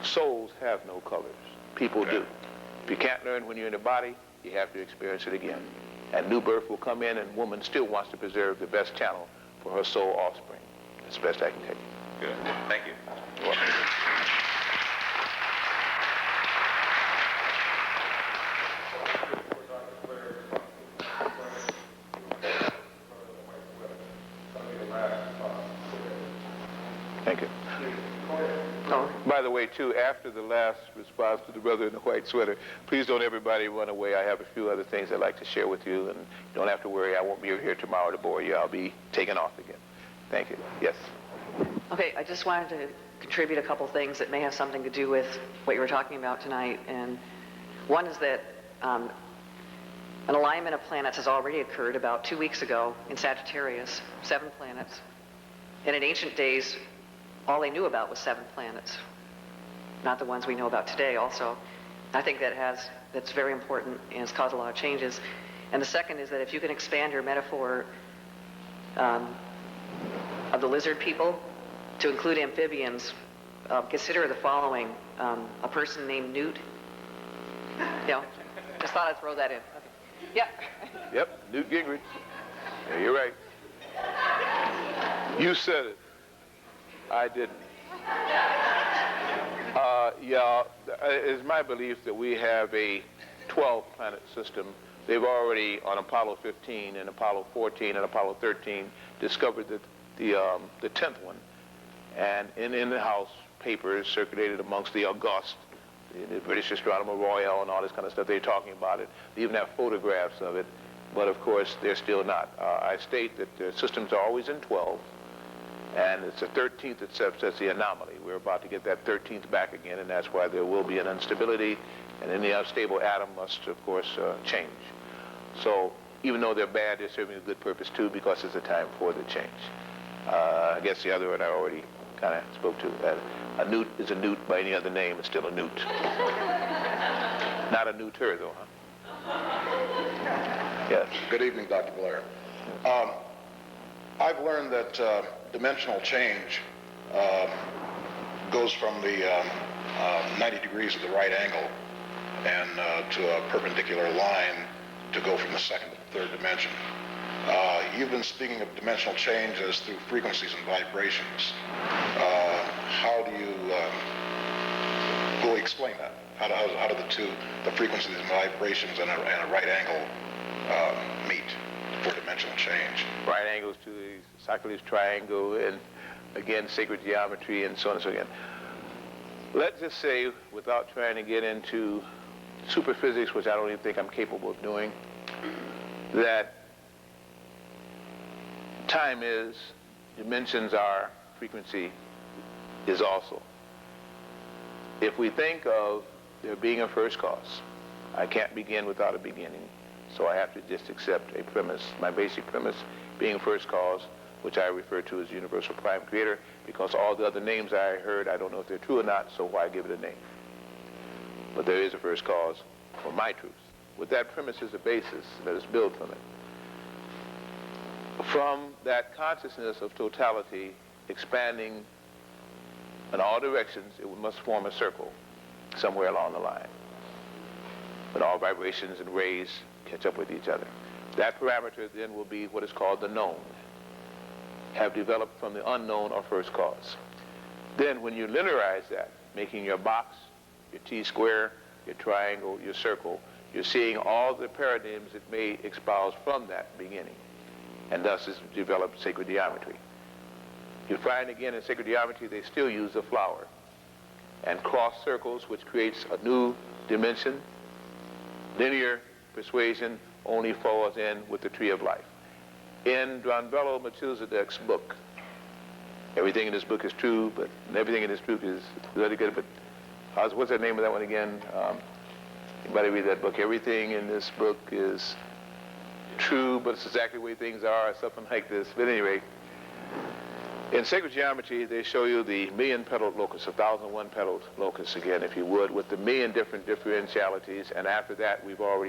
Souls have no colors. People do. If you can't learn when you're in the body, you have to experience it again. And new birth will come in, and woman still wants to preserve the best channel for her soul offspring. That's the best I can tell you. Good. Thank you. You're welcome. Thank you. By the way, too, after the last response to the brother in the white sweater, please don't everybody run away. I have a few other things I'd like to share with you, and you don't have to worry. I won't be here tomorrow to bore you. I'll be taking off again. Thank you. Yes. Okay, I just wanted to contribute a couple things that may have something to do with what you were talking about tonight. And one is that an alignment of planets has already occurred about 2 weeks ago in Sagittarius, 7 planets. And in ancient days, all they knew about was 7 planets, not the ones we know about today also. I think that's very important and has caused a lot of changes. And the second is that if you can expand your metaphor of the lizard people to include amphibians, consider the following. A person named Newt. Just thought I'd throw that in. Okay. Yeah. Yep, Newt Gingrich. Yeah, you're right. You said it. I didn't. It's my belief that we have a 12-planet system. They've already, on Apollo 15 and Apollo 14 and Apollo 13, discovered the 10th one. And in the House papers circulated amongst the august, the British Astronomer Royal and all this kind of stuff, they're talking about it. They even have photographs of it. But of course, they're still not. I state that the systems are always in 12. And it's the 13th that sets the anomaly. We're about to get that 13th back again, and that's why there will be an instability, and any unstable atom must, of course, change. So even though they're bad, they're serving a good purpose, too, because it's a time for the change. I guess the other one I already kind of spoke to. A newt is a newt by any other name. It's still a newt. Not a neuter, though, huh? Yes. Good evening, Dr. Blair. I've learned that dimensional change goes from the 90 degrees of the right angle and to a perpendicular line to go from the second to the third dimension. You've been speaking of dimensional change as through frequencies and vibrations. How do you explain that? How do the frequencies and vibrations and a right angle meet for dimensional change? Right angles to the isosceles triangle, and again, sacred geometry, and so on and so again. Let's just say, without trying to get into superphysics, which I don't even think I'm capable of doing, that time is, dimensions are, frequency is also. If we think of there being a first cause, I can't begin without a beginning, so I have to just accept a premise, my basic premise being a first cause, which I refer to as universal prime creator, because all the other names I heard, I don't know if they're true or not, so why give it a name? But there is a first cause for my truth. With that premise as a basis, let us build from it. From that consciousness of totality expanding in all directions, it must form a circle somewhere along the line. But all vibrations and rays catch up with each other. That parameter then will be what is called the known, have developed from the unknown or first cause. Then when you linearize that, making your box, your T-square, your triangle, your circle, you're seeing all the paradigms that may espouse from that beginning, and thus is developed sacred geometry. You find again in sacred geometry they still use the flower and cross circles, which creates a new dimension. Linear persuasion only falls in with the tree of life. In Dronbello Melchizedek's book, everything in this book is true, but everything in this book is really good, but what's the name of that one again? Anybody read that book? Everything in this book is true, but it's exactly the way things are, or something like this. But anyway, in sacred geometry, they show you the million-petaled locus, 1,001 petaled locus again, if you would, with the million different differentialities. And after that, we've already